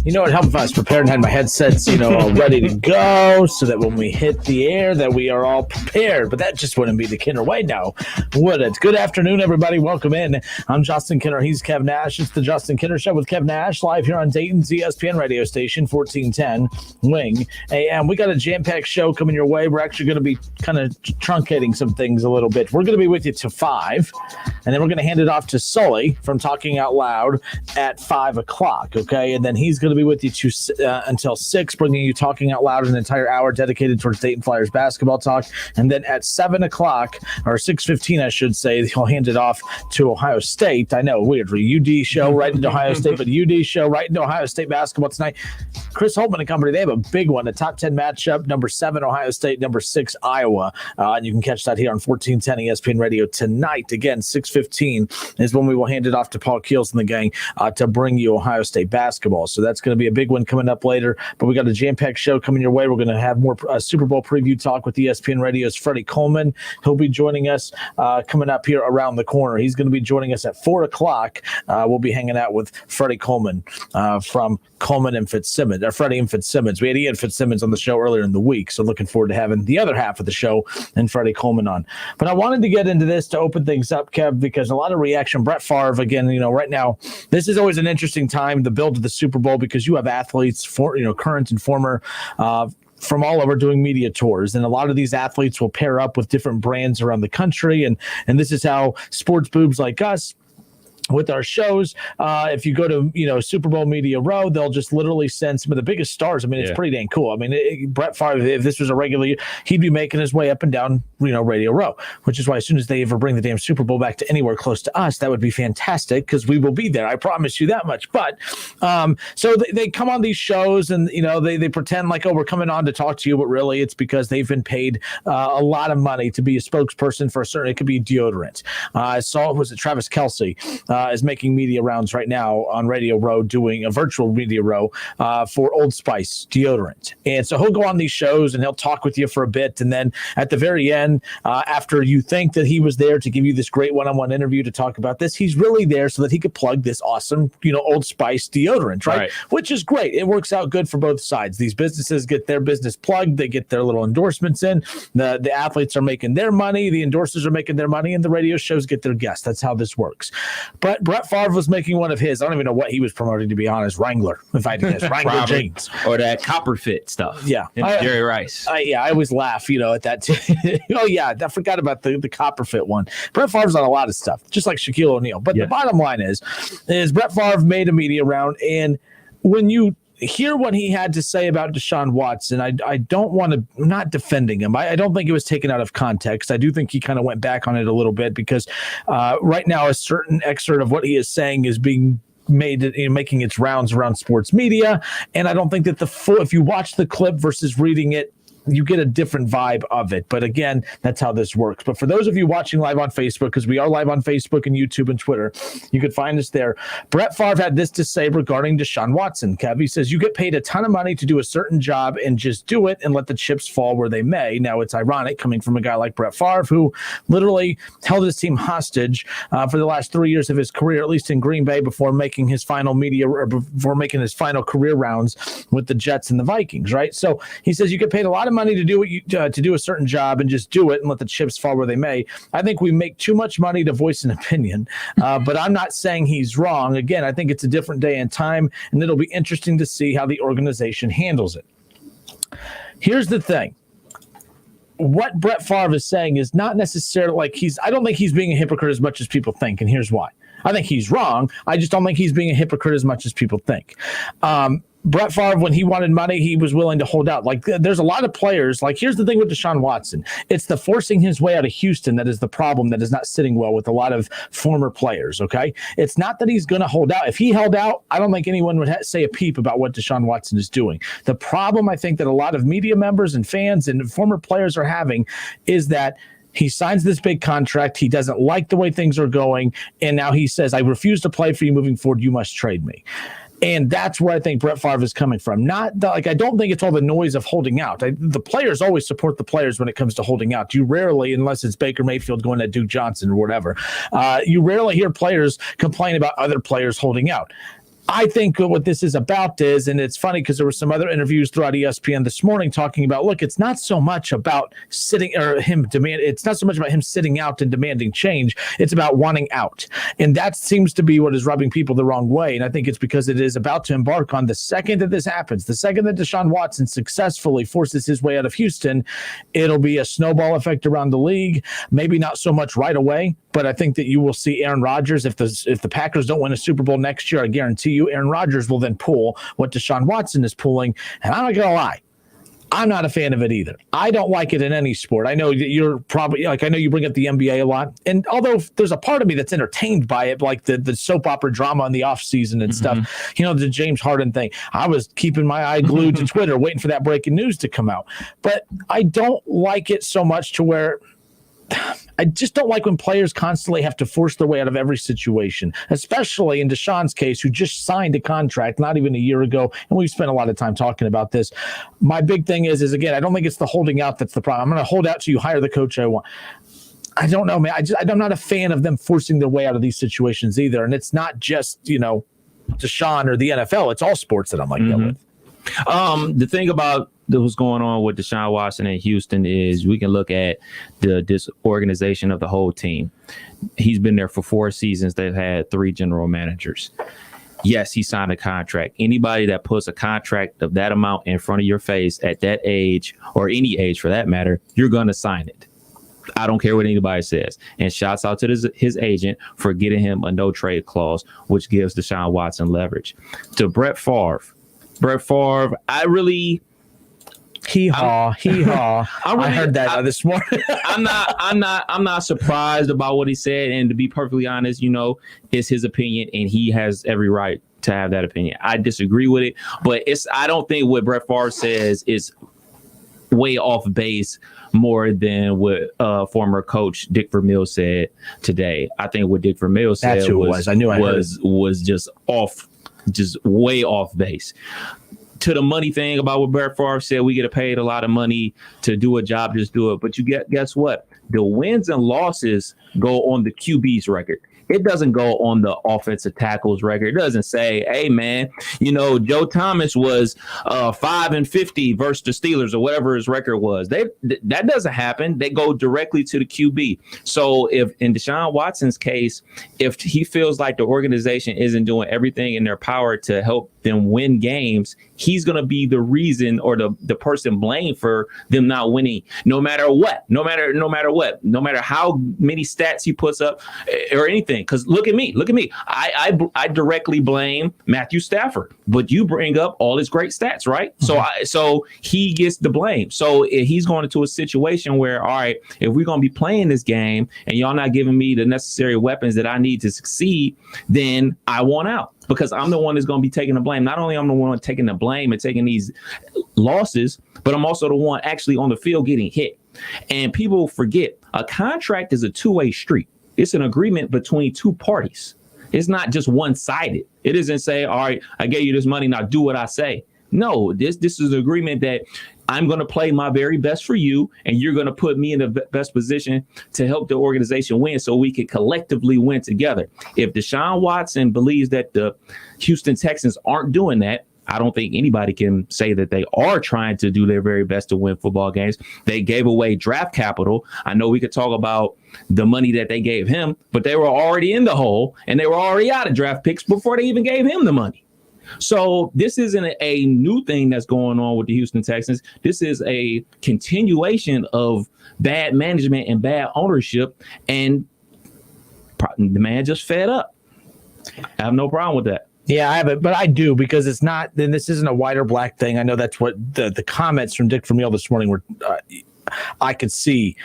You know, it helped if I was prepared and had my headsets, all ready to go so that when we hit the air that we are all prepared. But that just wouldn't be the Kinner way now, would it? Good afternoon, everybody. Welcome in. I'm Justin Kinner. He's Kev Nash. It's the Justin Kinner Show with Kev Nash live here on Dayton's ESPN radio station, 1410 Wing AM. We got a jam-packed show coming your way. We're actually going to be kind of truncating some things a little bit. We're going to be with you till 5, and then we're going to hand it off to Sully from Talking Out Loud at 5 o'clock, okay? And then he's going to be with you until 6, bringing you Talking Out Loud an entire hour dedicated towards Dayton Flyers basketball talk. And then at 7 o'clock, or 6:15, I should say, he'll hand it off to Ohio State. I know, weird. UD show right into Ohio State, but UD show right into Ohio State basketball tonight. Chris Holtman and company, they have a big one, a top 10 matchup, number 7 Ohio State, number 6 Iowa. And you can catch that here on 1410 ESPN Radio tonight. Again, 6:15 is when we will hand it off to Paul Keels and the gang to bring you Ohio State basketball. So that's going to be a big one coming up later. But we got a jam-packed show coming your way. We're going to have more Super Bowl preview talk with ESPN Radio's Freddie Coleman. He'll be joining us coming up here around the corner. He's going to be joining us at 4 o'clock. We'll be hanging out with Freddie Coleman from Coleman and Fitzsimmons, or Freddie and Fitzsimmons. We had Ian Fitzsimmons on the show earlier in the week, so looking forward to having the other half of the show and Freddie Coleman on. But I wanted to get into this to open things up, Kev, because a lot of reaction. Brett Favre, again, right now, this is always an interesting time, the build to the Super Bowl, because you have athletes, current and former, from all over doing media tours. And a lot of these athletes will pair up with different brands around the country. And this is how sports boobs like us, with our shows, if you go to, Super Bowl Media Row, they'll just literally send some of the biggest stars. I mean, it's pretty dang cool. I mean, Brett Favre, if this was a regular year, he'd be making his way up and down, Radio Row, which is why as soon as they ever bring the damn Super Bowl back to anywhere close to us, that would be fantastic because we will be there. I promise you that much. But so they come on these shows and, they pretend like, oh, we're coming on to talk to you, but really it's because they've been paid a lot of money to be a spokesperson for a certain, it could be deodorant. I saw, was it Travis Kelce? Is making media rounds right now on Radio Row, doing a virtual media row for Old Spice deodorant. And so he'll go on these shows and he'll talk with you for a bit. And then at the very end, after you think that he was there to give you this great one-on-one interview to talk about this, he's really there so that he could plug this awesome, Old Spice deodorant, right? Which is great. It works out good for both sides. These businesses get their business plugged. They get their little endorsements in. The athletes are making their money. The endorsers are making their money. And the radio shows get their guests. That's how this works. But Brett Favre was making one of his. I don't even know what he was promoting, to be honest. Wrangler, if I had to guess. Wrangler jeans. Or that copper fit stuff. Yeah. Jerry Rice. I always laugh, at that. Oh, yeah. I forgot about the copper fit one. Brett Favre's on a lot of stuff, just like Shaquille O'Neal. But the bottom line is Brett Favre made a media round, and when you hear what he had to say about Deshaun Watson, I don't want to, I'm not defending him. I don't think it was taken out of context. I do think he kind of went back on it a little bit because right now a certain excerpt of what he is saying is being making its rounds around sports media. And I don't think that if you watch the clip versus reading it, you get a different vibe of it. But again, that's how this works. But for those of you watching live on Facebook, because we are live on Facebook and YouTube and Twitter, you could find us there. Brett Favre had this to say regarding Deshaun Watson. Kev, he says, you get paid a ton of money to do a certain job and just do it and let the chips fall where they may. Now, it's ironic coming from a guy like Brett Favre, who literally held his team hostage for the last 3 years of his career, at least in Green Bay, before making his final career rounds with the Jets and the Vikings, right? So he says you get paid a lot of money to do to do a certain job and just do it and let the chips fall where they may. I think we make too much money to voice an opinion, but I'm not saying he's wrong. Again, I think it's a different day and time, and it'll be interesting to see how the organization handles it. Here's the thing. What Brett Favre is saying is not necessarily I don't think he's being a hypocrite as much as people think, and here's why. I think he's wrong. I just don't think he's being a hypocrite as much as people think. Brett Favre, when he wanted money, he was willing to hold out. There's a lot of players. Here's the thing with Deshaun Watson. It's the forcing his way out of Houston that is the problem that is not sitting well with a lot of former players, okay? It's not that he's going to hold out. If he held out, I don't think anyone would say a peep about what Deshaun Watson is doing. The problem I think that a lot of media members and fans and former players are having is that he signs this big contract. He doesn't like the way things are going. And now he says, I refuse to play for you moving forward. You must trade me. And that's where I think Brett Favre is coming from. I don't think it's all the noise of holding out. The players always support the players when it comes to holding out. You rarely, unless it's Baker Mayfield going to Duke Johnson or whatever, you rarely hear players complain about other players holding out. I think what this is about is, and it's funny because there were some other interviews throughout ESPN this morning talking about, look, it's not so much about it's not so much about him sitting out and demanding change. It's about wanting out. And that seems to be what is rubbing people the wrong way. And I think it's because it is about to embark on the second that this happens, the second that Deshaun Watson successfully forces his way out of Houston, it'll be a snowball effect around the league. Maybe not so much right away, but I think that you will see Aaron Rodgers. If the Packers don't win a Super Bowl next year, I guarantee you Aaron Rodgers will then pull what Deshaun Watson is pulling. And I'm not going to lie, I'm not a fan of it either. I don't like it in any sport. I know that you're probably I know you bring up the NBA a lot. And although there's a part of me that's entertained by it, like the soap opera drama in the off season and stuff, the James Harden thing, I was keeping my eye glued to Twitter, waiting for that breaking news to come out. But I don't like it so much to where I just don't like when players constantly have to force their way out of every situation, especially in Deshaun's case, who just signed a contract not even a year ago. And we've spent a lot of time talking about this. My big thing is again, I don't think it's the holding out that's the problem. I'm going to hold out till you hire the coach I want. I don't know, man. I'm not a fan of them forcing their way out of these situations either. And it's not just, Deshaun or the NFL. It's all sports that I'm like that with. The thing about what's going on with Deshaun Watson in Houston is we can look at the disorganization of the whole team. He's been there for 4 seasons. They've had 3 general managers. Yes, he signed a contract. Anybody that puts a contract of that amount in front of your face at that age, or any age for that matter, you're going to sign it. I don't care what anybody says. And shouts out to his agent for getting him a no trade clause, which gives Deshaun Watson leverage. To Brett Favre, I really hee-haw. I heard that this morning. I'm not surprised about what he said. And to be perfectly honest, it's his opinion and he has every right to have that opinion. I disagree with it, but I don't think what Brett Favre says is way off base more than what former coach Dick Vermeil said today. I think what Dick Vermeil said was just way off base. To the money thing about what Brett Favre said, we get paid a lot of money to do a job, just do it. But guess what? The wins and losses go on the QB's record. It doesn't go on the offensive tackles record. It doesn't say, hey, man, Joe Thomas was 5-50 versus the Steelers or whatever his record was. That doesn't happen. They go directly to the QB. So if in Deshaun Watson's case, if he feels like the organization isn't doing everything in their power to help them win games, he's going to be the reason or the person blamed for them not winning, no matter what, no matter how many stats he puts up or anything. Because look at me. I directly blame Matthew Stafford, but you bring up all his great stats, right? Mm-hmm. So he gets the blame. So if he's going into a situation where, all right, if we're going to be playing this game and y'all not giving me the necessary weapons that I need to succeed, then I want out. Because I'm the one that's going to be taking the blame. Not only I'm the one taking the blame and taking these losses, but I'm also the one actually on the field getting hit. And people forget a contract is a two-way street. It's an agreement between 2 parties. It's not just one-sided. It isn't say, all right, I gave you this money, now do what I say. No, this is an agreement that I'm going to play my very best for you, and you're going to put me in the best position to help the organization win so we can collectively win together. If Deshaun Watson believes that the Houston Texans aren't doing that, I don't think anybody can say that they are trying to do their very best to win football games. They gave away draft capital. I know we could talk about the money that they gave him, but they were already in the hole, and they were already out of draft picks before they even gave him the money. So this isn't a new thing that's going on with the Houston Texans. This is a continuation of bad management and bad ownership, and the man just fed up. I have no problem with that. Yeah, I have it, but I do, because it's not. Then this isn't a white or black thing. I know that's what the comments from Dick Vermeil this morning were. I could see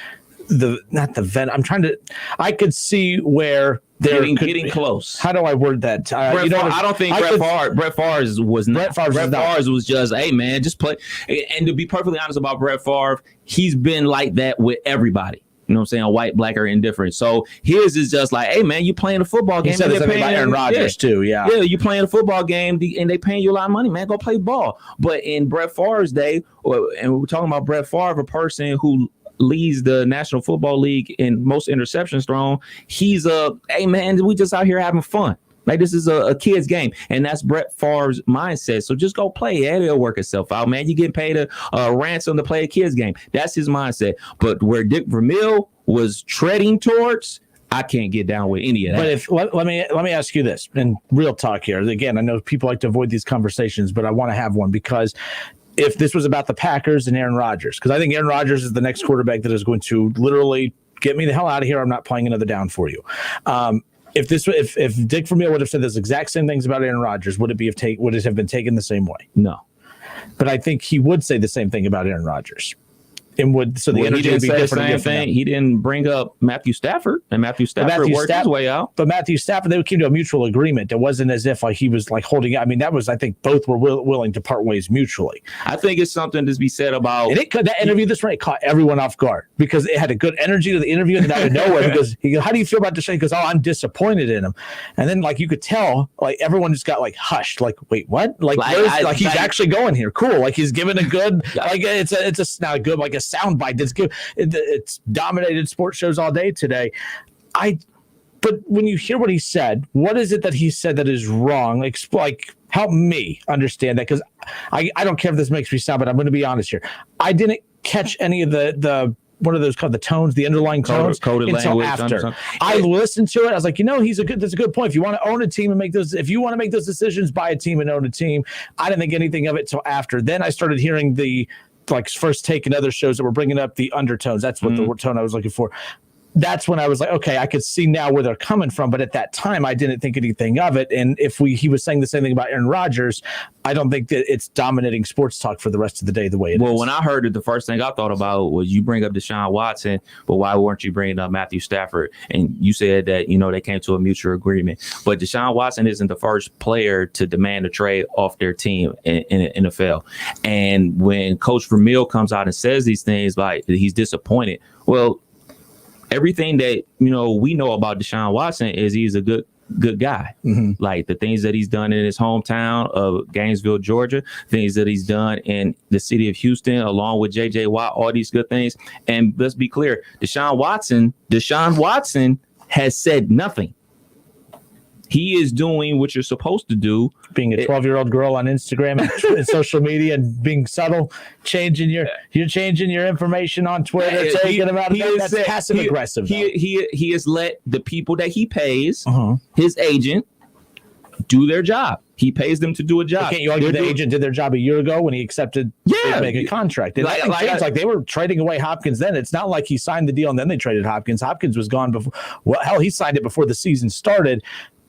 I could see where they're getting close. How do I word that? I don't think Brett Favre's was not. Brett Favre's was just, hey man, just play. And to be perfectly honest about Brett Favre, he's been like that with everybody. You know what I'm saying? White, black, or indifferent. So his is just like, hey man, you playing a football game. He said the same about Aaron Rodgers too. Yeah, you playing a football game and they paying you a lot of money, man. Go play ball. But in Brett Favre's day, and we're talking about Brett Favre, a person who leads the National Football League in most interceptions thrown. He's hey man, we just out here having fun. Like, this is a kid's game, and that's Brett Favre's mindset. So just go play. It'll work itself out, man. You getting paid a ransom to play a kid's game. That's his mindset. But where Dick Vermeil was treading towards, I can't get down with any of that. But let me ask you this, and real talk here. Again, I know people like to avoid these conversations, but I want to have one, because if this was about the Packers and Aaron Rodgers, because I think Aaron Rodgers is the next quarterback that is going to literally get me the hell out of here. I'm not playing another down for you. If Dick Vermeil would have said those exact same things about Aaron Rodgers, would it have been taken the same way? No. But I think he would say the same thing about Aaron Rodgers. And the energy would be different. He didn't bring up Matthew Stafford, and Matthew Stafford worked his way out. But Matthew Stafford, they came to a mutual agreement. It wasn't as if he was holding. I mean, that was, I think both were willing to part ways mutually. I think it's something to be said about. And that interview caught everyone off guard, because it had a good energy to the interview, and out of nowhere, because he goes, "How do you feel about Deshaun?" He goes, "Oh, I'm disappointed in him." And then you could tell, everyone just got hushed. Wait, what? He's actually going here. Cool. He's given a good. It's not a good a soundbite. It's good. It's dominated sports shows all day today. But when you hear what he said, what is it that he said that is wrong? Help me understand that, because I don't care if this makes me sound, but I'm going to be honest here. I didn't catch any of the what are those called, the tones, the underlying tones, coded until language, after. I listened to it. I was like, that's a good point. If you want to own a team and make those decisions, buy a team and own a team. I didn't think anything of it till after. Then I started hearing the First Take and other shows that were bringing up the undertones. That's what the tone I was looking for. That's when I was like, okay, I could see now where they're coming from. But at that time, I didn't think anything of it. And if he was saying the same thing about Aaron Rodgers, I don't think that it's dominating sports talk for the rest of the day the way it is. Well, when I heard it, the first thing I thought about was, you bring up Deshaun Watson, but why weren't you bringing up Matthew Stafford? And you said that, they came to a mutual agreement. But Deshaun Watson isn't the first player to demand a trade off their team in the NFL. And when Coach Vermeil comes out and says these things, he's disappointed. Well, everything that we know about Deshaun Watson is he's a good guy. Mm-hmm. The things that he's done in his hometown of Gainesville, Georgia, things that he's done in the city of Houston, along with J.J. Watt, all these good things. And let's be clear, Deshaun Watson has said nothing. He is doing what you're supposed to do. Being a 12-year-old girl on Instagram and social media, and being subtle, changing your information on Twitter, taking them out. That's passive aggressive. He has let the people that he pays, his agent, do their job. He pays them to do a job. Can't you argue the agent did their job a year ago when he accepted to make a contract? And they were trading away Hopkins then. It's not like he signed the deal and then they traded Hopkins. Hopkins was gone before. Well, hell, he signed it before the season started,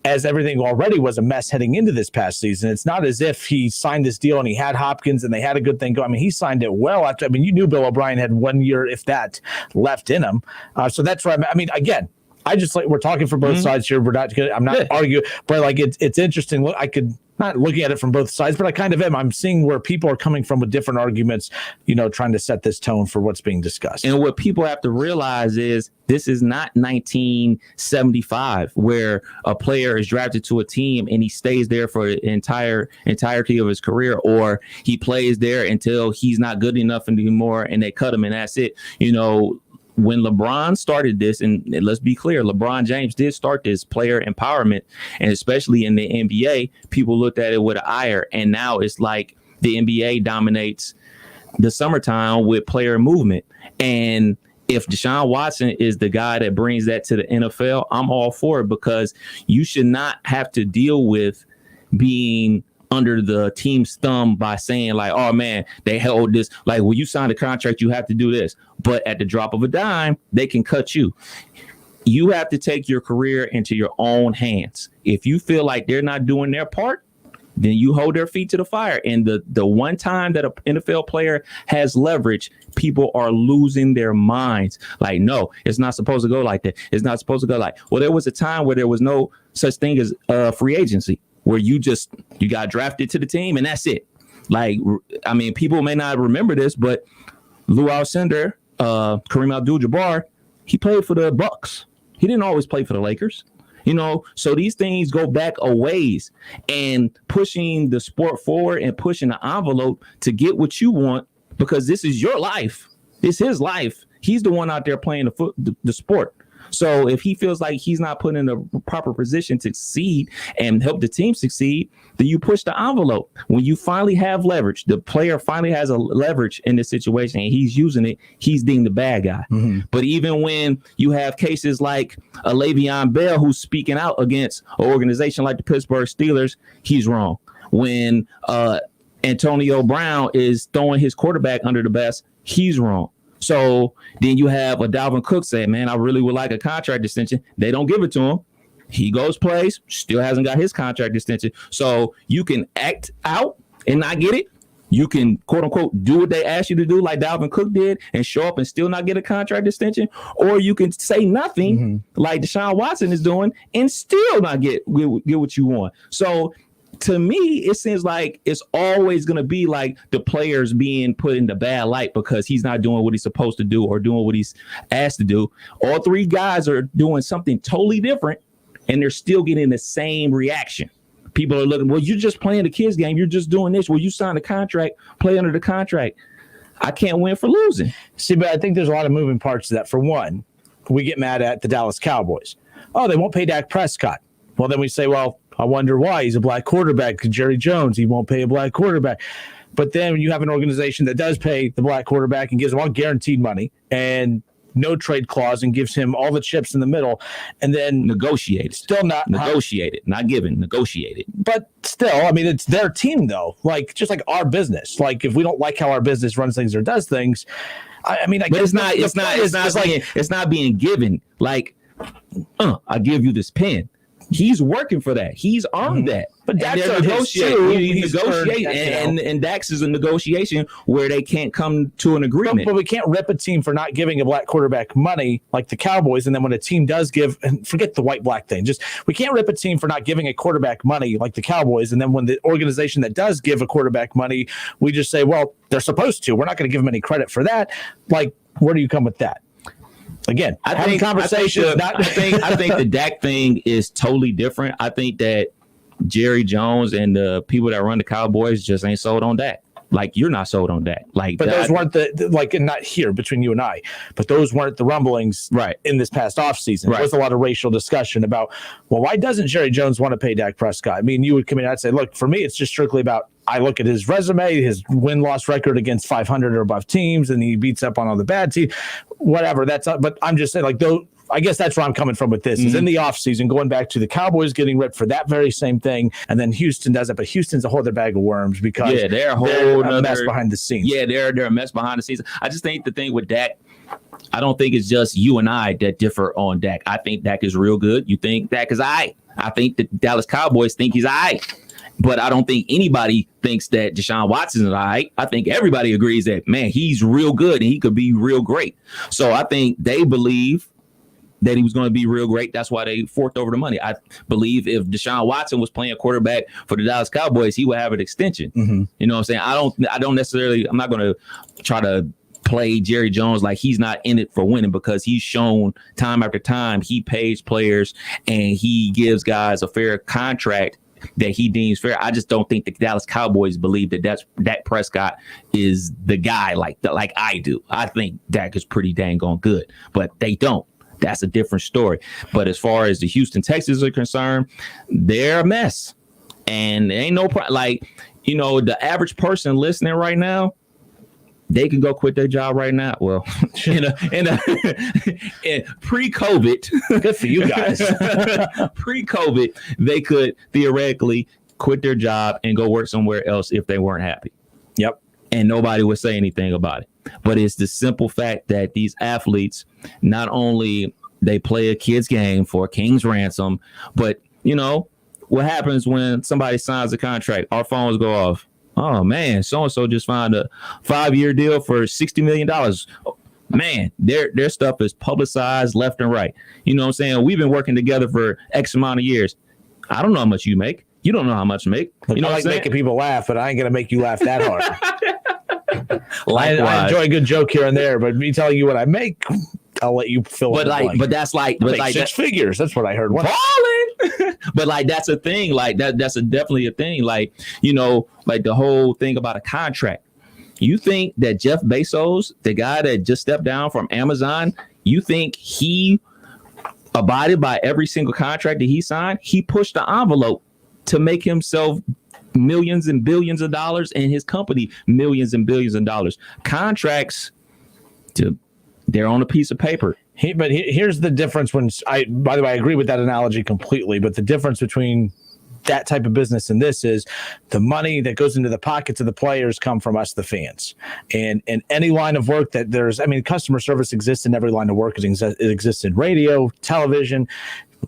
as everything already was a mess heading into this past season. It's not as if he signed this deal and he had Hopkins and they had a good thing going. I mean, he signed it well after. I mean, you knew Bill O'Brien had 1 year, if that, left in him. So that's where I mean, again, I just we're talking for both sides here. I'm not arguing, but it's interesting. Look, I could not looking at it from both sides, but I kind of am. I'm seeing where people are coming from with different arguments, trying to set this tone for what's being discussed. And what people have to realize is this is not 1975 where a player is drafted to a team and he stays there for the entirety of his career, or he plays there until he's not good enough anymore and they cut him and that's it. When LeBron started this, and let's be clear, LeBron James did start this player empowerment, and especially in the NBA, people looked at it with an ire, and now it's like the NBA dominates the summertime with player movement. And if Deshaun Watson is the guy that brings that to the NFL, I'm all for it, because you should not have to deal with being under the team's thumb by saying oh man, they held this, when you sign a contract, you have to do this, but at the drop of a dime, they can cut you. You have to take your career into your own hands. If you feel like they're not doing their part, then you hold their feet to the fire. And the one time that an NFL player has leverage, people are losing their minds. No, it's not supposed to go like that. It's not supposed to go well, there was a time where there was no such thing as free agency, where you got drafted to the team and that's it. People may not remember this, but Lou Alcindor, Kareem Abdul-Jabbar, he played for the Bucks. He didn't always play for the Lakers. So these things go back a ways, and pushing the sport forward and pushing the envelope to get what you want, because this is your life. It's his life. He's the one out there playing the sport. So if he feels like he's not put in a proper position to succeed and help the team succeed, then you push the envelope. When you finally have leverage, the player finally has a leverage in this situation and he's using it, he's deemed the bad guy. Mm-hmm. But even when you have cases like a Le'Veon Bell who's speaking out against an organization like the Pittsburgh Steelers, he's wrong. When Antonio Brown is throwing his quarterback under the bus, he's wrong. So then you have a Dalvin Cook saying, man, I really would like a contract extension. They don't give it to him. He goes, plays, still hasn't got his contract extension. So you can act out and not get it. You can, quote unquote, do what they ask you to do like Dalvin Cook did and show up and still not get a contract extension. Or you can say nothing like Deshaun Watson is doing and still not get what you want. So to me, it seems like it's always going to be like the players being put in the bad light because he's not doing what he's supposed to do or doing what he's asked to do. All three guys are doing something totally different, and they're still getting the same reaction. People are looking, well, you're just playing the kids game. You're just doing this. Well, you signed a contract, play under the contract. I can't win for losing. See, but I think there's a lot of moving parts to that. For one, we get mad at the Dallas Cowboys. Oh, they won't pay Dak Prescott. Well, then we say, well, I wonder why. He's a black quarterback. Jerry Jones, he won't pay a black quarterback. But then you have an organization that does pay the black quarterback and gives him all guaranteed money and no trade clause and gives him all the chips in the middle, and then negotiated. Still not negotiated, not given, negotiated. But still, I mean, it's their team though. Like just like our business. Like if we don't like how our business runs things or does things, I mean, but it's not being given. Like, I give you this pen. He's working for that. He's earned that. But Dax negotiating. And Dax is a negotiation where they can't come to an agreement. But we can't rip a team for not giving a black quarterback money like the Cowboys. And then when a team does give, and forget the white-black thing, just we can't rip a team for not giving a quarterback money like the Cowboys. And then when the organization that does give a quarterback money, we just say, well, they're supposed to. We're not going to give them any credit for that. Like, where do you come with that? Again, I think the Dak thing is totally different. I think that Jerry Jones and the people that run the Cowboys just ain't sold on Dak. Like you're not sold on Dak. Like, but those weren't and not here between you and I, but those weren't the rumblings right in this past offseason. Right. There was a lot of racial discussion about, well, why doesn't Jerry Jones want to pay Dak Prescott? I mean, you would come in and I'd say, look, for me, it's just strictly about, I look at his resume, his win-loss record against 500 or above teams, and he beats up on all the bad teams, whatever. But I'm just saying, like, though, I guess that's where I'm coming from with this. Is in the offseason, going back to the Cowboys getting ripped for that very same thing, and then Houston does it, but Houston's a whole other bag of worms because they're a mess behind the scenes. Yeah, they're a mess behind the scenes. I just think the thing with Dak, I don't think it's just you and I that differ on Dak. I think Dak is real good. You think Dak is all right. I think the Dallas Cowboys think he's all right. But I don't think anybody thinks that Deshaun Watson is all right. I think everybody agrees that, man, he's real good and he could be real great. So I think they believe that he was going to be real great. That's why they forked over the money. I believe if Deshaun Watson was playing quarterback for the Dallas Cowboys, he would have an extension. Mm-hmm. You know what I'm saying? I don't necessarily, I'm not going to try to play Jerry Jones like he's not in it for winning because he's shown time after time he pays players and he gives guys a fair contract that he deems fair. I just don't think the Dallas Cowboys believe that Dak Prescott is the guy like I do. I think Dak is pretty dang on good, but they don't. That's a different story. But as far as the Houston Texans are concerned, they're a mess. And there ain't no the average person listening right now, they can go quit their job right now. Well, in pre-COVID, good for you guys. Pre-COVID, they could theoretically quit their job and go work somewhere else if they weren't happy. Yep. And nobody would say anything about it. But it's the simple fact that these athletes, not only they play a kid's game for a king's ransom, but what happens when somebody signs a contract? Our phones go off. Oh man, so-and-so just found a 5-year deal for $60 million. Man, their stuff is publicized left and right. You know what I'm saying? We've been working together for X amount of years. I don't know how much you make. You don't know how much I make. I like making people laugh, but I ain't going to make you laugh that hard. I enjoy a good joke here and there, but me telling you what I make, I'll let you fill it. But that's six figures. That's what I heard. Balling. But that's a thing. That's definitely a thing. The whole thing about a contract. You think that Jeff Bezos, the guy that just stepped down from Amazon, you think he abided by every single contract that he signed. He pushed the envelope to make himself millions and billions of dollars, and his company millions and billions of dollars. Contracts, they're on a piece of paper. Here's the difference. By the way, I agree with that analogy completely. But the difference between that type of business and this is the money that goes into the pockets of the players come from us, the fans. And any line of work that customer service exists in every line of work. It exists in radio, television,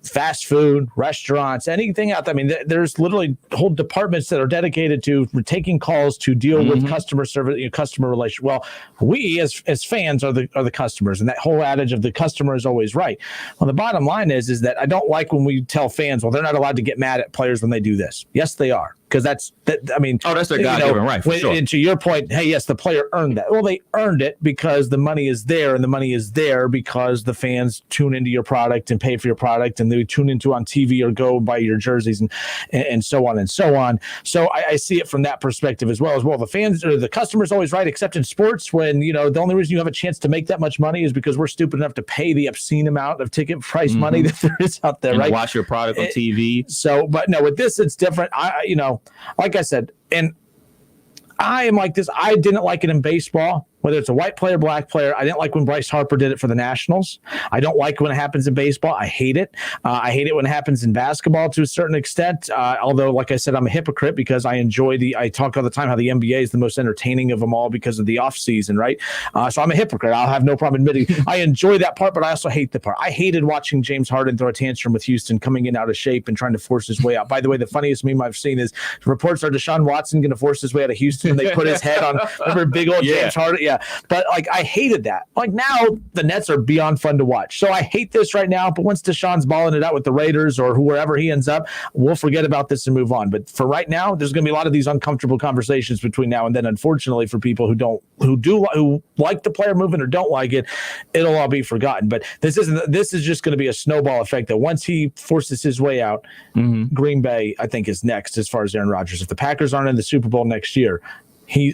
fast food, restaurants, anything out there. I mean, there's literally whole departments that are dedicated to taking calls to deal with customer service, customer relation. Well, we as fans are the customers, and that whole adage of the customer is always right. Well, the bottom line is that I don't like when we tell fans, well, they're not allowed to get mad at players when they do this. Yes, they are. Because that's their God-given right, for sure. And to your point, hey, yes, the player earned that. Well, they earned it because the money is there, and the money is there because the fans tune into your product and pay for your product, and they tune into on TV or go buy your jerseys and so on and so on. So I see it from that perspective as well. The fans or the customer's always right, except in sports when, the only reason you have a chance to make that much money is because we're stupid enough to pay the obscene amount of ticket price money that there is out there, and right? Watch your product on TV. So, but no, with this, it's different. Like I said, and I am like this. I didn't like it in baseball, whether it's a white player, black player. I didn't like when Bryce Harper did it for the Nationals. I don't like when it happens in baseball. I hate it. I hate it when it happens in basketball to a certain extent. Although, like I said, I'm a hypocrite because I talk all the time how the NBA is the most entertaining of them all because of the off season, right? So I'm a hypocrite. I'll have no problem admitting I enjoy that part, but I also hate the part. I hated watching James Harden throw a tantrum with Houston, coming in out of shape and trying to force his way out. By the way, the funniest meme I've seen is reports are Deshaun Watson going to force his way out of Houston, and they put his head on, remember big old James Harden? Yeah. But I hated that. Now the Nets are beyond fun to watch. So I hate this right now. But once Deshaun's balling it out with the Raiders or wherever he ends up, we'll forget about this and move on. But for right now, there's going to be a lot of these uncomfortable conversations between now and then. Unfortunately, for people who like the player movement or don't like it, it'll all be forgotten. But this is just going to be a snowball effect that once he forces his way out, Green Bay, I think, is next as far as Aaron Rodgers. If the Packers aren't in the Super Bowl next year,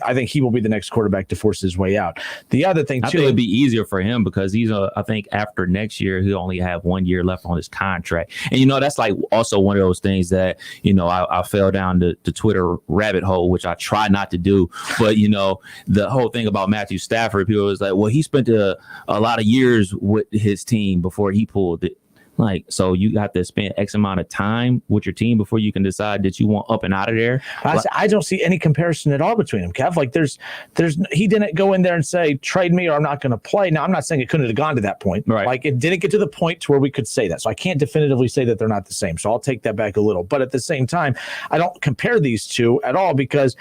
I think he will be the next quarterback to force his way out. The other thing, too, I think it'd be easier for him because I think after next year, he'll only have 1 year left on his contract. And, that's like also one of those things that, I fell down the Twitter rabbit hole, which I try not to do. But, the whole thing about Matthew Stafford, people was like, well, he spent a lot of years with his team before he pulled it. So you got to spend X amount of time with your team before you can decide that you want up and out of there. I don't see any comparison at all between them, Kev. He didn't go in there and say, trade me or I'm not going to play. Now, I'm not saying it couldn't have gone to that point. Right. It didn't get to the point to where we could say that. So I can't definitively say that they're not the same. So I'll take that back a little. But at the same time, I don't compare these two at all because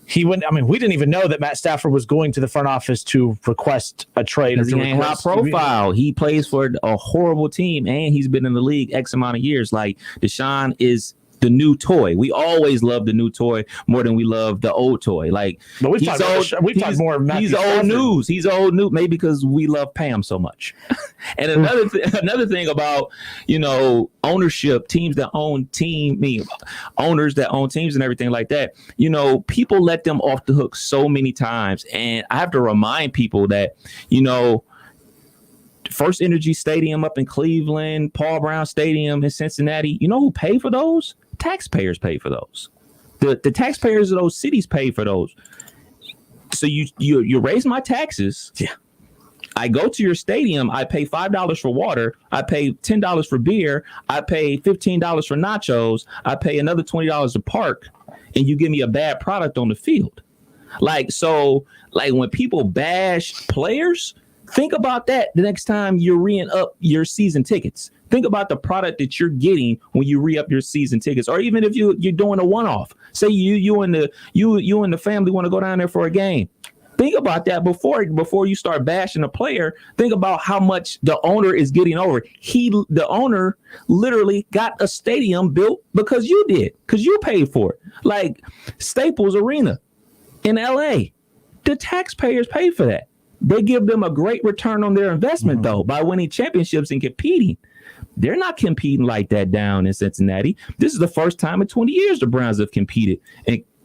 we didn't even know that Matt Stafford was going to the front office to request a trade. He ain't high profile. He plays for a horrible team, and he's been in the league X amount of years. Like, Deshaun is the new toy. We always love the new toy more than we love the old toy. But we've talked more of Matthew He's Stafford. Old news. He's old news, maybe because we love Pam so much. And another thing about, ownership, teams that own owners that own teams and everything like that, people let them off the hook so many times. And I have to remind people that, First Energy Stadium up in Cleveland, Paul Brown Stadium in Cincinnati, who pay for those? Taxpayers pay for those. The taxpayers of those cities pay for those. So you raise my taxes. Yeah. I go to your stadium. I pay $5 for water. I pay $10 for beer. I pay $15 for nachos. I pay another $20 to park, and you give me a bad product on the field. When people bash players, think about that the next time you're re-ing up your season tickets. Think about the product that you're getting when you re-up your season tickets, or even if you're doing a one-off. Say you and the family want to go down there for a game. Think about that before you start bashing a player. Think about how much the owner is getting over. The owner literally got a stadium built because you did, because you paid for it. Like Staples Arena in LA, the taxpayers pay for that. They give them a great return on their investment, though, by winning championships and competing. They're not competing like that down in Cincinnati. This is the first time in 20 years the Browns have competed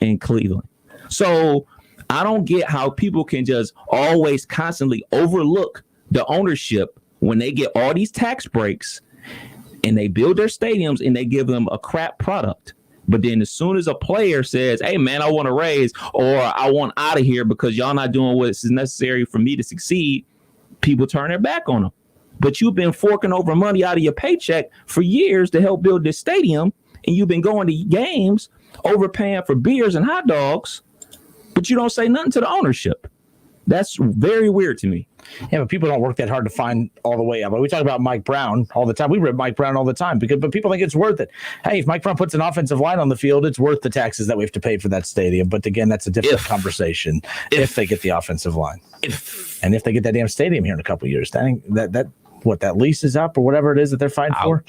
in Cleveland. So I don't get how people can just always constantly overlook the ownership when they get all these tax breaks and they build their stadiums and they give them a crap product. But then as soon as a player says, hey, man, I want to raise or I want out of here because y'all not doing what's necessary for me to succeed, people turn their back on them. But you've been forking over money out of your paycheck for years to help build this stadium, and you've been going to games, overpaying for beers and hot dogs, but you don't say nothing to the ownership. That's very weird to me. Yeah, but people don't work that hard to find all the way up. We talk about Mike Brown all the time. We rip Mike Brown all the time, but people think it's worth it. Hey, if Mike Brown puts an offensive line on the field, it's worth the taxes that we have to pay for that stadium. But again, that's a different conversation if they get the offensive line. And if they get that damn stadium here in a couple of years, that lease is up or whatever it is that they're fighting for.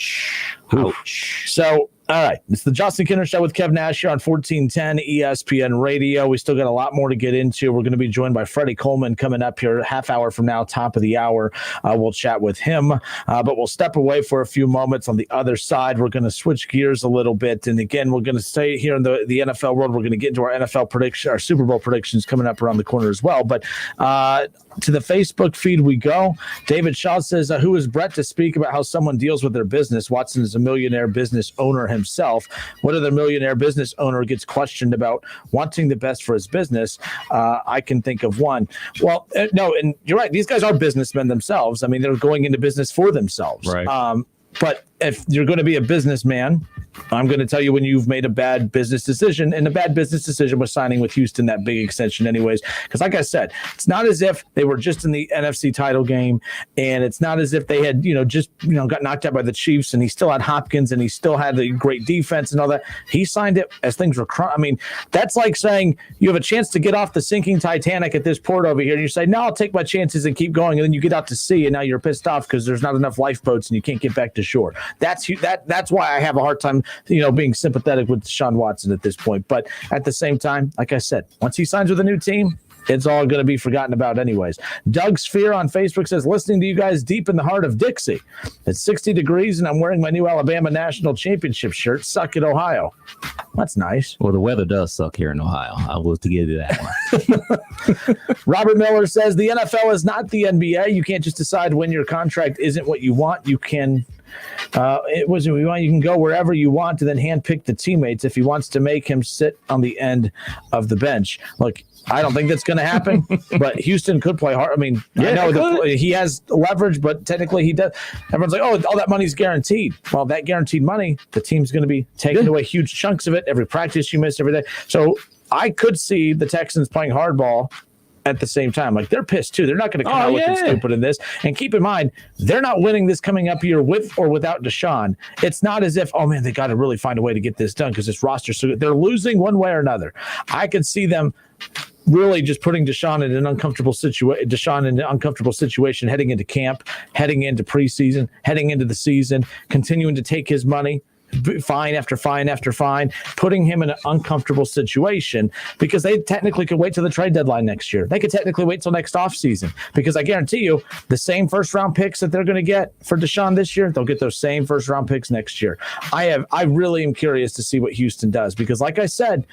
Ouch. So, all right, it's the Justin Kinner Show with Kev Nash here on 1410 ESPN Radio. We still got a lot more to get into. We're going to be joined by Freddie Coleman coming up here half hour from now, top of the hour. We'll chat with him, but we'll step away for a few moments. On the other side, we're going to switch gears a little bit. And again, we're going to stay here in the NFL world. We're going to get into our NFL prediction, our Super Bowl predictions coming up around the corner as well. But to the Facebook feed we go. David Shaw says, who is Brett to speak about how someone deals with their business? Watson is a millionaire business owner himself. What other millionaire business owner gets questioned about wanting the best for his business? I can think of one. Well, no, and you're right. These guys are businessmen themselves. I mean, they're going into business for themselves. Right. But if you're going to be a businessman, I'm going to tell you when you've made a bad business decision, and a bad business decision was signing with Houston, that big extension anyways. Because like I said, it's not as if they were just in the NFC title game, and it's not as if they had, got knocked out by the Chiefs, and he still had Hopkins, and he still had the great defense and all that. He signed it as things were that's like saying you have a chance to get off the sinking Titanic at this port over here, and you say, no, I'll take my chances and keep going, and then you get out to sea, and now you're pissed off because there's not enough lifeboats, and you can't get back to shore. That's why I have a hard time, being sympathetic with Deshaun Watson at this point. But at the same time, like I said, once he signs with a new team, it's all going to be forgotten about anyways. Doug Sphere on Facebook says, listening to you guys deep in the heart of Dixie. It's 60 degrees, and I'm wearing my new Alabama National Championship shirt. Suck it, Ohio. That's nice. Well, the weather does suck here in Ohio. I will to give you that one. Robert Miller says, the NFL is not the NBA. You can't just decide when your contract isn't what you want. You can... you can go wherever you want to then handpick the teammates if he wants to make him sit on the end of the bench. Look, I don't think that's going to happen, but Houston could play hard. I mean, I know he has leverage, but technically he does. Everyone's like, oh, all that money's guaranteed. Well, that guaranteed money, the team's going to be taking away huge chunks of it every practice you miss every day. So I could see the Texans playing hardball at the same time. Like, they're pissed too. They're not going to come out looking stupid in this. And keep in mind, they're not winning this coming up year with or without Deshaun. It's not as if, oh man, they got to really find a way to get this done because this roster, so they're losing one way or another. I could see them really just putting Deshaun in an uncomfortable situation heading into camp, heading into preseason, heading into the season, continuing to take his money, fine after fine after fine, putting him in an uncomfortable situation because they technically could wait till the trade deadline next year. They could technically wait till next offseason because I guarantee you the same first-round picks that they're going to get for Deshaun this year, they'll get those same first-round picks next year. I really am curious to see what Houston does because, like I said,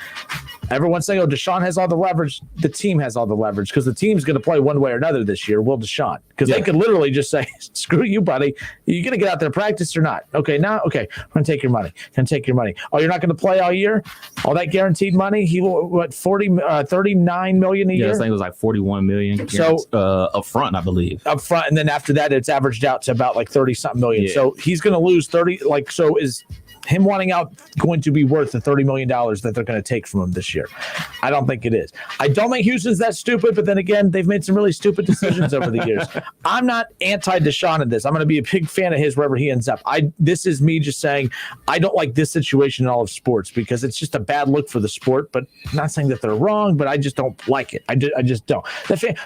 everyone's saying, oh, Deshaun has all the leverage. The team has all the leverage because the team's going to play one way or another this year. Will Deshaun? Because they could literally just say, screw you, buddy. Are you going to get out there and practice or not? Okay, now, okay, I'm going to take your money. Can take your money. Oh, you're not going to play all year? All that guaranteed money? He what? 39 million a year. I think it was like 41 million. So up front, I believe. Up front, and then after that, it's averaged out to about like 30-something million. Yeah. So he's going to lose 30. Like, so is him wanting out going to be worth the $30 million that they're going to take from him this year? I don't think it is. I don't think Houston's that stupid, but then again, they've made some really stupid decisions over the years. I'm not anti-Deshaun in this. I'm going to be a big fan of his wherever he ends up. This is me just saying I don't like this situation in all of sports because it's just a bad look for the sport, but I'm not saying that they're wrong, but I just don't like it. I just don't.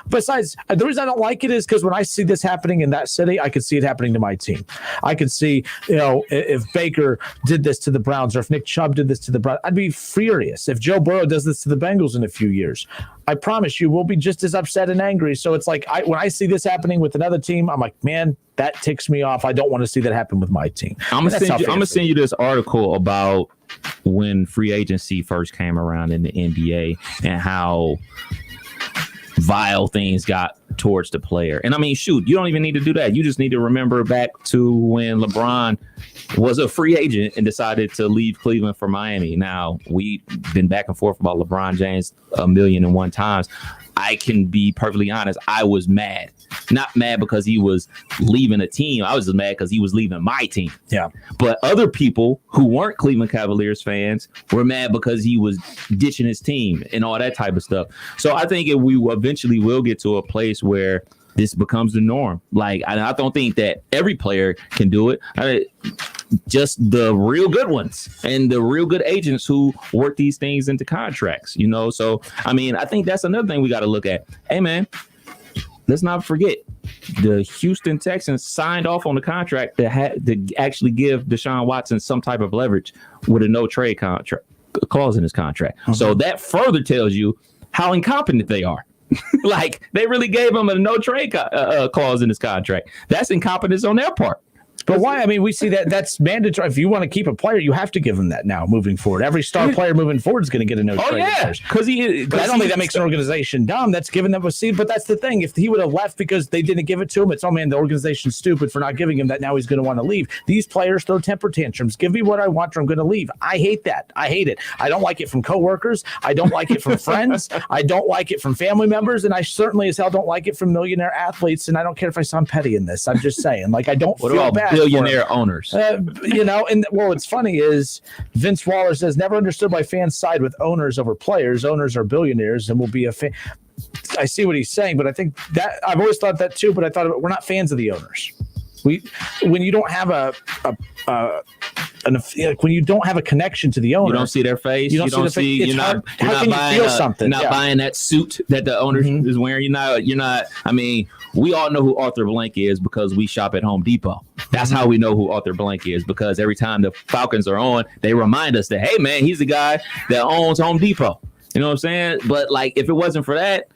Besides, the reason I don't like it is because when I see this happening in that city, I could see it happening to my team. I could see, if Baker did this to the Browns or if Nick Chubb did this to the Browns, I'd be furious. If Joe Burrow does this to the Bengals in a few years, I promise you we'll be just as upset and angry. So it's like when I see this happening with another team, I'm like, man, that ticks me off. I don't want to see that happen with my team. I'm gonna send you this article about when free agency first came around in the NBA and how vile things got towards the player. And I mean, shoot, you don't even need to do that. You just need to remember back to when LeBron was a free agent and decided to leave Cleveland for Miami. Now, we've been back and forth about LeBron James 1,000,001 times. I can be perfectly honest. I was mad. Not mad because he was leaving a team. I was just mad because he was leaving my team. Yeah. But other people who weren't Cleveland Cavaliers fans were mad because he was ditching his team and all that type of stuff. So I think we eventually will get to a place where this becomes the norm. Like, I don't think that every player can do it. Just the real good ones and the real good agents who work these things into contracts, you know? So, I mean, I think that's another thing we got to look at. Hey, man, let's not forget the Houston Texans signed off on the contract that had to actually give Deshaun Watson some type of leverage with a no trade contract clause in his contract. Mm-hmm. So that further tells you how incompetent they are. Like, they really gave him a no trade clause in his contract. That's incompetence on their part. But why? I mean, we see that's mandatory. If you want to keep a player, you have to give him that now moving forward. Every star player moving forward is going to get a no trade. Oh, yeah. Because I don't think that makes an organization dumb. That's giving them a seed. But that's the thing. If he would have left because they didn't give it to him, it's, oh, man, the organization's stupid for not giving him that. Now he's going to want to leave. These players throw temper tantrums. Give me what I want or I'm going to leave. I hate that. I hate it. I don't like it from coworkers. I don't like it from friends. I don't like it from family members. And I certainly as hell don't like it from millionaire athletes. And I don't care if I sound petty in this. I'm just saying. Like, I don't feel bad. Billionaire owners, you know, and well, what's funny is Vince Waller says never understood why fans side with owners over players. Owners are billionaires and will be a fan. I see what he's saying, but I think that I've always thought that too. But I thought we're not fans of the owners. When you don't have when you don't have a connection to the owner, you don't see their face. You don't see. You're not buying something. Not buying that suit that the owner is wearing. You're not. I mean, we all know who Arthur Blank is because we shop at Home Depot. That's how we know who Arthur Blank is, because every time the Falcons are on, they remind us that, hey, man, he's the guy that owns Home Depot. You know what I'm saying? But like, if it wasn't for that,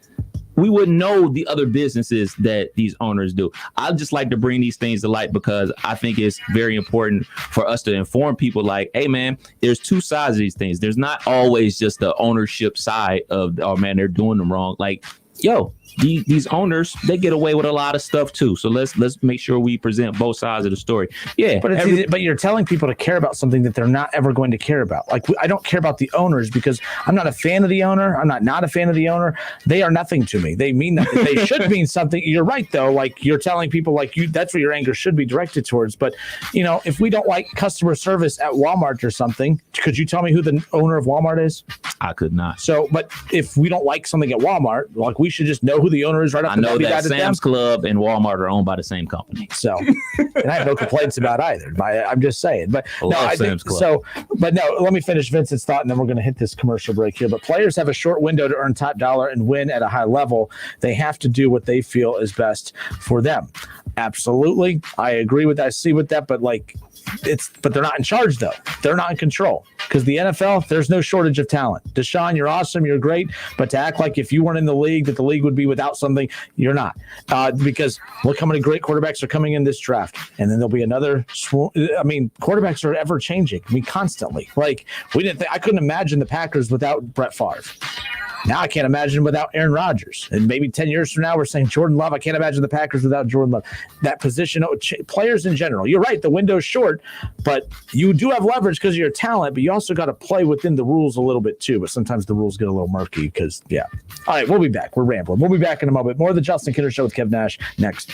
we wouldn't know the other businesses that these owners do. I'd just like to bring these things to light because I think it's very important for us to inform people like, hey, man, there's two sides of these things. There's not always just the ownership side of, oh, man, they're doing them wrong. Like, yo, these owners, they get away with a lot of stuff too. So let's make sure we present both sides of the story. Yeah, but you're telling people to care about something that they're not ever going to care about. Like, I don't care about the owners because I'm not a fan of the owner. I'm not a fan of the owner. They are nothing to me. They mean nothing. They should mean something. You're right though. Like, you're telling people like that's where your anger should be directed towards. But you know, if we don't like customer service at Walmart or something, could you tell me who the owner of Walmart is? I could not. So, but if we don't like something at Walmart, like, we should just know who the owner is right up. I know that Sam's Club and Walmart are owned by the same company. So, and I have no complaints about either. I'm just saying. But no, I think so. But no, let me finish Vincent's thought, and then we're going to hit this commercial break here. But players have a short window to earn top dollar and win at a high level. They have to do what they feel is best for them. Absolutely, I agree with that. I see with that, but like, but they're not in charge though. They're not in control because the NFL, there's no shortage of talent. Deshaun, you're awesome, you're great, but to act like if you weren't in the league that the league would be without something, you're not. Because look how many great quarterbacks are coming in this draft, and then there'll be another. I mean, quarterbacks are ever changing. I mean, constantly. Like, I couldn't imagine the Packers without Brett Favre. Now I can't imagine without Aaron Rodgers. And maybe 10 years from now, we're saying Jordan Love. I can't imagine the Packers without Jordan Love. That position, players in general. You're right, the window's short, but you do have leverage because of your talent, but you also got to play within the rules a little bit too. But sometimes the rules get a little murky because, yeah. All right, we'll be back. We're rambling. We'll be back in a moment. More of the Justin Kinner Show with Kev Nash next.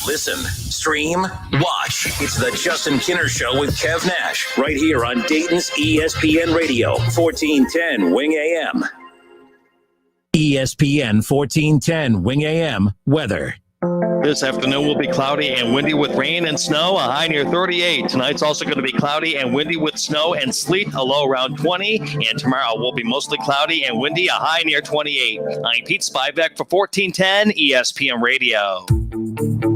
Listen, stream, watch. It's the Justin Kinner Show with Kev Nash right here on Dayton's ESPN Radio, 1410 Wing AM. ESPN 1410 Wing AM weather. This afternoon will be cloudy and windy with rain and snow, a high near 38. Tonight's also going to be cloudy and windy with snow and sleet, a low around 20. And tomorrow will be mostly cloudy and windy, a high near 28. I'm Pete Spivak for 1410 ESPN Radio.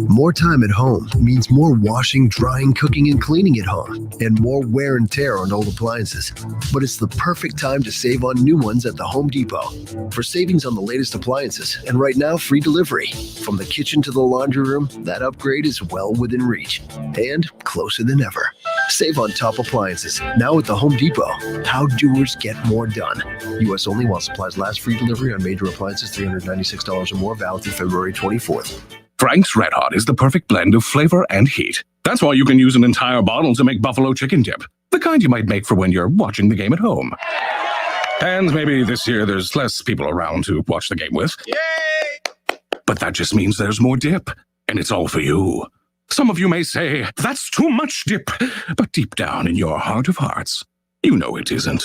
More time at home means more washing, drying, cooking, and cleaning at home, and more wear and tear on old appliances. But it's the perfect time to save on new ones at the Home Depot. For savings on the latest appliances, and right now, free delivery. From the kitchen to the laundry room, that upgrade is well within reach and closer than ever. Save on top appliances. Now at the Home Depot. How doers get more done. U.S. only while supplies last. Free delivery on major appliances $396 or more. Valid through February 24th. Frank's Red Hot is the perfect blend of flavor and heat. That's why you can use an entire bottle to make buffalo chicken dip. The kind you might make for when you're watching the game at home. And maybe this year there's less people around to watch the game with. Yay! But that just means there's more dip. And it's all for you. Some of you may say, that's too much dip. But deep down in your heart of hearts, you know it isn't.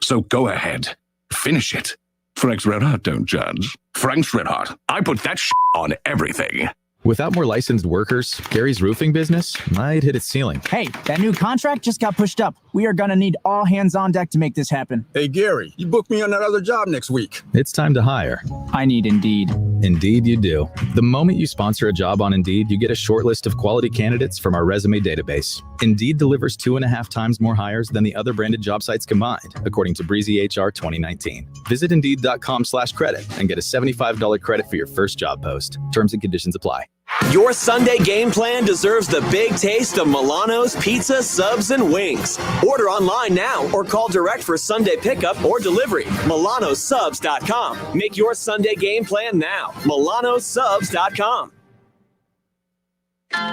So go ahead. Finish it. Frank's Red Hot don't judge. Frank's Red Hot. I put that on everything. Without more licensed workers, Gary's roofing business might hit its ceiling. Hey, that new contract just got pushed up. We are going to need all hands on deck to make this happen. Hey, Gary, you booked me on that other job next week. It's time to hire. I need Indeed. Indeed you do. The moment you sponsor a job on Indeed, you get a short list of quality candidates from our resume database. Indeed delivers 2.5 times more hires than the other branded job sites combined, according to Breezy HR 2019. Visit Indeed.com/credit and get a $75 credit for your first job post. Terms and conditions apply. Your Sunday game plan deserves the big taste of Milano's Pizza, Subs, and Wings. Order online now or call direct for Sunday pickup or delivery. MilanoSubs.com. Make your Sunday game plan now. MilanoSubs.com.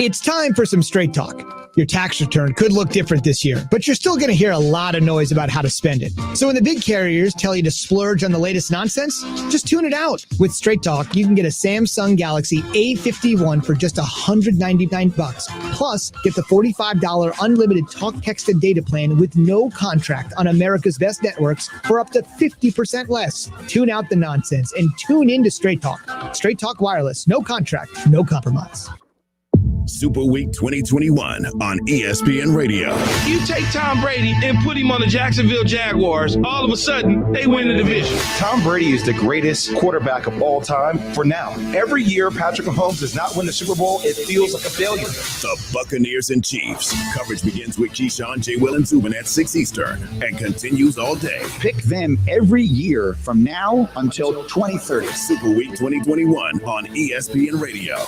It's time for some straight talk. Your tax return could look different this year, but you're still going to hear a lot of noise about how to spend it. So when the big carriers tell you to splurge on the latest nonsense, just tune it out. With Straight Talk, you can get a Samsung Galaxy A51 for just $199. Plus, get the $45 unlimited talk, text, and data plan with no contract on America's best networks for up to 50% less. Tune out the nonsense and tune into Straight Talk. Straight Talk Wireless, no contract, no compromise. Super Week 2021 on ESPN Radio. You take Tom Brady and put him on the Jacksonville Jaguars, all of a sudden, they win the division. Tom Brady is the greatest quarterback of all time for now. Every year Patrick Mahomes does not win the Super Bowl, it feels like a failure. The Buccaneers and Chiefs. Coverage begins with Keyshawn, J. Will, and Zubin at 6 Eastern and continues all day. Pick them every year from now until 2030. Super Week 2021 on ESPN Radio.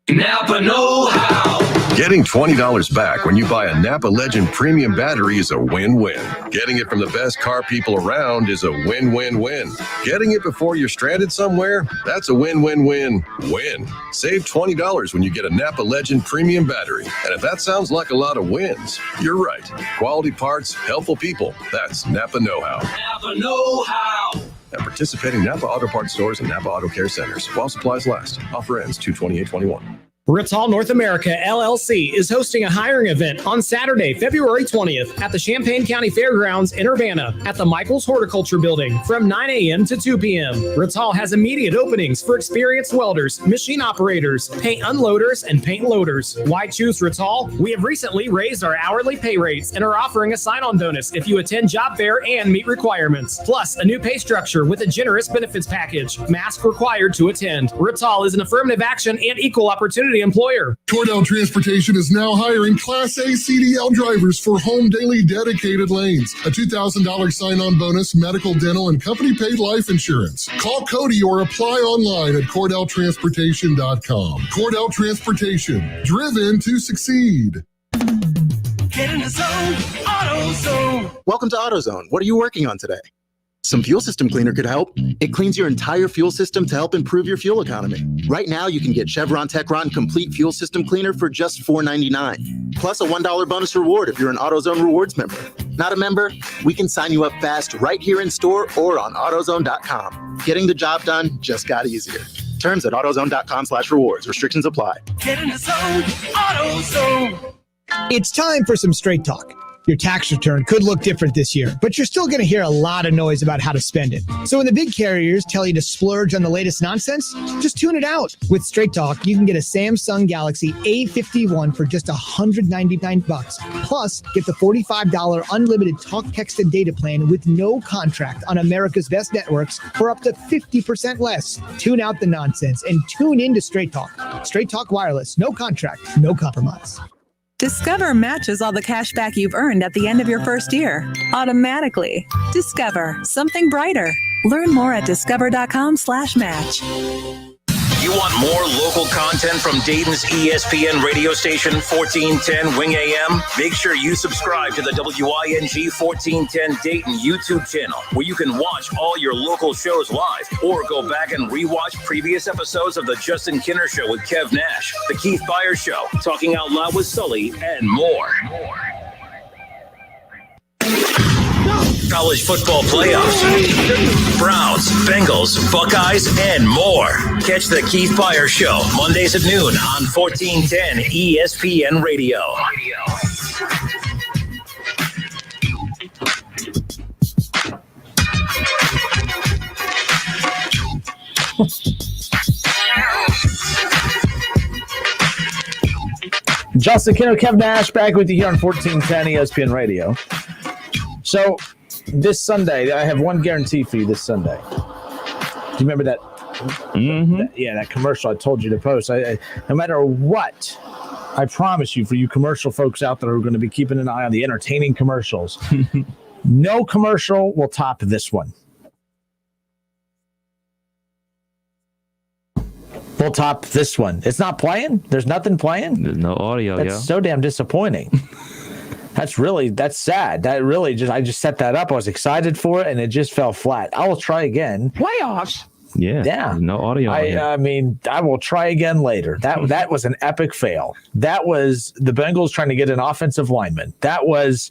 Napa know-how. Getting $20 back when you buy a Napa Legend premium battery is a win-win. Getting it from the best car people around is a win-win-win. Getting it before you're stranded somewhere, that's a win-win-win-win. Save $20 when you get a Napa Legend premium battery. And if that sounds like a lot of wins, you're right. Quality parts, helpful people. That's Napa know-how. Napa know-how. At participating Napa Auto Parts stores and Napa Auto Care Centers while supplies last. Offer ends 2/28/21. Rittal North America, LLC is hosting a hiring event on Saturday, February 20th at the Champaign County Fairgrounds in Urbana at the Michaels Horticulture Building from 9 a.m. to 2 p.m. Rittal has immediate openings for experienced welders, machine operators, paint unloaders, and paint loaders. Why choose Rittal? We have recently raised our hourly pay rates and are offering a sign-on bonus if you attend job fair and meet requirements. Plus, a new pay structure with a generous benefits package. Mask required to attend. Rittal is an affirmative action and equal opportunity employer. Cordell Transportation is now hiring Class A CDL drivers for home daily dedicated lanes. A $2,000 sign-on bonus, medical, dental, and company-paid life insurance. Call Cody or apply online at CordellTransportation.com. Cordell Transportation, driven to succeed. Get in the zone, AutoZone. Welcome to AutoZone. What are you working on today? Some fuel system cleaner could help. It cleans your entire fuel system to help improve your fuel economy. Right now, you can get Chevron Techron Complete Fuel System Cleaner for just $4.99. Plus a $1 bonus reward if you're an AutoZone Rewards member. Not a member? We can sign you up fast right here in store or on AutoZone.com. Getting the job done just got easier. Terms at AutoZone.com/rewards. Restrictions apply. Get in the zone, AutoZone. It's time for some straight talk. Your tax return could look different this year, but you're still going to hear a lot of noise about how to spend it. So when the big carriers tell you to splurge on the latest nonsense, just tune it out. With Straight Talk, you can get a Samsung Galaxy A51 for just $199. Plus, get the $45 unlimited talk, text, and data plan with no contract on America's best networks for up to 50% less. Tune out the nonsense and tune into Straight Talk. Straight Talk Wireless, no contract, no compromise. Discover matches all the cash back you've earned at the end of your first year. Automatically. Discover something brighter. Learn more at discover.com/match. You want more local content from Dayton's ESPN radio station 1410 Wing AM? Make sure you subscribe to the WING 1410 Dayton YouTube channel, where you can watch all your local shows live or go back and rewatch previous episodes of The Justin Kinner Show with Kev Nash, The Keith Byers Show, Talking Out Loud with Sully, and more. College football playoffs, Browns, Bengals, Buckeyes, and more. Catch the Keith Byers Show Mondays at noon on 1410 ESPN Radio. Justin Kinner, Kev Nash, back with you here on 1410 ESPN Radio. So, this Sunday, I have one guarantee for you this Sunday. Do you remember that? That commercial I told you to post. No matter what, I promise you, for you commercial folks out there who are going to be keeping an eye on the entertaining commercials, no commercial will top this one. We'll top this one. It's not playing. There's nothing playing. There's no audio. That's so damn disappointing. That's sad. I just set that up. I was excited for it, and it just fell flat. I will try again. Playoffs. Yeah. No audio. I mean, I will try again later. That was an epic fail. That was the Bengals trying to get an offensive lineman. That was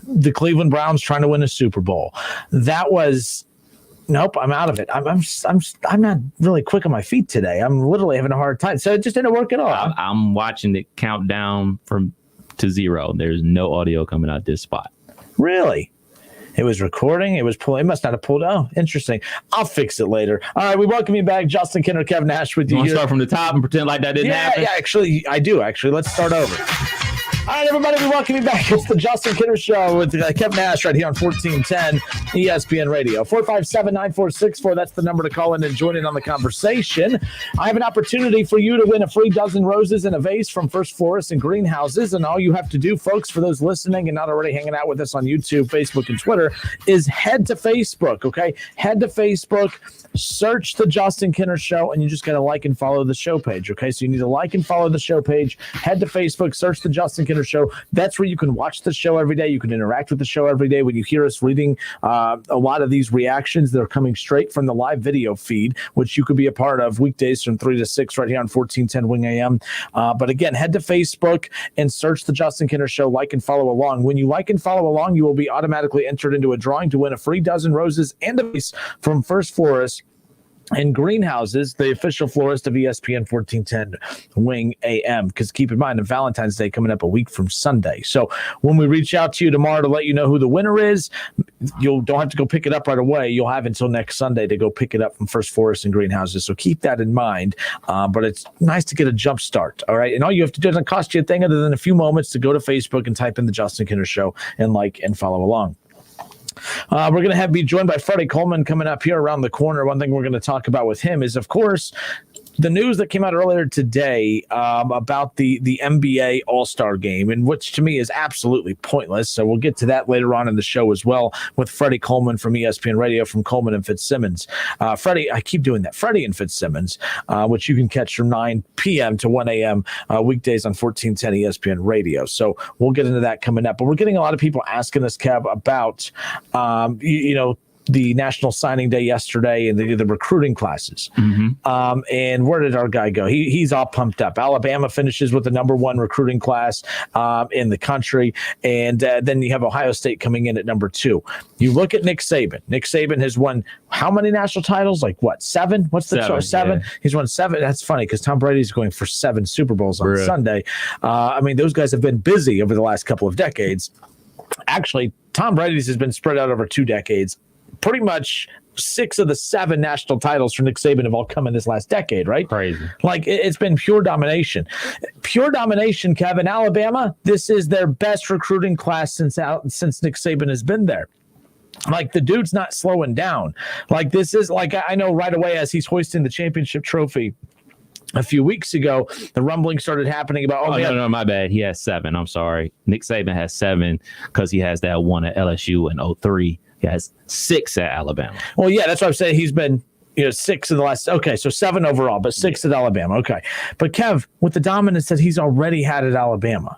the Cleveland Browns trying to win a Super Bowl. That was. Nope, I'm out of it. I'm not really quick on my feet today. I'm literally having a hard time. So it just didn't work at all. I'm watching it count down to 0. There's no audio coming out this spot. Really? It was recording. It was pulling. It must not have pulled. Oh, interesting. I'll fix it later. All right, we welcome you back, Justin Kinner, Kev Nash with you. Want to start from the top and pretend like that didn't happen? Yeah, actually, I do. Actually, let's start over. All right, everybody, we welcome you back. It's the Justin Kinner Show with Kev Nash right here on 1410 ESPN Radio. 457-9464. That's the number to call in and join in on the conversation. I have an opportunity for you to win a free dozen roses in a vase from First Florist and Greenhouses. And all you have to do, folks, for those listening and not already hanging out with us on YouTube, Facebook, and Twitter, is head to Facebook, okay? Head to Facebook, search the Justin Kinner Show, and you just got to like and follow the show page, okay? So you need to like and follow the show page. Head to Facebook, search the Justin Kinner Show. That's where you can watch the show every day. You can interact with the show every day. When you hear us reading a lot of these reactions, they're coming straight from the live video feed, which you could be a part of weekdays from 3 to 6 right here on 1410 Wing AM. But again, head to Facebook and search the Justin Kinner Show. Like and follow along. When you like and follow along, you will be automatically entered into a drawing to win a free dozen roses and a vase from First Florist and Greenhouses, the official florist of ESPN 1410 Wing AM. Because keep in mind, Valentine's Day coming up a week from Sunday. So when we reach out to you tomorrow to let you know who the winner is, you don't have to go pick it up right away. You'll have until next Sunday to go pick it up from First Florist and Greenhouses. So keep that in mind. But it's nice to get a jump start. All right. And all you have to do, doesn't cost you a thing other than a few moments to go to Facebook and type in the Justin Kinner Show and like and follow along. We're going to be joined by Freddie Coleman coming up here around the corner. One thing we're going to talk about with him is, of course, the news that came out earlier today about the NBA All-Star Game, and which to me is absolutely pointless. So we'll get to that later on in the show as well with Freddie Coleman from ESPN Radio, from Coleman and Fitzsimmons. Freddie, I keep doing that. Freddie and Fitzsimmons, which you can catch from 9 p.m. to 1 a.m. Weekdays on 1410 ESPN Radio. So we'll get into that coming up. But we're getting a lot of people asking us, Kev, about, the National Signing Day yesterday and the recruiting classes. And where did our guy go? He's all pumped up. Alabama finishes with the number 1 recruiting class in the country. And then you have Ohio State coming in at number 2. You look at Nick Saban. Nick Saban has won how many national titles? Like what, 7? What's the 7? Yeah. He's won 7. That's funny because Tom Brady's going for 7 Super Bowls on Sunday. Those guys have been busy over the last couple of decades. Actually, Tom Brady's has been spread out over 2 decades. Pretty much 6 of the 7 national titles for Nick Saban have all come in this last decade, right? Crazy. Like, it's been pure domination. Pure domination, Kevin. Alabama, this is their best recruiting class since Nick Saban has been there. Like, the dude's not slowing down. Like, this is, like, I know right away as he's hoisting the championship trophy a few weeks ago, the rumbling started happening about, no, my bad. He has 7. I'm sorry. Nick Saban has 7 because he has that one at LSU in 2003. He has 6 at Alabama. Well, yeah, that's what I'm saying. He's been 6 in the last. Okay, so 7 overall, but 6 at Alabama. Okay, but Kev, with the dominance that he's already had at Alabama,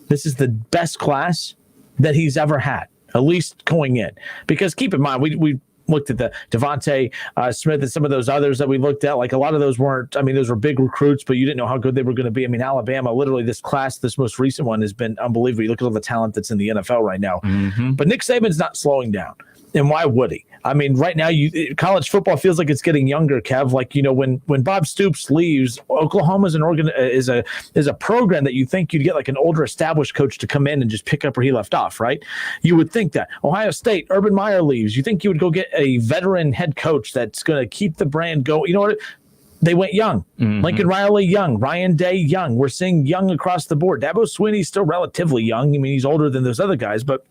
this is the best class that he's ever had, at least going in. Because keep in mind, we looked at the Devontae Smith and some of those others that we looked at. Like a lot of those weren't, those were big recruits, but you didn't know how good they were going to be. Alabama, literally this class, this most recent one has been unbelievable. You look at all the talent that's in the NFL right now. Mm-hmm. But Nick Saban's not slowing down. And why would he? Right now, college football feels like it's getting younger, Kev. Like, when Bob Stoops leaves, Oklahoma's is a program that you think you'd get like an older established coach to come in and just pick up where he left off, right? You would think that. Ohio State, Urban Meyer leaves. You think you would go get a veteran head coach that's going to keep the brand going. You know what? They went young. Mm-hmm. Lincoln Riley, young. Ryan Day, young. We're seeing young across the board. Dabo Swinney's still relatively young. He's older than those other guys, but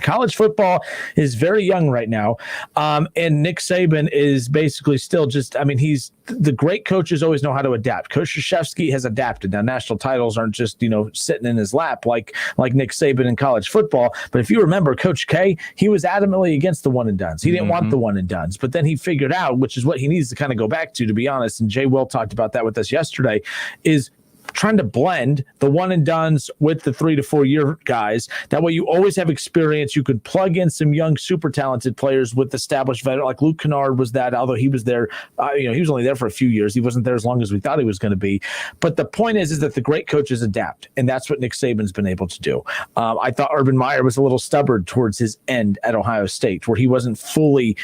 college football is very young right now. And Nick Saban is basically still just, he's the great coaches always know how to adapt. Coach Krzyzewski has adapted. Now, national titles aren't just, sitting in his lap like Nick Saban in college football. But if you remember, Coach K, he was adamantly against the one and dones. He didn't want the one and dones. But then he figured out, which is what he needs to kind of go back to be honest. And Jay Will talked about that with us yesterday, is trying to blend the one and dones with the 3 to 4 year guys. That way you always have experience. You could plug in some young, super talented players with established veterans. Like Luke Kennard was that, although he was there, he was only there for a few years. He wasn't there as long as we thought he was going to be. But the point is that the great coaches adapt. And that's what Nick Saban's been able to do. I thought Urban Meyer was a little stubborn towards his end at Ohio State, where he wasn't fully,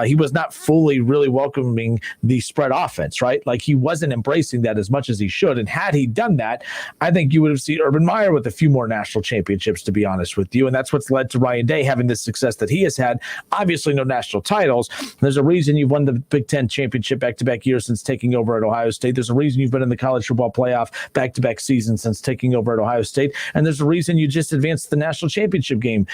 he was not fully really welcoming the spread offense, right? Like he wasn't embracing that as much as he should. And had he done that, I think you would have seen Urban Meyer with a few more national championships, to be honest with you. And that's what's led to Ryan Day having the success that he has had. Obviously, no national titles. There's a reason you've won the Big Ten championship back-to-back years since taking over at Ohio State. There's a reason you've been in the college football playoff back-to-back seasons since taking over at Ohio State. And there's a reason you just advanced the national championship game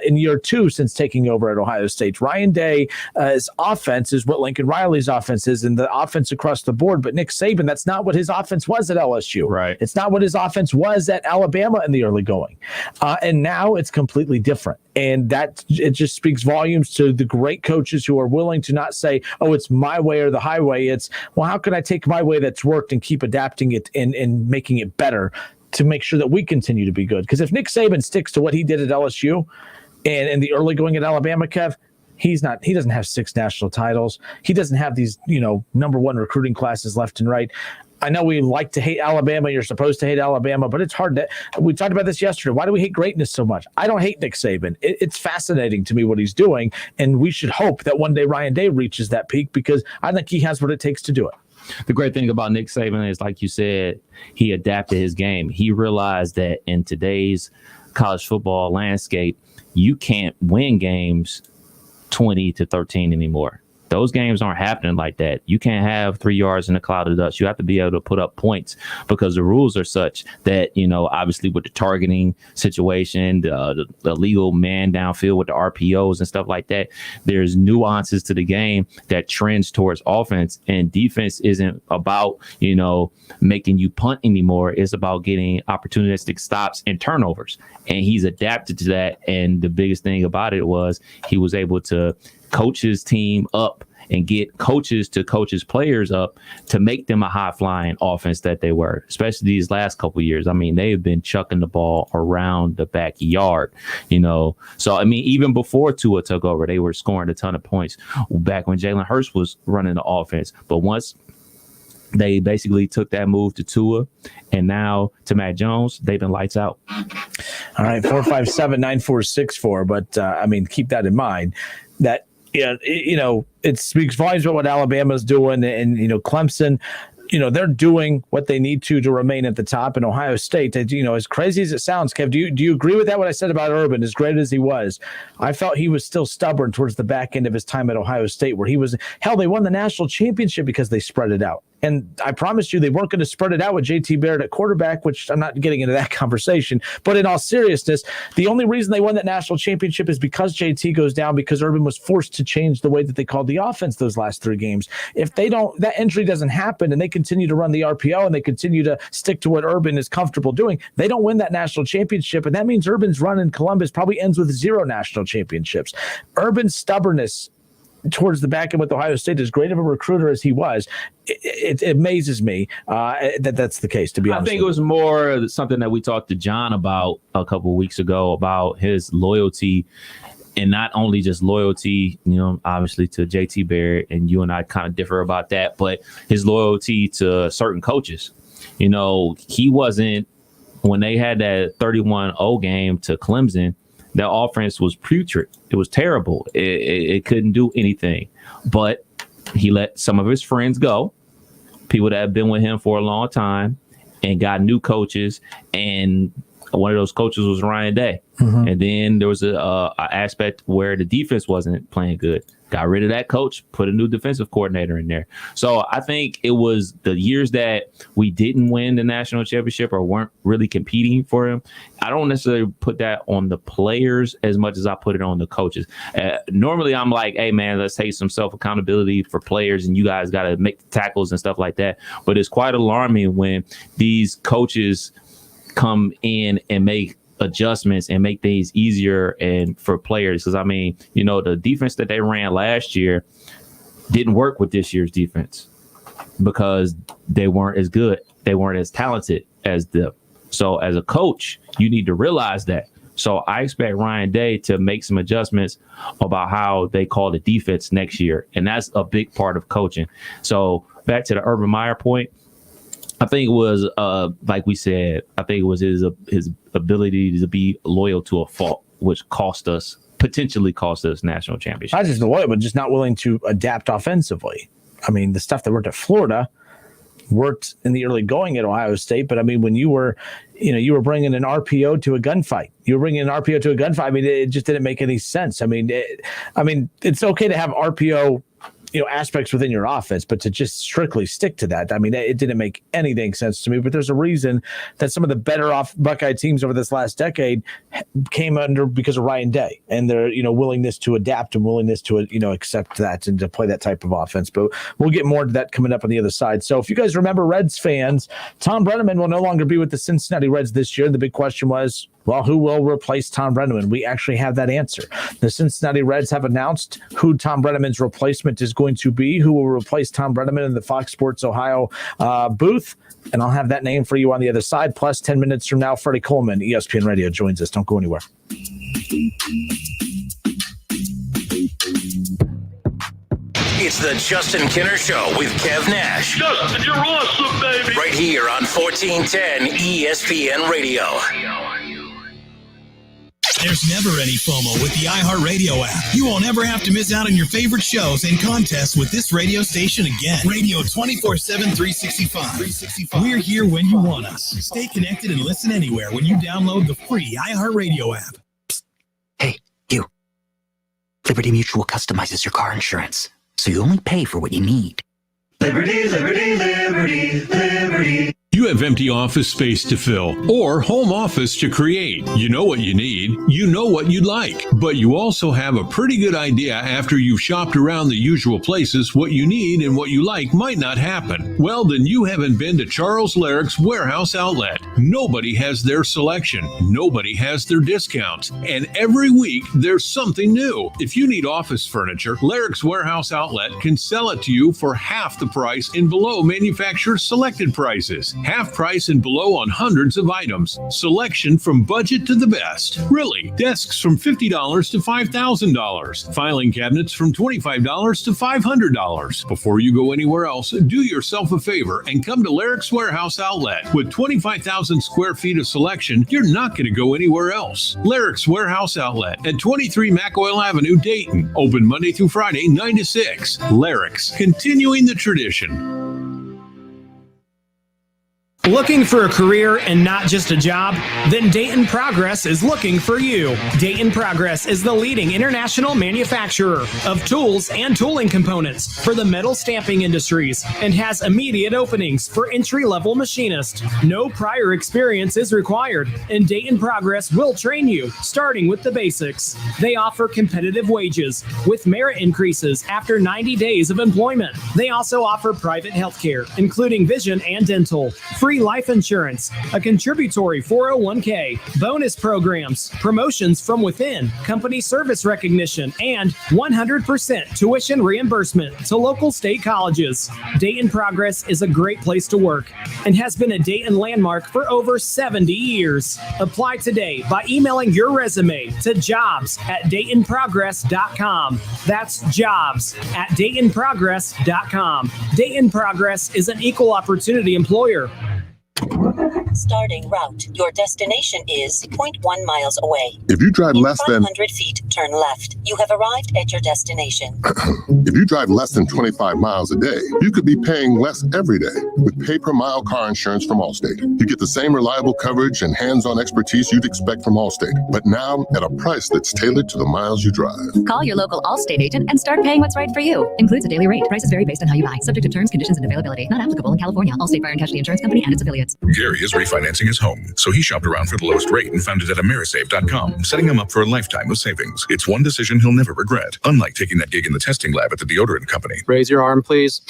in year 2 since taking over at Ohio State. Ryan Day's offense is what Lincoln Riley's offense is, and the offense across the board. But Nick Saban, that's not what his offense was at LSU. Right. It's not what his offense was at Alabama in the early going. And now it's completely different. And that it just speaks volumes to the great coaches who are willing to not say, oh, it's my way or the highway. It's, well, how can I take my way that's worked and keep adapting it and making it better to make sure that we continue to be good? Because if Nick Saban sticks to what he did at LSU and in the early going at Alabama, Kev, he doesn't have 6 national titles. He doesn't have these, number 1 recruiting classes left and right. I know we like to hate Alabama. You're supposed to hate Alabama, but it's hard to. We talked about this yesterday. Why do we hate greatness so much? I don't hate Nick Saban. It's fascinating to me what he's doing, and we should hope that one day Ryan Day reaches that peak because I think he has what it takes to do it. The great thing about Nick Saban is, like you said, he adapted his game. He realized that in today's college football landscape, you can't win games 20-13 anymore. Those games aren't happening like that. You can't have 3 yards in a cloud of dust. You have to be able to put up points because the rules are such that, obviously with the targeting situation, the legal man downfield with the RPOs and stuff like that, there's nuances to the game that trends towards offense, and defense isn't about, making you punt anymore. It's about getting opportunistic stops and turnovers. And he's adapted to that. And the biggest thing about it was he was able to coach his team up and get coaches to coach his players up to make them a high-flying offense that they were, especially these last couple of years. They've been chucking the ball around the backyard, So, even before Tua took over, they were scoring a ton of points back when Jalen Hurts was running the offense. But once they basically took that move to Tua and now to Matt Jones, they've been lights out. All right, 457-9464. But, keep that in mind that, it speaks volumes about what Alabama's doing and Clemson. They're doing what they need to remain at the top. In Ohio State, as crazy as it sounds, Kev, do you agree with that? What I said about Urban, as great as he was, I felt he was still stubborn towards the back end of his time at Ohio State, where he was, they won the national championship because they spread it out. And I promised you they weren't going to spread it out with JT Barrett at quarterback, which I'm not getting into that conversation. But in all seriousness, the only reason they won that national championship is because JT goes down, because Urban was forced to change the way that they called the offense those last 3 games. If that injury doesn't happen and they continue to run the RPO and they continue to stick to what Urban is comfortable doing, they don't win that national championship. And that means Urban's run in Columbus probably ends with 0 national championships. Urban's stubbornness towards the back end with Ohio State, as great of a recruiter as he was, it amazes me that that's the case, to be honest. I think it was more something that we talked to John about a couple of weeks ago about his loyalty, and not only just loyalty, obviously to JT Barrett, and you and I kind of differ about that, but his loyalty to certain coaches. He wasn't, when they had that 31-0 game to Clemson, that offense was putrid. It was terrible. It couldn't do anything. But he let some of his friends go, people that have been with him for a long time, and got new coaches. And one of those coaches was Ryan Day. Mm-hmm. And then there was a aspect where the defense wasn't playing good. Got rid of that coach, put a new defensive coordinator in there. So I think it was the years that we didn't win the national championship or weren't really competing for him. I don't necessarily put that on the players as much as I put it on the coaches. Normally I'm like, hey man, let's take some self-accountability for players, and you guys got to make the tackles and stuff like that. But it's quite alarming when these coaches come in and make adjustments and make things easier and for players. Because the defense that they ran last year didn't work with this year's defense because they weren't as good. They weren't as talented as them. So as a coach, you need to realize that. So I expect Ryan Day to make some adjustments about how they call the defense next year. And that's a big part of coaching. So back to the Urban Meyer point, I think it was, like we said, I think it was his ability to be loyal to a fault, which potentially cost us national championship. Not just loyal, but just not willing to adapt offensively. The stuff that worked at Florida worked in the early going at Ohio State. But when you were bringing an RPO to a gunfight, it just didn't make any sense. It's okay to have RPO aspects within your offense, but to just strictly stick to that, it didn't make anything sense to me. But there's a reason that some of the better off Buckeye teams over this last decade came under because of Ryan Day and their willingness to adapt and willingness to accept that and to play that type of offense. But we'll get more to that coming up on the other side. So if you guys remember, Reds fans, Tom Brenneman will no longer be with the Cincinnati Reds this year. The big question was, well, who will replace Tom Brenneman? We actually have that answer. The Cincinnati Reds have announced who Tom Brenneman's replacement is going to be, who will replace Tom Brenneman in the Fox Sports Ohio booth. And I'll have that name for you on the other side. Plus, 10 minutes from now, Freddie Coleman, ESPN Radio, joins us. Don't go anywhere. It's the Justin Kinner Show with Kev Nash. Justin, you're awesome, baby. Right here on 1410 ESPN Radio. There's never any FOMO with the iHeartRadio app. You won't ever have to miss out on your favorite shows and contests with this radio station again. Radio 24/7, 365. We're here when you want us. Stay connected and listen anywhere when you download the free iHeartRadio app. Psst. Hey, you. Liberty Mutual customizes your car insurance, so you only pay for what you need. Liberty, liberty, liberty, liberty. You have empty office space to fill or home office to create. You know what you need. You know what you'd like. But you also have a pretty good idea after you've shopped around the usual places what you need and what you like might not happen. Well, then you haven't been to Charles Larrick's Warehouse Outlet. Nobody has their selection. Nobody has their discounts. And every week there's something new. If you need office furniture, Larrick's Warehouse Outlet can sell it to you for half the price and below manufacturer's selected prices. Half price and below on hundreds of items. Selection from budget to the best. Really, desks from $50 to $5,000. Filing cabinets from $25 to $500. Before you go anywhere else, do yourself a favor and come to Larrick's Warehouse Outlet. With 25,000 square feet of selection, you're not going to go anywhere else. Larrick's Warehouse Outlet at 23 McOil Avenue, Dayton. Open Monday through Friday, 9 to 6. Larrick's, continuing the tradition. Looking for a career and not just a job? Then Dayton Progress is looking for you. Dayton Progress is the leading international manufacturer of tools and tooling components for the metal stamping industries and has immediate openings for entry-level machinist. No prior experience is required, and Dayton Progress will train you, starting with the basics. They offer competitive wages with merit increases after 90 days of employment. They also offer private health care, including vision and dental, free life insurance, a contributory 401k, bonus programs, promotions from within, company service recognition, and 100% tuition reimbursement to local state colleges. Dayton Progress is a great place to work and has been a Dayton landmark for over 70 years. Apply today by emailing your resume to jobs@DaytonProgress.com. That's jobs@DaytonProgress.com. Dayton Progress is an equal opportunity employer. Starting route. Your destination is 0.1 miles away. If you drive less than 500 feet, turn left. You have arrived at your destination. if you drive less than 25 miles a day, you could be paying less every day with pay-per-mile car insurance from Allstate. You get the same reliable coverage and hands-on expertise you'd expect from Allstate, but now at a price that's tailored to the miles you drive. Call your local Allstate agent and start paying what's right for you. Includes a daily rate. Prices vary based on how you buy. Subject to terms, conditions, and availability. Not applicable in California. Allstate Fire and Casualty Insurance Company and its affiliates. Gary is refinancing his home, so he shopped around for the lowest rate and found it at Amerisave.com, setting him up for a lifetime of savings. It's one decision he'll never regret, unlike taking that gig in the testing lab at the deodorant company. Raise your arm, please.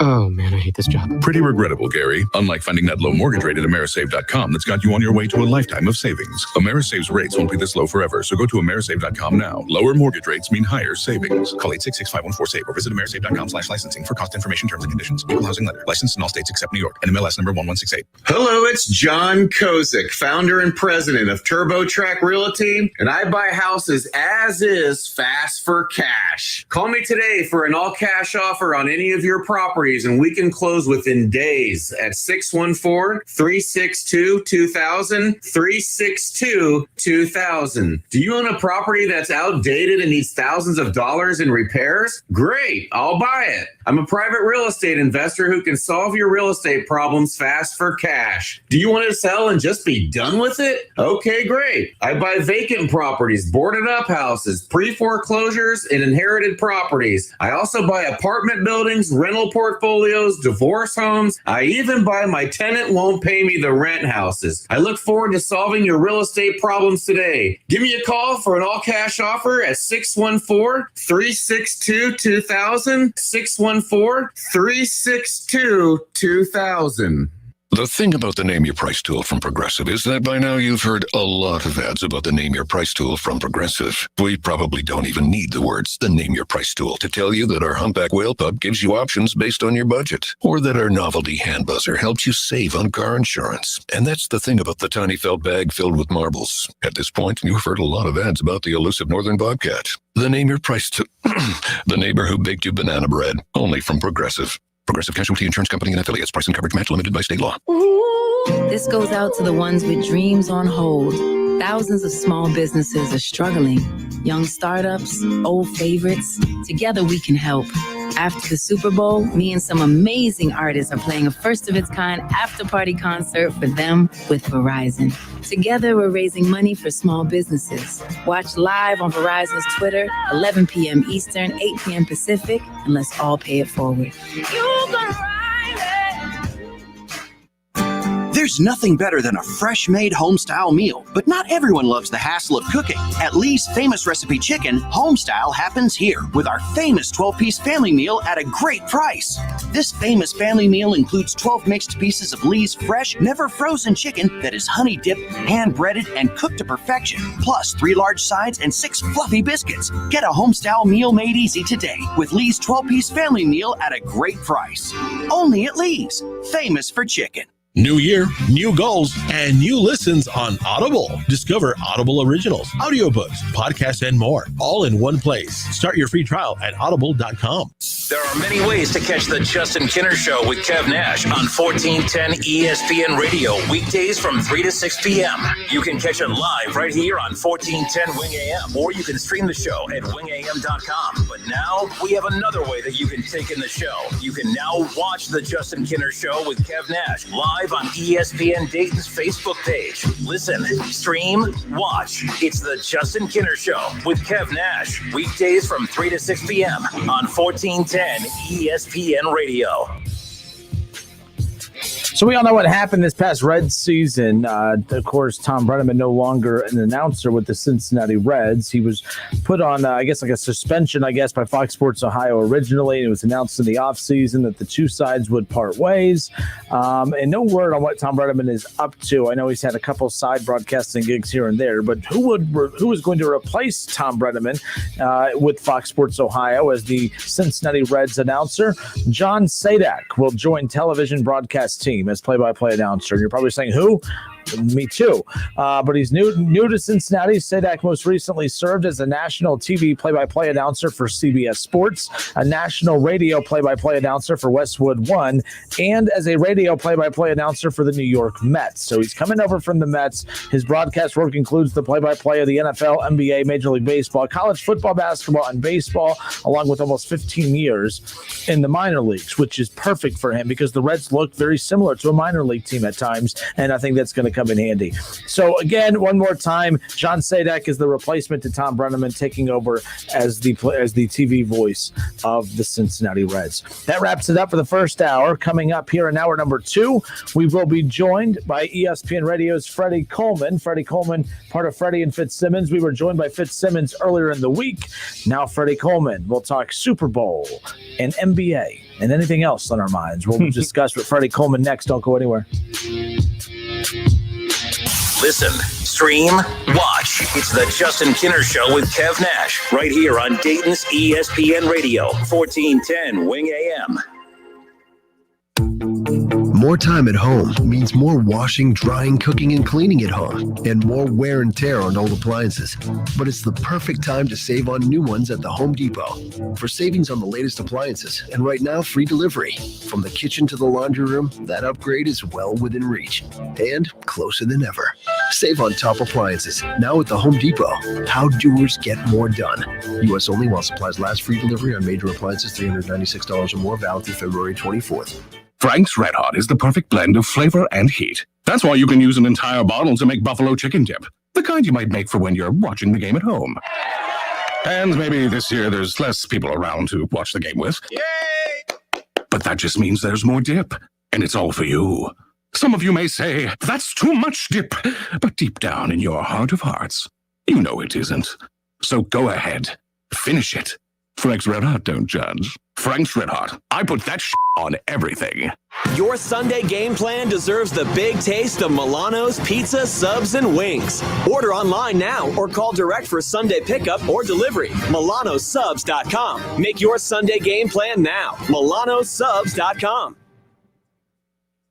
Oh, man, I hate this job. Pretty regrettable, Gary. Unlike finding that low mortgage rate at Amerisave.com that's got you on your way to a lifetime of savings. Amerisave's rates won't be this low forever, so go to Amerisave.com now. Lower mortgage rates mean higher savings. Call 866-514-SAVE or visit Amerisave.com/licensing for cost information, terms, and conditions. Equal housing lender. Licensed in all states except New York. NMLS number 1168. Hello, it's John Kozik, founder and president of TurboTrack Realty, and I buy houses as is, fast for cash. Call me today for an all-cash offer on any of your properties, and we can close within days at 614-362-2000, 362-2000. Do you own a property that's outdated and needs thousands of dollars in repairs? Great, I'll buy it. I'm a private real estate investor who can solve your real estate problems fast for cash. Do you want to sell and just be done with it? Okay, great. I buy vacant properties, boarded up houses, pre-foreclosures, and inherited properties. I also buy apartment buildings, rental portfolios, divorce homes. I even buy my tenant won't pay me the rent houses. I look forward to solving your real estate problems today. Give me a call for an all-cash offer at 614-362-2000, 614-362-2000. The thing about the Name Your Price tool from Progressive is that by now you've heard a lot of ads about the Name Your Price tool from Progressive. We probably don't even need the words, the Name Your Price tool, to tell you that our Humpback Whale Pup gives you options based on your budget, or that our novelty hand buzzer helps you save on car insurance. And that's the thing about the tiny felt bag filled with marbles. At this point, you've heard a lot of ads about the elusive northern bobcat. The Name Your Price tool, the neighbor who baked you banana bread, only from Progressive. Progressive Casualty Insurance Company and affiliates. Price and coverage match limited by state law. This goes out to the ones with dreams on hold. Thousands of small businesses are struggling. Young startups, old favorites. Together we can help. After the Super Bowl, me and some amazing artists are playing a first-of-its-kind after-party concert for them with Verizon. Together, we're raising money for small businesses. Watch live on Verizon's Twitter, 11 p.m. Eastern, 8 p.m. Pacific, and let's all pay it forward. There's nothing better than a fresh-made home-style meal, but not everyone loves the hassle of cooking. At Lee's Famous Recipe Chicken, home-style happens here with our famous 12-piece family meal at a great price. This famous family meal includes 12 mixed pieces of Lee's fresh, never-frozen chicken that is honey-dipped, hand-breaded, and cooked to perfection, plus 3 large sides and 6 fluffy biscuits. Get a home-style meal made easy today with Lee's 12-piece family meal at a great price. Only at Lee's, famous for chicken. New year, new goals, and new listens on Audible. Discover Audible Originals, audiobooks, podcasts, and more, all in one place. Start your free trial at audible.com. There are many ways to catch the Justin Kinner Show with Kev Nash on 1410 ESPN Radio, weekdays from 3 to 6 p.m. You can catch it live right here on 1410 Wing AM, or you can stream the show at wingam.com. But now we have another way that you can take in the show. You can now watch the Justin Kinner Show with Kev Nash live on ESPN Dayton's Facebook page. Listen, stream, watch. It's the Justin Kinner Show with Kev Nash, weekdays from 3 to 6 p.m. on 1410 ESPN Radio. So we all know what happened this past Reds season. Of course, Tom Brenneman no longer an announcer with the Cincinnati Reds. He was put on, like a suspension, by Fox Sports Ohio originally. It was announced in the offseason that the two sides would part ways. And no word on what Tom Brenneman is up to. I know he's had a couple side broadcasting gigs here and there, but who is going to replace Tom Brenneman with Fox Sports Ohio as the Cincinnati Reds announcer? John Sadak will join television broadcast team as play-by-play announcer. And you're probably saying, who? Me too. But he's new to Cincinnati. Sadak most recently served as a national TV play-by-play announcer for CBS Sports, a national radio play-by-play announcer for Westwood One, and as a radio play-by-play announcer for the New York Mets. So he's coming over from the Mets. His broadcast work includes the play-by-play of the NFL, NBA, Major League Baseball, college football, basketball, and baseball, along with almost 15 years in the minor leagues, which is perfect for him because the Reds look very similar to a minor league team at times, and I think that's going to come in handy. So again, one more time, John Sadak is the replacement to Tom Brenneman, taking over as the TV voice of the Cincinnati Reds. That wraps it up for the first hour. Coming up here in hour number 2, we will be joined by ESPN Radio's Freddie Coleman. Freddie Coleman, part of Freddie and Fitzsimmons. We were joined by Fitzsimmons earlier in the week. Now Freddie Coleman. We'll talk Super Bowl and NBA and anything else on our minds. We'll discuss with Freddie Coleman next. Don't go anywhere. Listen, stream, watch. It's the Justin Kinner Show with Kev Nash right here on Dayton's ESPN Radio, 1410 Wing AM. More time at home means more washing, drying, cooking, and cleaning at home, and more wear and tear on old appliances. But it's the perfect time to save on new ones at the Home Depot. For savings on the latest appliances, and right now, free delivery. From the kitchen to the laundry room, that upgrade is well within reach, and closer than ever. Save on top appliances, now at the Home Depot. How doers get more done. U.S. only while supplies last. Free delivery on major appliances, $396 or more, valid through February 24th. Frank's Red Hot is the perfect blend of flavor and heat. That's why you can use an entire bottle to make buffalo chicken dip, the kind you might make for when you're watching the game at home. And maybe this year there's less people around to watch the game with. Yay! But that just means there's more dip, and it's all for you. Some of you may say, that's too much dip, but deep down in your heart of hearts, you know it isn't. So go ahead, finish it. Frank's Red Hot don't judge. Frank's Red Hot. I put that on everything. Your Sunday game plan deserves the big taste of Milano's Pizza, Subs, and Wings. Order online now or call direct for Sunday pickup or delivery. MilanoSubs.com. Make your Sunday game plan now. MilanoSubs.com.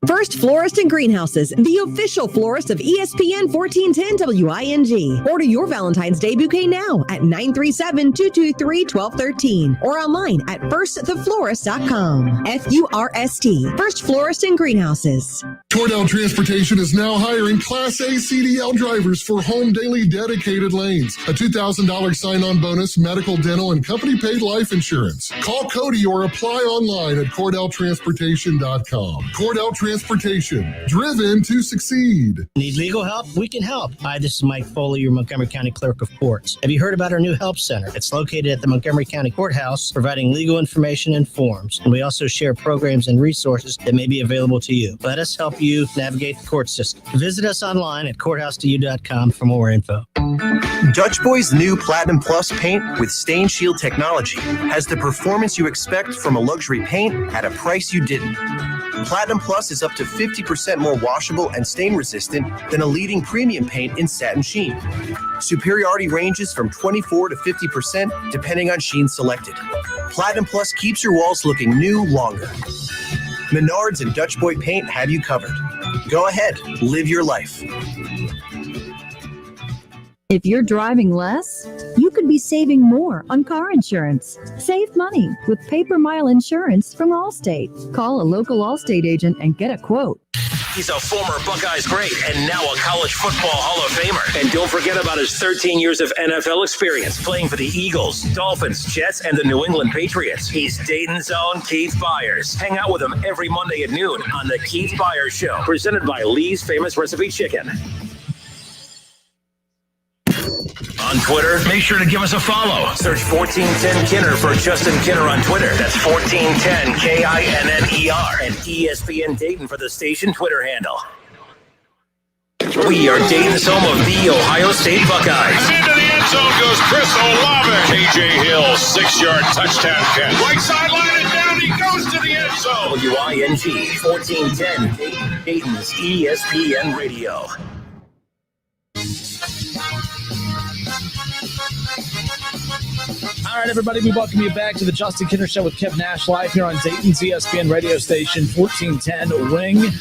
First Florist and Greenhouses, the official florist of ESPN 1410 WING. Order your Valentine's Day bouquet now at 937-223-1213 or online at firsttheflorist.com. FURST, First Florist and Greenhouses. Cordell Transportation is now hiring Class A CDL drivers for home daily dedicated lanes. A $2,000 sign-on bonus, medical, dental, and company-paid life insurance. Call Cody or apply online at CordellTransportation.com. Cordell Transportation, driven to succeed. Need legal help? We can help. Hi, this is Mike Foley, your Montgomery County Clerk of Courts. Have you heard about our new help center? It's located at the Montgomery County Courthouse, providing legal information and forms. And we also share programs and resources that may be available to you. Let us help you navigate the court system. Visit us online at courthouse2u.com for more info. Dutch Boy's new Platinum Plus paint with Stain Shield technology has the performance you expect from a luxury paint at a price you didn't. Platinum Plus is up to 50% more washable and stain resistant than a leading premium paint in satin sheen. Superiority ranges from 24 to 50% depending on sheen selected. Platinum Plus keeps your walls looking new longer. Menards and Dutch Boy Paint have you covered. Go ahead, live your life. If you're driving less, you could be saving more on car insurance. Save money with Paper Mile Insurance from Allstate. Call a local Allstate agent and get a quote. He's a former Buckeyes great and now a college football Hall of Famer. And don't forget about his 13 years of NFL experience playing for the Eagles, Dolphins, Jets, and the New England Patriots. He's Dayton's own Keith Byers. Hang out with him every Monday at noon on the Keith Byers Show, presented by Lee's Famous Recipe Chicken. On Twitter, make sure to give us a follow. Search 1410 Kinner for Justin Kinner on Twitter. That's 1410 KINNER. And ESPN Dayton for the station Twitter handle. We are Dayton's home of the Ohio State Buckeyes. And into the end zone goes Chris Olave. KJ Hill, 6-yard touchdown catch. Right sideline and down he goes to the end zone. WING 1410 Dayton's ESPN Radio. All right, everybody, we welcome you back to the Justin Kinner Show with Kev Nash live here on Dayton's ESPN radio station, 1410 Wing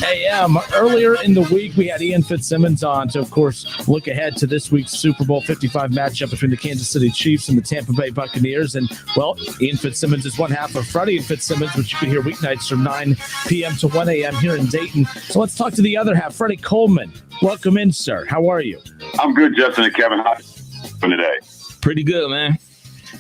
AM. Earlier in the week, we had Ian Fitzsimmons on to, of course, look ahead to this week's Super Bowl 55 matchup between the Kansas City Chiefs and the Tampa Bay Buccaneers. And, well, Ian Fitzsimmons is one half of Freddie and Fitzsimmons, which you can hear weeknights from 9 p.m. to 1 a.m. here in Dayton. So let's talk to the other half, Freddie Coleman. Welcome in, sir. How are you? I'm good, Justin and Kevin. How are you doing today? Pretty good, man.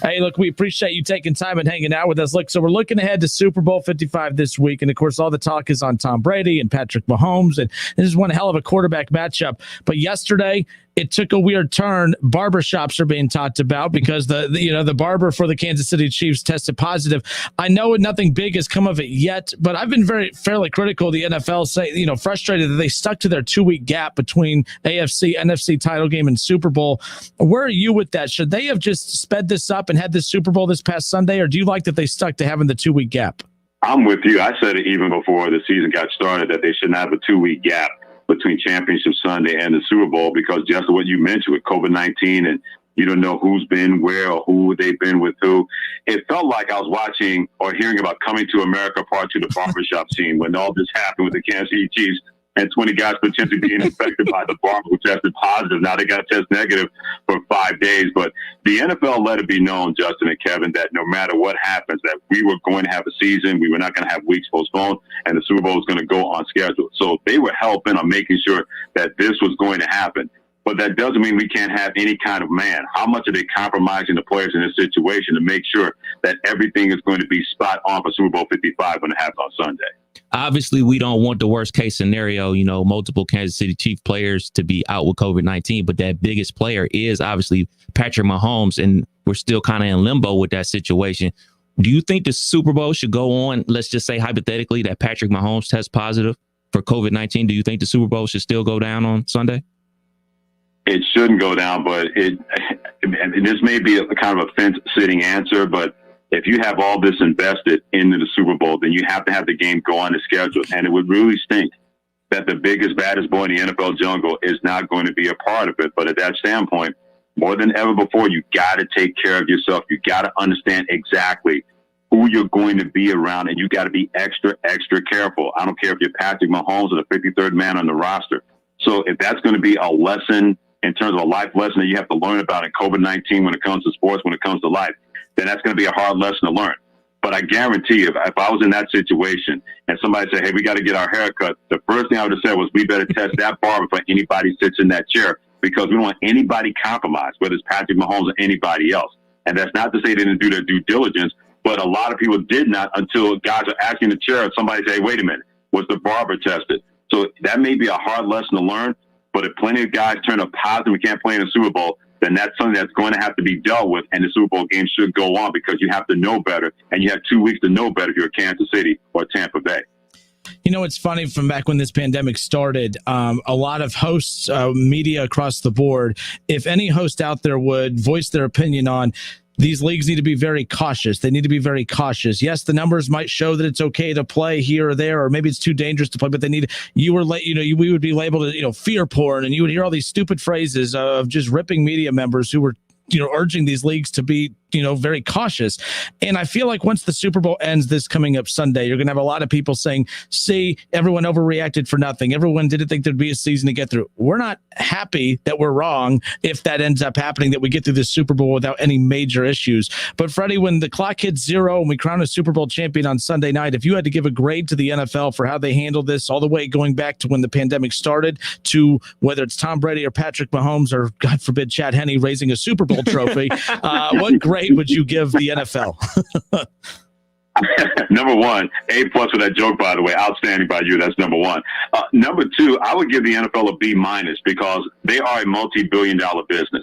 Hey, look, we appreciate you taking time and hanging out with us. Look, so we're looking ahead to Super Bowl 55 this week. And, of course, all the talk is on Tom Brady and Patrick Mahomes. And this is one hell of a quarterback matchup. But yesterday, it took a weird turn. Barbershops are being talked about because the barber for the Kansas City Chiefs tested positive. I know nothing big has come of it yet, but I've been fairly critical of the NFL, frustrated that they stuck to their 2-week gap between AFC, NFC title game and Super Bowl. Where are you with that? Should they have just sped this up and had this Super Bowl this past Sunday, or do you like that they stuck to having the 2-week gap? I'm with you. I said it even before the season got started that they shouldn't have a 2-week gap between Championship Sunday and the Super Bowl, because just what you mentioned with COVID-19 and you don't know who's been where or who they've been with who. It felt like I was watching or hearing about Coming to America Part 2, the barbershop scene, when all this happened with the Kansas City Chiefs and 20 guys potentially being infected by the barber who tested positive. Now they got to test negative for 5 days. But the NFL let it be known, Justin and Kevin, that no matter what happens, that we were going to have a season. We were not going to have weeks postponed, and the Super Bowl was going to go on schedule. So they were hell-bent on making sure that this was going to happen. But that doesn't mean we can't have any kind of man. How much are they compromising the players in this situation to make sure that everything is going to be spot on for Super Bowl 55 when it happens on Sunday? Obviously, we don't want the worst case scenario, multiple Kansas City Chiefs players to be out with COVID-19. But that biggest player is obviously Patrick Mahomes, and we're still kind of in limbo with that situation. Do you think the Super Bowl should go on? Let's just say hypothetically that Patrick Mahomes tests positive for COVID-19. Do you think the Super Bowl should still go down on Sunday? It shouldn't go down, but this may be a kind of a fence-sitting answer, but if you have all this invested into the Super Bowl, then you have to have the game go on the schedule. And it would really stink that the biggest, baddest boy in the NFL jungle is not going to be a part of it. But at that standpoint, more than ever before, you got to take care of yourself. You got to understand exactly who you're going to be around, and you got to be extra, extra careful. I don't care if you're Patrick Mahomes or the 53rd man on the roster. So if that's going to be a lesson in terms of a life lesson that you have to learn about in COVID-19 when it comes to sports, when it comes to life, then that's going to be a hard lesson to learn. But I guarantee you, if I was in that situation and somebody said, hey, we got to get our hair cut, the first thing I would have said was, we better test that barber before anybody sits in that chair, because we don't want anybody compromised, whether it's Patrick Mahomes or anybody else. And that's not to say they didn't do their due diligence, but a lot of people did not until guys are asking the chair and somebody say, wait a minute, was the barber tested? So that may be a hard lesson to learn, but if plenty of guys turn up positive and can't play in the Super Bowl, then that's something that's going to have to be dealt with, and the Super Bowl game should go on, because you have to know better, and you have 2 weeks to know better if you're Kansas City or Tampa Bay. It's funny, from back when this pandemic started, a lot of hosts, media across the board, if any host out there would voice their opinion on these leagues need to be very cautious. They need to be very cautious. Yes, the numbers might show that it's okay to play here or there, or maybe it's too dangerous to play, but we would be labeled as, fear porn, and you would hear all these stupid phrases of just ripping media members who were, urging these leagues to be, very cautious. And I feel like once the Super Bowl ends this coming up Sunday, you're going to have a lot of people saying, see, everyone overreacted for nothing. Everyone didn't think there'd be a season to get through. We're not happy that we're wrong if that ends up happening, that we get through this Super Bowl without any major issues. But Freddie, when the clock hits 0 and we crown a Super Bowl champion on Sunday night, if you had to give a grade to the NFL for how they handled this, all the way going back to when the pandemic started to whether it's Tom Brady or Patrick Mahomes or, God forbid, Chad Henne raising a Super Bowl trophy, what grade would you give the NFL? Number one, A+ for that joke, by the way. Outstanding by you. That's number one. Number two, I would give the NFL a B- because they are a multi-billion-dollar business.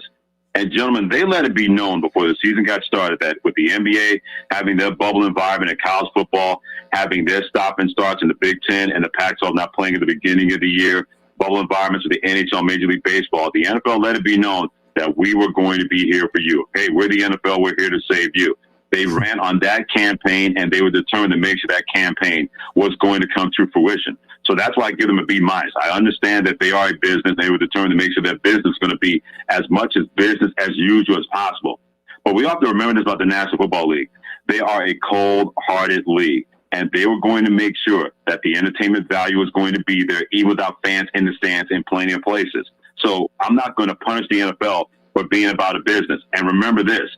And gentlemen, they let it be known before the season got started that with the NBA having their bubble environment and college football having their stop and starts in the Big Ten and the Pac-12 not playing at the beginning of the year, bubble environments with the NHL, Major League Baseball, the NFL let it be known that we were going to be here for you. Hey, we're the NFL. We're here to save you. They ran on that campaign, and they were determined to make sure that campaign was going to come to fruition. So that's why I give them a B-. I understand that they are a business. They were determined to make sure that business is going to be as much as business as usual as possible. But we have to remember this about the National Football League. They are a cold-hearted league, and they were going to make sure that the entertainment value was going to be there, even without fans in the stands in plenty of places. So I'm not going to punish the NFL for being about a business. And remember this,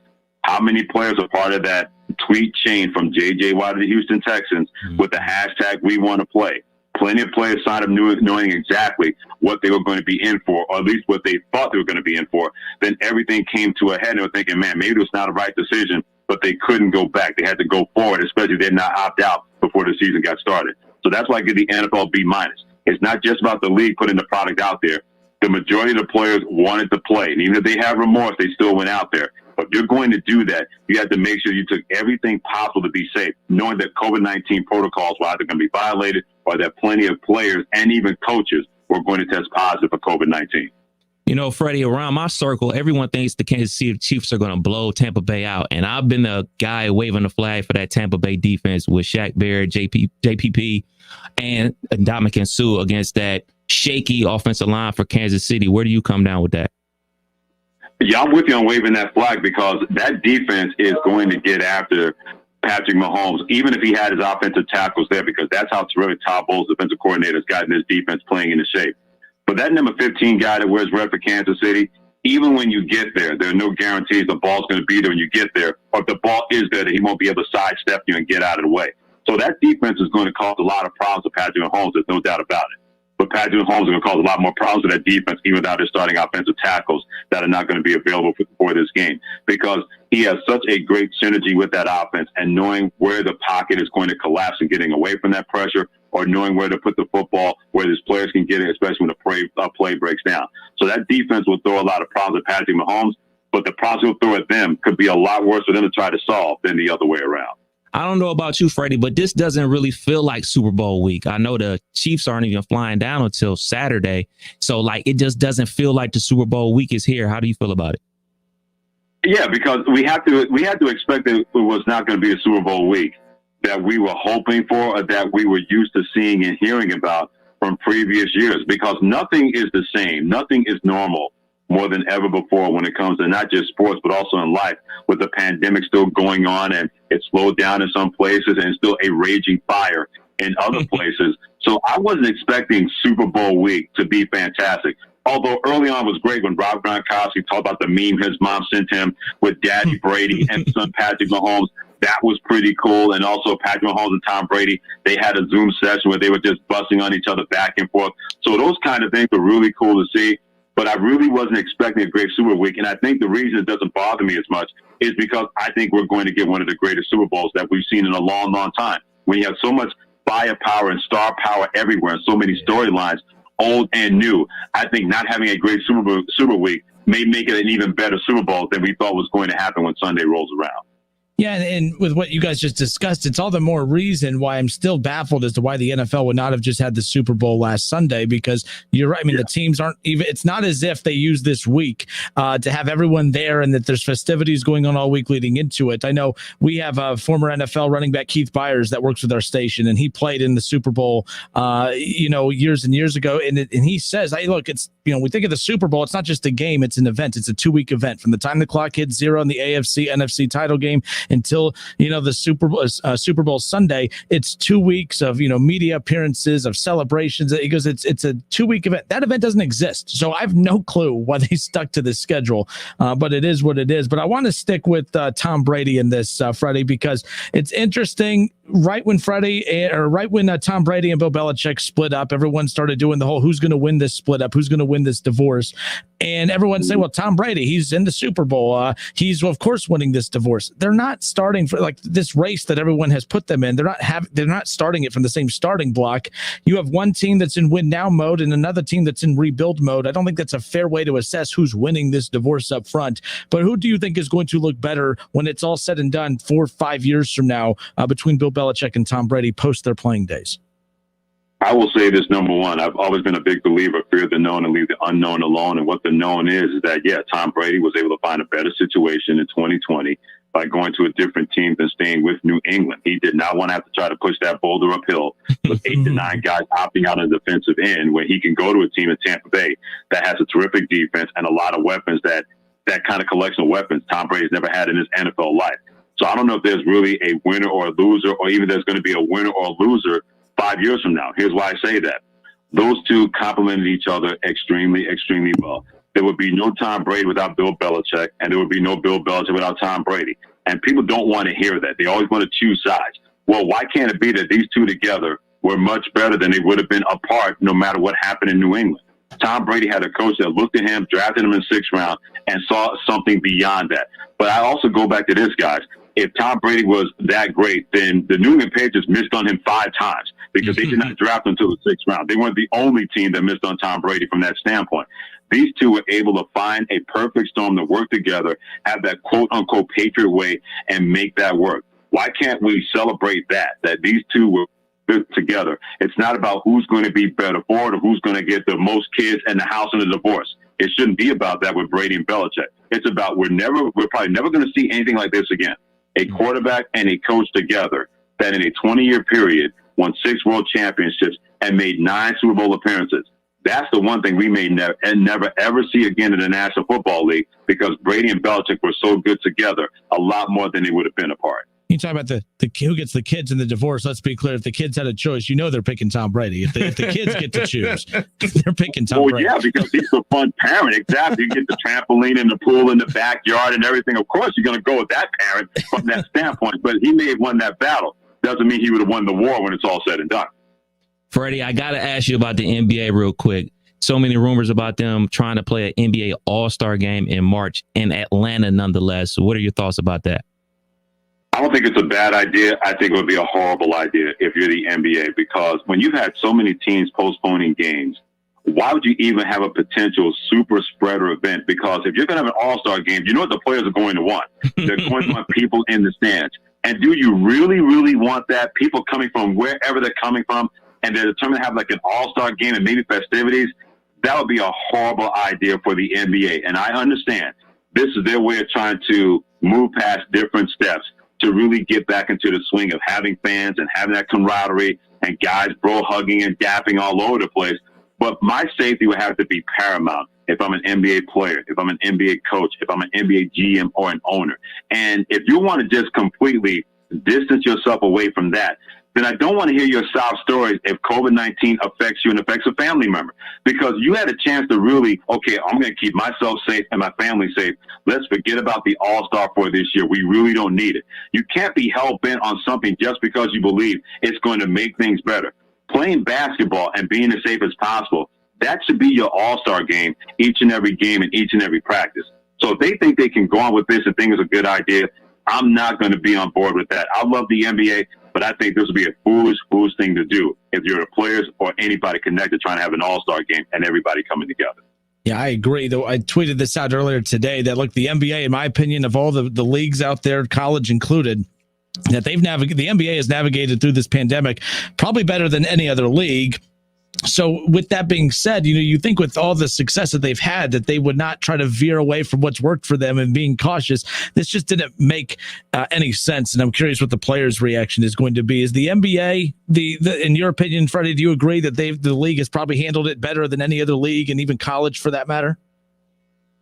how many players are part of that tweet chain from J.J. Watt of the Houston Texans with the hashtag We Want to Play? Plenty of players signed up knowing exactly what they were going to be in for, or at least what they thought they were going to be in for. Then everything came to a head, and they were thinking, man, maybe it was not a right decision, but they couldn't go back. They had to go forward, especially if they did not opt out before the season got started. So that's why I give the NFL B-. It's not just about the league putting the product out there. The majority of the players wanted to play, and even if they have remorse, they still went out there. But if you're going to do that, you have to make sure you took everything possible to be safe, knowing that COVID-19 protocols were either going to be violated or that plenty of players and even coaches were going to test positive for COVID-19. You know, Freddie, around my circle, everyone thinks the Kansas City Chiefs are going to blow Tampa Bay out. And I've been the guy waving the flag for that Tampa Bay defense with Shaq Barrett, JPP, and Ndamukong Suh against that shaky offensive line for Kansas City. Where do you come down with that? Yeah, I'm with you on waving that flag because that defense is going to get after Patrick Mahomes, even if he had his offensive tackles there, because that's how really Todd Bowles, defensive coordinator, has gotten his defense playing into shape. But that number 15 guy that wears red for Kansas City, even when you get there are no guarantees the ball's going to be there when you get there, or if the ball is there, that he won't be able to sidestep you and get out of the way. So that defense is going to cause a lot of problems to Patrick Mahomes. There's no doubt about it. But Patrick Mahomes is going to cause a lot more problems to that defense, even without his starting offensive tackles that are not going to be available for this game, because he has such a great synergy with that offense, and knowing where the pocket is going to collapse and getting away from that pressure, or knowing where to put the football where his players can get it, especially when the play breaks down. So that defense will throw a lot of problems at Patrick Mahomes, but the problems he'll throw at them could be a lot worse for them to try to solve than the other way around. I don't know about you, Freddie, but this doesn't really feel like Super Bowl week. I know the Chiefs aren't even flying down until Saturday. So, it just doesn't feel like the Super Bowl week is here. How do you feel about it? Yeah, because we had to expect that it was not going to be a Super Bowl week that we were hoping for, or that we were used to seeing and hearing about from previous years, because nothing is the same. Nothing is normal more than ever before when it comes to not just sports, but also in life, with the pandemic still going on, and it slowed down in some places and still a raging fire in other places. So I wasn't expecting Super Bowl week to be fantastic. Although early on was great when Rob Gronkowski talked about the meme his mom sent him with Daddy Brady and son Patrick Mahomes. That was pretty cool. And also Patrick Mahomes and Tom Brady, they had a Zoom session where they were just busting on each other back and forth. So those kind of things were really cool to see. But I really wasn't expecting a great Super Week. And I think the reason it doesn't bother me as much is because I think we're going to get one of the greatest Super Bowls that we've seen in a long, long time. When you have so much firepower and star power everywhere and so many storylines, old and new, I think not having a great Super Week may make it an even better Super Bowl than we thought was going to happen when Sunday rolls around. Yeah, and with what you guys just discussed, it's all the more reason why I'm still baffled as to why the NFL would not have just had the Super Bowl last Sunday, because you're right. I mean, the teams aren't even, it's not as if they use this week to have everyone there and that there's festivities going on all week leading into it. I know we have a former NFL running back, Keith Byers, that works with our station, and he played in the Super Bowl, years and years ago. And he says, hey, look, it's, we think of the Super Bowl, it's not just a game, it's an event. It's a 2-week event from the time the clock hits 0 in the AFC, NFC title game until, the Super Bowl Sunday. It's 2 weeks of, media appearances, of celebrations. He goes, it's a 2-week event. That event doesn't exist. So I have no clue why they stuck to this schedule, but it is what it is. But I want to stick with Tom Brady in this, Freddie, because it's interesting. Right when Tom Brady and Bill Belichick split up, everyone started doing the whole who's going to win this split up, who's going to win this divorce. And everyone say, well, Tom Brady, he's in the Super Bowl. He's, of course, winning this divorce. They're not not starting for like this race that everyone has put them in. They're not starting it from the same starting block. You have one team that's in win now mode and another team that's in rebuild mode. I don't think that's a fair way to assess who's winning this divorce up front. But who do you think is going to look better when it's all said and done 4 or 5 years from now between Bill Belichick and Tom Brady post their playing days? I will say this, number one, I've always been a big believer, fear the known and leave the unknown alone. And what the known is that, yeah, Tom Brady was able to find a better situation in 2020 by going to a different team than staying with New England. He did not want to have to try to push that boulder uphill with 8 to 9 guys opting out on the defensive end, where he can go to a team in Tampa Bay that has a terrific defense and a lot of weapons that kind of collection of weapons Tom Brady's never had in his NFL life. So I don't know if there's really a winner or a loser, or even there's going to be a winner or a loser 5 years from now. Here's why I say that. Those two complemented each other extremely, extremely well. There would be no Tom Brady without Bill Belichick, and there would be no Bill Belichick without Tom Brady. And people don't want to hear that. They always want to choose sides. Well, why can't it be that these two together were much better than they would have been apart no matter what happened in New England? Tom Brady had a coach that looked at him, drafted him in the 6th round, and saw something beyond that. But I also go back to this, guys. If Tom Brady was that great, then the New England Patriots missed on him 5 times because they did not draft him until the 6th round. They weren't the only team that missed on Tom Brady from that standpoint. These two were able to find a perfect storm to work together, have that quote-unquote Patriot way, and make that work. Why can't we celebrate that these two were good together? It's not about who's going to be better for it or who's going to get the most kids in the house in the divorce. It shouldn't be about that with Brady and Belichick. It's about we're probably never going to see anything like this again. A quarterback and a coach together that in a 20-year period won 6 world championships and made 9 Super Bowl appearances. That's the one thing we may never ever see again in the National Football League, because Brady and Belichick were so good together, a lot more than they would have been apart. You talk about the who gets the kids in the divorce. Let's be clear. If the kids had a choice, they're picking Tom Brady. If the kids get to choose, they're picking Tom Brady. Yeah, because he's a fun parent. Exactly. You get the trampoline and the pool in the backyard and everything. Of course, you're going to go with that parent from that standpoint. But he may have won that battle. Doesn't mean he would have won the war when it's all said and done. Freddie, I got to ask you about the NBA real quick. So many rumors about them trying to play an NBA All-Star game in March in Atlanta nonetheless. What are your thoughts about that? I don't think it's a bad idea. I think it would be a horrible idea if you're the NBA, because when you've had so many teams postponing games, why would you even have a potential super spreader event? Because if you're going to have an all-star game, you know what the players are going to want. They're going to want people in the stands. And do you really, really want that? People coming from wherever they're coming from, and they're determined to have like an all-star game and maybe festivities? That would be a horrible idea for the NBA. And I understand this is their way of trying to move past different steps to really get back into the swing of having fans and having that camaraderie and guys bro hugging and dapping all over the place. But my safety would have to be paramount if I'm an NBA player, if I'm an NBA coach, if I'm an NBA GM or an owner. And if you want to just completely distance yourself away from that, then I don't want to hear your sob stories if COVID-19 affects you and affects a family member. Because you had a chance to really, okay, I'm going to keep myself safe and my family safe. Let's forget about the All-Star for this year. We really don't need it. You can't be hell-bent on something just because you believe it's going to make things better. Playing basketball and being as safe as possible, that should be your All-Star game each and every game and each and every practice. So if they think they can go on with this and think it's a good idea, I'm not going to be on board with that. I love the NBA, but I think this would be a foolish thing to do if you're the players or anybody connected trying to have an all-star game and everybody coming together. Yeah, I agree. Though I tweeted this out earlier today that, look, the NBA, in my opinion, of all the leagues out there, college included, that the NBA has navigated through this pandemic probably better than any other league. So with that being said, you think with all the success that they've had that they would not try to veer away from what's worked for them and being cautious. This just didn't make any sense. And I'm curious what the players' reaction is going to be. Is the NBA, in your opinion, Freddie, do you agree that the league has probably handled it better than any other league and even college for that matter?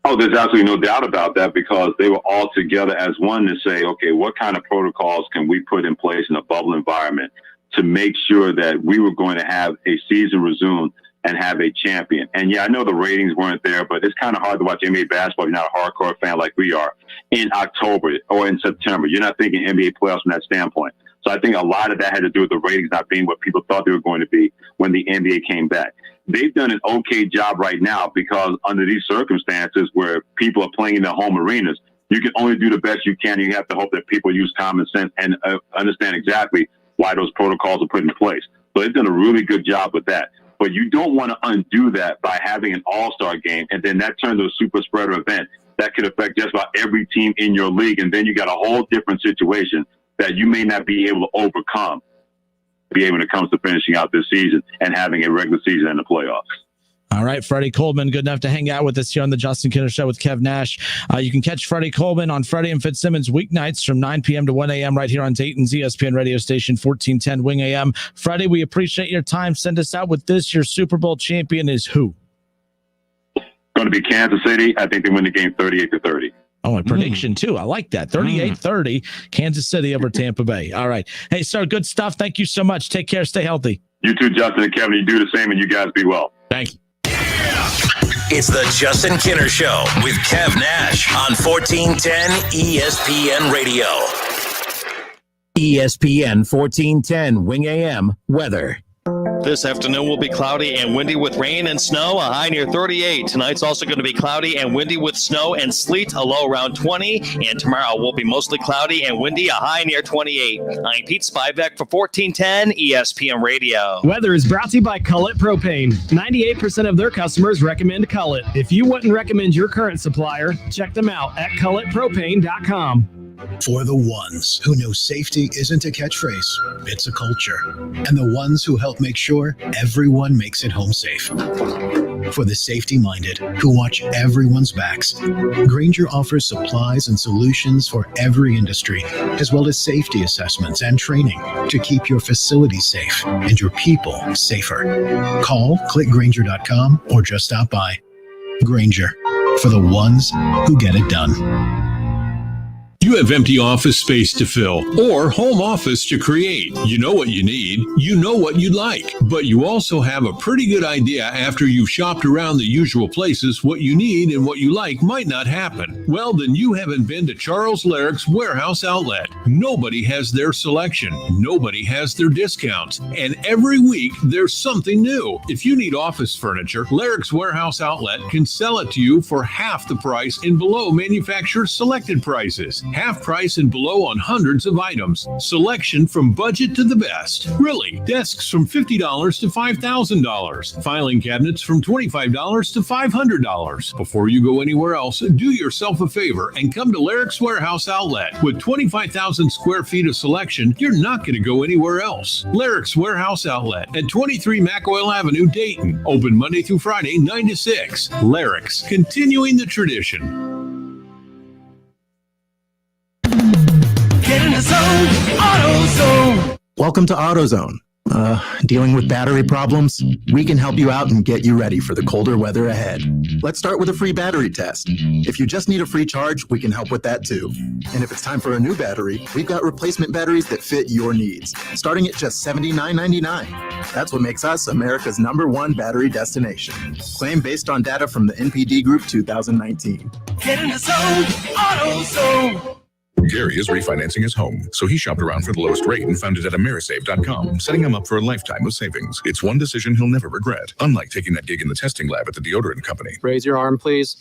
Oh, there's absolutely no doubt about that, because they were all together as one to say, okay, what kind of protocols can we put in place in a bubble environment to make sure that we were going to have a season resume and have a champion. And yeah, I know the ratings weren't there, but it's kind of hard to watch NBA basketball if you're not a hardcore fan like we are in October or in September. You're not thinking NBA playoffs from that standpoint. So I think a lot of that had to do with the ratings not being what people thought they were going to be when the NBA came back. They've done an okay job right now, because under these circumstances where people are playing in their home arenas, you can only do the best you can. You have to hope that people use common sense and understand exactly why those protocols are put in place. So they've done a really good job with that. But you don't want to undo that by having an all-star game, and then that turns to a super spreader event that could affect just about every team in your league. And then you got a whole different situation that you may not be able to overcome when it comes to finishing out this season and having a regular season and the playoffs. All right, Freddie Coleman, good enough to hang out with us here on the Justin Kinner Show with Kev Nash. You can catch Freddie Coleman on Freddie and Fitzsimmons weeknights from 9 p.m. to 1 a.m. right here on Dayton's ESPN radio station, 1410 Wing AM. Freddie, we appreciate your time. Send us out with this. Your Super Bowl champion is who? Going to be Kansas City. I think they win the game 38-30. Oh, a prediction, too. I like that. 38-30, Kansas City over Tampa Bay. All right. Hey, sir, good stuff. Thank you so much. Take care. Stay healthy. You too, Justin and Kevin. You do the same, and you guys be well. Thank you. It's the Justin Kinner Show with Kev Nash on 1410 ESPN Radio. ESPN 1410 Wing AM weather. This afternoon will be cloudy and windy with rain and snow, a high near 38. Tonight's also going to be cloudy and windy with snow and sleet, a low around 20. And tomorrow will be mostly cloudy and windy, a high near 28. I'm Pete Spivak for 1410 ESPN Radio. Weather is brought to you by Cullet Propane. 98% of their customers recommend Cullet. If you wouldn't recommend your current supplier, check them out at culletpropane.com. For the ones who know safety isn't a catchphrase, it's a culture. And the ones who help make sure everyone makes it home safe. For the safety-minded who watch everyone's backs, Grainger offers supplies and solutions for every industry, as well as safety assessments and training to keep your facilities safe and your people safer. Call, click Grainger.com, or just stop by. Grainger, for the ones who get it done. You have empty office space to fill or home office to create. You know what you need. You know what you'd like. But you also have a pretty good idea after you've shopped around the usual places what you need and what you like might not happen. Well, then you haven't been to Charles Larrick's Warehouse Outlet. Nobody has their selection. Nobody has their discounts. And every week there's something new. If you need office furniture, Larrick's Warehouse Outlet can sell it to you for half the price and below manufacturer's selected prices. Half price and below on hundreds of items. Selection from budget to the best. Really, desks from $50 to $5,000. Filing cabinets from $25 to $500. Before you go anywhere else, do yourself a favor and come to Larrick's Warehouse Outlet. With 25,000 square feet of selection, you're not going to go anywhere else. Larrick's Warehouse Outlet at 23 McOil Avenue, Dayton. Open Monday through Friday, 9 to 6. Larrick's, continuing the tradition. Get in the zone, AutoZone. Welcome to AutoZone. Dealing with battery problems? We can help you out and get you ready for the colder weather ahead. Let's start with a free battery test. If you just need a free charge, we can help with that too. And if it's time for a new battery, we've got replacement batteries that fit your needs, starting at just $79.99. That's what makes us America's #1 battery destination. Claim based on data from the NPD Group 2019. Get in the zone, AutoZone. Gary is refinancing his home, so he shopped around for the lowest rate and found it at Amerisave.com, setting him up for a lifetime of savings. It's one decision he'll never regret, unlike taking that gig in the testing lab at the deodorant company. Raise your arm, please.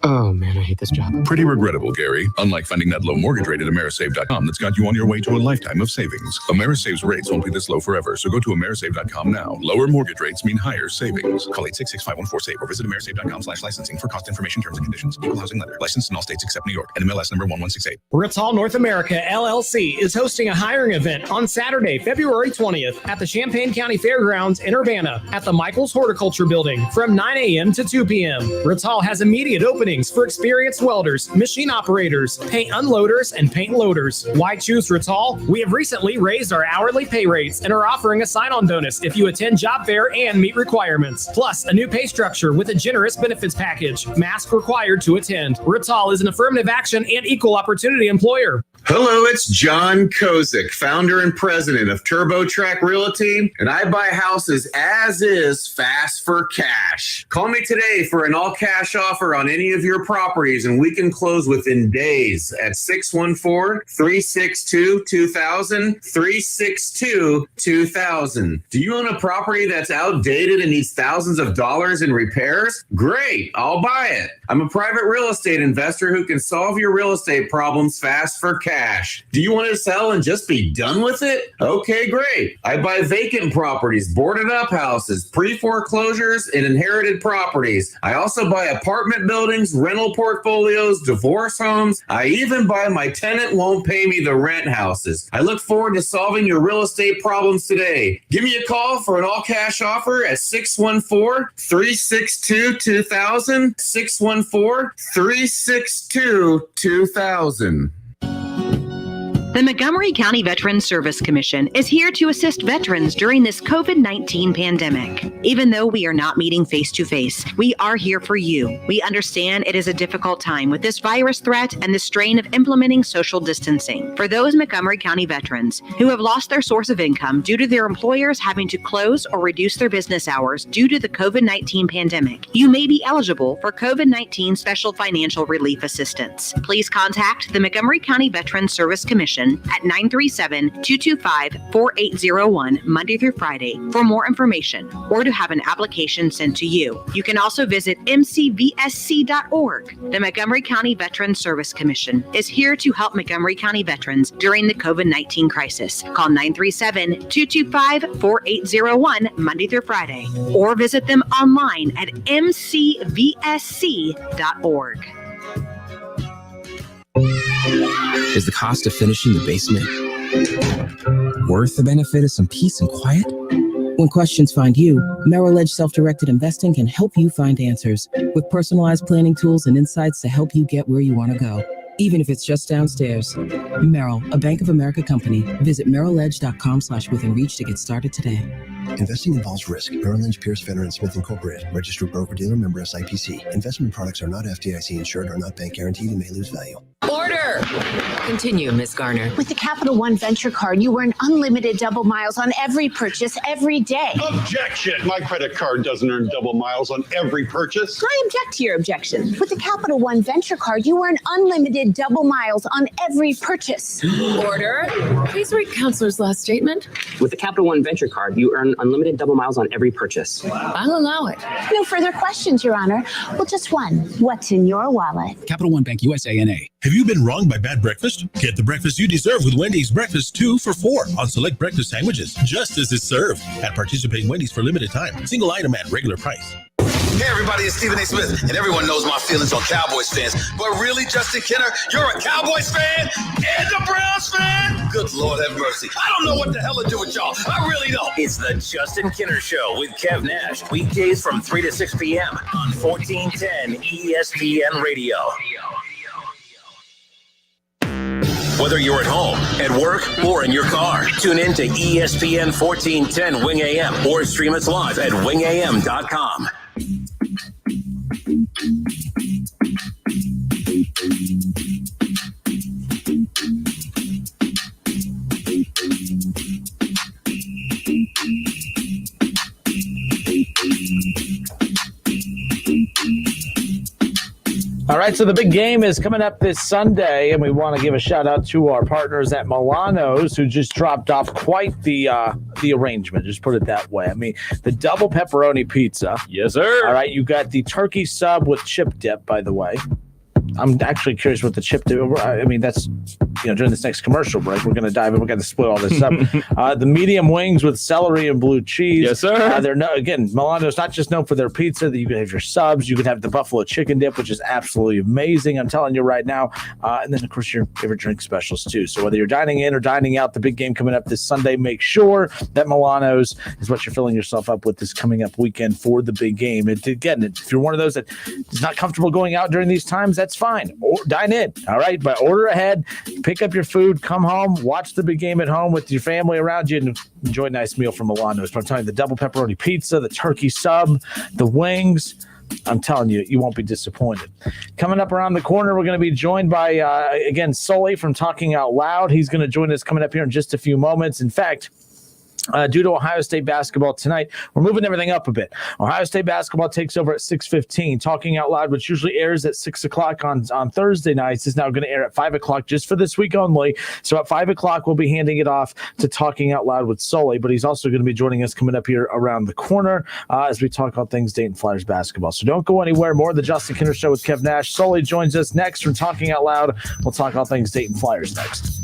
Oh, man, I hate this job. Pretty regrettable, Gary. Unlike finding that low mortgage rate at Amerisave.com that's got you on your way to a lifetime of savings. Amerisave's rates won't be this low forever, so go to Amerisave.com now. Lower mortgage rates mean higher savings. Call 866-514-SAVE or visit Amerisave.com/licensing for cost information, terms and conditions. Equal housing lender. Licensed in all states except New York. NMLS number 1168. Rittal North America LLC is hosting a hiring event on Saturday, February 20th at the Champaign County Fairgrounds in Urbana at the Michaels Horticulture Building from 9 a.m. to 2 p.m. Rittal has immediate openings for experienced welders, machine operators, paint unloaders, and paint loaders. Why choose Rittal? We have recently raised our hourly pay rates and are offering a sign-on bonus if you attend job fair and meet requirements. Plus, a new pay structure with a generous benefits package. Mask required to attend. Rittal is an affirmative action and equal opportunity employer. Hello, it's John Kozik, founder and president of TurboTrack Realty, and I buy houses as is, fast for cash. Call me today for an all-cash offer on any of your properties, and we can close within days at 614-362-2000, 362-2000. Do you own a property that's outdated and needs thousands of dollars in repairs? Great, I'll buy it. I'm a private real estate investor who can solve your real estate problems fast for cash. Do you want to sell and just be done with it? Okay, great. I buy vacant properties, boarded up houses, pre-foreclosures, and inherited properties. I also buy apartment buildings, rental portfolios, divorce homes. I even buy my tenant won't pay me the rent houses. I look forward to solving your real estate problems today. Give me a call for an all-cash offer at 614-362-2000, 614-362-2000. The Montgomery County Veterans Service Commission is here to assist veterans during this COVID-19 pandemic. Even though we are not meeting face-to-face, we are here for you. We understand it is a difficult time with this virus threat and the strain of implementing social distancing. For those Montgomery County veterans who have lost their source of income due to their employers having to close or reduce their business hours due to the COVID-19 pandemic, you may be eligible for COVID-19 special financial relief assistance. Please contact the Montgomery County Veterans Service Commission at 937-225-4801 Monday through Friday for more information or to have an application sent to you. You can also visit mcvsc.org. The Montgomery County Veterans Service Commission is here to help Montgomery County veterans during the COVID-19 crisis. Call 937-225-4801 Monday through Friday or visit them online at mcvsc.org. Is the cost of finishing the basement worth the benefit of some peace and quiet? When questions find you, Merrill Edge Self-Directed Investing can help you find answers with personalized planning tools and insights to help you get where you want to go, even if it's just downstairs. Merrill, a Bank of America company. Visit merrilledge.com/withinreach to get started today. Investing involves risk. Merrill Lynch, Pierce, Fenner & Smith Incorporated. Registered broker-dealer member SIPC. Investment products are not FDIC insured or not bank guaranteed and may lose value. Order! Continue, Ms. Garner. With the Capital One Venture Card, you earn unlimited double miles on every purchase every day. Objection! My credit card doesn't earn double miles on every purchase. I object to your objection. With the Capital One Venture Card, you earn unlimited double miles on every purchase. Order! Please read Counselor's last statement. With the Capital One Venture Card, you earn unlimited double miles on every purchase. I'll allow it. No further questions, Your Honor. Well, just one. What's in your wallet? Capital One Bank USA N.A. Have you been wronged by bad breakfast? Get the breakfast you deserve with Wendy's Breakfast 2 for $4 on select breakfast sandwiches, just as it's served at participating Wendy's for limited time. Single item at regular price. Hey everybody, it's Stephen A. Smith, and everyone knows my feelings on Cowboys fans. But really, Justin Kenner, you're a Cowboys fan and a Browns fan? Good Lord have mercy. I don't know what the hell to do with y'all. I really don't. It's the Justin Kenner Show with Kev Nash, weekdays from 3 to 6 p.m. on 1410 ESPN Radio. Whether you're at home, at work, or in your car, tune in to ESPN 1410 Wing AM or stream us live at wingam.com. All right, so the big game is coming up this Sunday, and we want to give a shout-out to our partners at Milano's who just dropped off quite the arrangement, just put it that way. I mean, the double pepperoni pizza. Yes, sir. All right, you got the turkey sub with chip dip, by the way. I'm actually curious what the chip dip. I mean, that's, during this next commercial break, we're going to dive in. We're going to split all this up. The medium wings with celery and blue cheese. Yes, sir. Milano's not just known for their pizza. You can have your subs. You can have the buffalo chicken dip, which is absolutely amazing. I'm telling you right now. And then, of course, your favorite drink specials, too. So whether you're dining in or dining out, the big game coming up this Sunday, make sure that Milano's is what you're filling yourself up with this coming up weekend for the big game. And again, if you're one of those that is not comfortable going out during these times, that's fine. Or dine in, all right? But order ahead, pick up your food, come home, watch the big game at home with your family around you, and enjoy a nice meal from Milano's. But I'm telling you, the double pepperoni pizza, the turkey sub, the wings, I'm telling you, you won't be disappointed. Coming up around the corner, we're going to be joined by, again, Sully from Talking Out Loud. He's going to join us coming up here in just a few moments. In fact, due to Ohio State basketball tonight, we're moving everything up a bit. Ohio State basketball takes over at 6:15. Talking Out Loud, which usually airs at 6 o'clock on Thursday nights, is now going to air at 5 o'clock just for this week only. So at 5 o'clock, we'll be handing it off to Talking Out Loud with Sully, but he's also going to be joining us coming up here around the corner as we talk all things Dayton Flyers basketball. So don't go anywhere. More of the Justin Kinner Show with Kev Nash. Sully joins us next from Talking Out Loud. We'll talk all things Dayton Flyers next.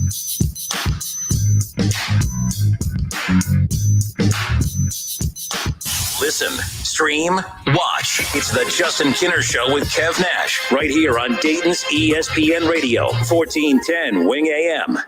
Listen, stream, watch. It's the Justin Kinner Show with Kev Nash right here on Dayton's ESPN Radio, 1410 Wing AM.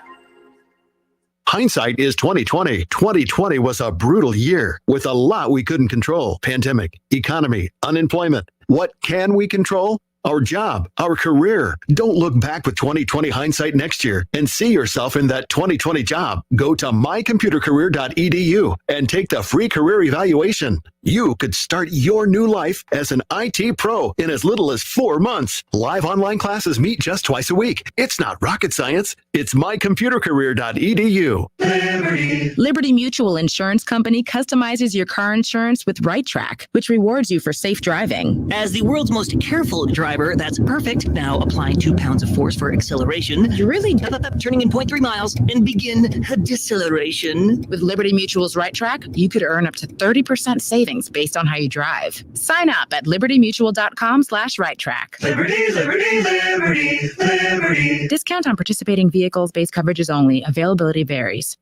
Hindsight is 2020. 2020 was a brutal year with a lot we couldn't control. Pandemic, economy, unemployment. What can we control? Our job, our career. Don't look back with 2020 hindsight next year and see yourself in that 2020 job. Go to mycomputercareer.edu and take the free career evaluation. You could start your new life as an IT pro in as little as 4 months. Live online classes meet just twice a week. It's not rocket science. It's mycomputercareer.edu. Liberty Mutual Insurance Company customizes your car insurance with Right Track, which rewards you for safe driving. As the world's most careful driver, that's perfect. Now applying 2 pounds of force for acceleration. You really turning in 0.3 miles and begin deceleration. With Liberty Mutual's Right Track, you could earn up to 30% savings based on how you drive. Sign up at libertymutual.com/righttrack. Liberty, liberty, liberty, liberty. Discount on participating vehicles, base coverages only. Availability varies.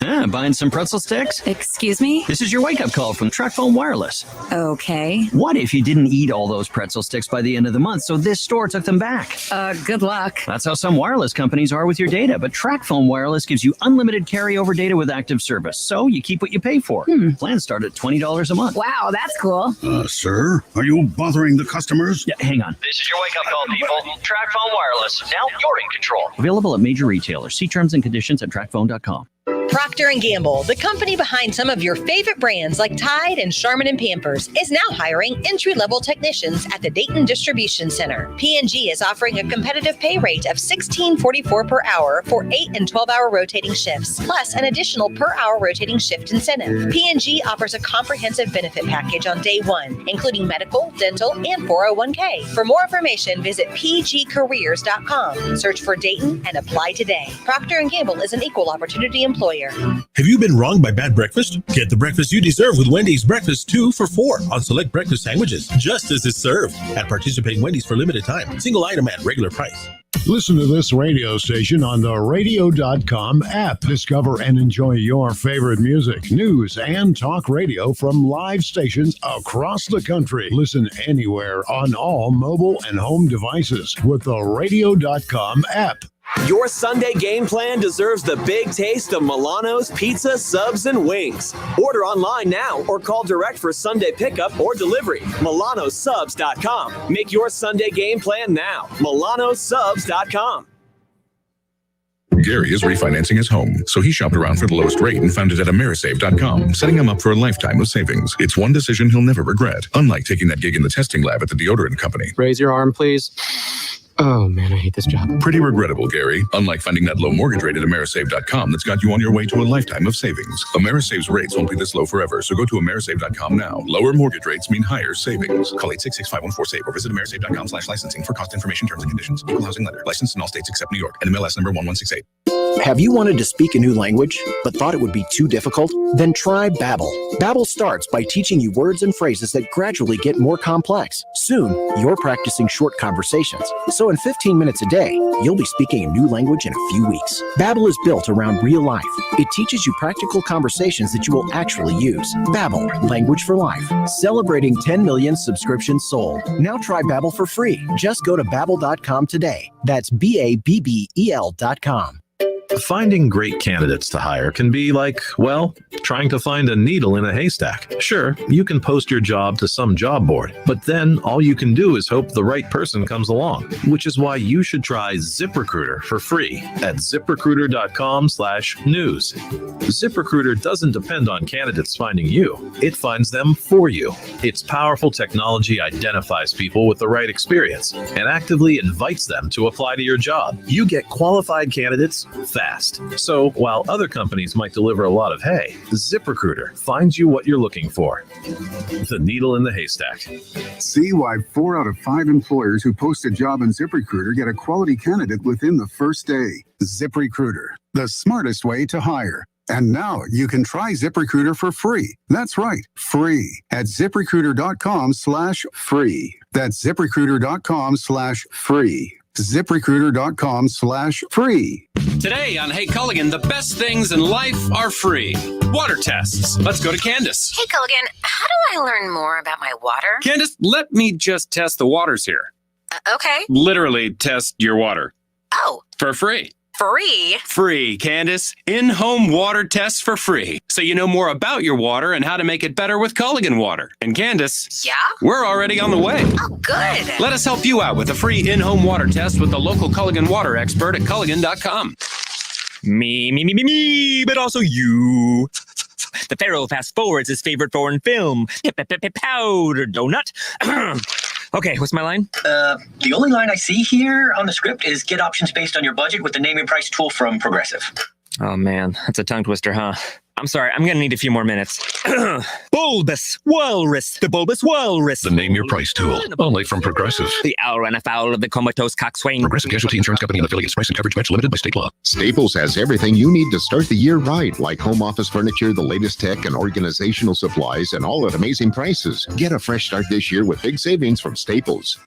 Buying some pretzel sticks? Excuse me? This is your wake-up call from TracFone Wireless. Okay. What if you didn't eat all those pretzel sticks by the end of the month, so this store took them back? Good luck. That's how some wireless companies are with your data, but TracFone Wireless gives you unlimited carryover data with active service, so you keep what you pay for. Plans start at $20 a month. Wow, that's cool. Sir, are you bothering the customers? Yeah, hang on. This is your wake-up call, people. TracFone Wireless. Now you're in control. Available at major retailers. See terms and conditions at TracFone.com. Procter & Gamble, the company behind some of your favorite brands like Tide and Charmin and Pampers, is now hiring entry-level technicians at the Dayton Distribution Center. P&G is offering a competitive pay rate of $16.44 per hour for 8 and 12-hour rotating shifts, plus an additional per-hour rotating shift incentive. P&G offers a comprehensive benefit package on day one, including medical, dental, and 401k. For more information, visit pgcareers.com. Search for Dayton and apply today. Procter & Gamble is an equal opportunity employer. Have you been wronged by bad breakfast? Get the breakfast you deserve with Wendy's Breakfast 2 for $4 on select breakfast sandwiches, just as it's served at participating Wendy's for limited time. Single item at regular price. Listen to this radio station on the radio.com app. Discover and enjoy your favorite music, news, and talk radio from live stations across the country. Listen anywhere on all mobile and home devices with the radio.com app. Your Sunday game plan deserves the big taste of Milano's Pizza, Subs, and Wings. Order online now or call direct for Sunday pickup or delivery. MilanoSubs.com. Make your Sunday game plan now. MilanoSubs.com. Gary is refinancing his home, so he shopped around for the lowest rate and found it at Amerisave.com, setting him up for a lifetime of savings. It's one decision he'll never regret, unlike taking that gig in the testing lab at the deodorant company. Raise your arm, please. Oh, man, I hate this job. Pretty regrettable, Gary. Unlike finding that low mortgage rate at Amerisave.com that's got you on your way to a lifetime of savings. Amerisave's rates won't be this low forever, so go to Amerisave.com now. Lower mortgage rates mean higher savings. Call 866-514-SAVE or visit Amerisave.com/licensing for cost information, terms, and conditions. Equal housing lender. Licensed in all states except New York. NMLS number 1168. Have you wanted to speak a new language, but thought it would be too difficult? Then try Babbel. Babbel starts by teaching you words and phrases that gradually get more complex. Soon, you're practicing short conversations. So in 15 minutes a day, you'll be speaking a new language in a few weeks. Babbel is built around real life. It teaches you practical conversations that you will actually use. Babbel, language for life. Celebrating 10 million subscriptions sold. Now try Babbel for free. Just go to Babbel.com today. That's BABBEL.com. Finding great candidates to hire can be like, well, trying to find a needle in a haystack. Sure, you can post your job to some job board, but then all you can do is hope the right person comes along, which is why you should try ZipRecruiter for free at ZipRecruiter.com/news. ZipRecruiter doesn't depend on candidates finding you. It finds them for you. Its powerful technology identifies people with the right experience and actively invites them to apply to your job. You get qualified candidates fast. So while other companies might deliver a lot of hay, ZipRecruiter finds you what you're looking for. The needle in the haystack. See why 4 out of 5 employers who post a job in ZipRecruiter get a quality candidate within the first day. ZipRecruiter, the smartest way to hire. And now you can try ZipRecruiter for free. That's right, free at ZipRecruiter.com/free. That's ZipRecruiter.com/free. ZipRecruiter.com/free. Today on Hey Culligan, the best things in life are free. Water tests. Let's go to Candace. Hey Culligan, how do I learn more about my water? Candace, let me just test the waters here. Okay. Literally test your water. Oh. For free. Free? Free, Candace. In-home water tests for free. So you know more about your water and how to make it better with Culligan water. And Candace. Yeah? We're already on the way. Oh, good. Let us help you out with a free in-home water test with the local Culligan water expert at Culligan.com. Me, but also you. The Pharaoh fast forwards his favorite foreign film, Powder Donut. Okay, what's my line? The only line I see here on the script is get options based on your budget with the name and price tool from Progressive. Oh man, that's a tongue twister, huh? I'm sorry, I'm gonna need a few more minutes. Bulbous Walrus, the Bulbous Walrus. The name your price tool, only from Progressive. The owl ran afoul of the comatose coxswain. Progressive Casualty Insurance Company and affiliates. Price and coverage match limited by state law. Staples has everything you need to start the year right, like home office furniture, the latest tech, and organizational supplies, and all at amazing prices. Get a fresh start this year with big savings from Staples.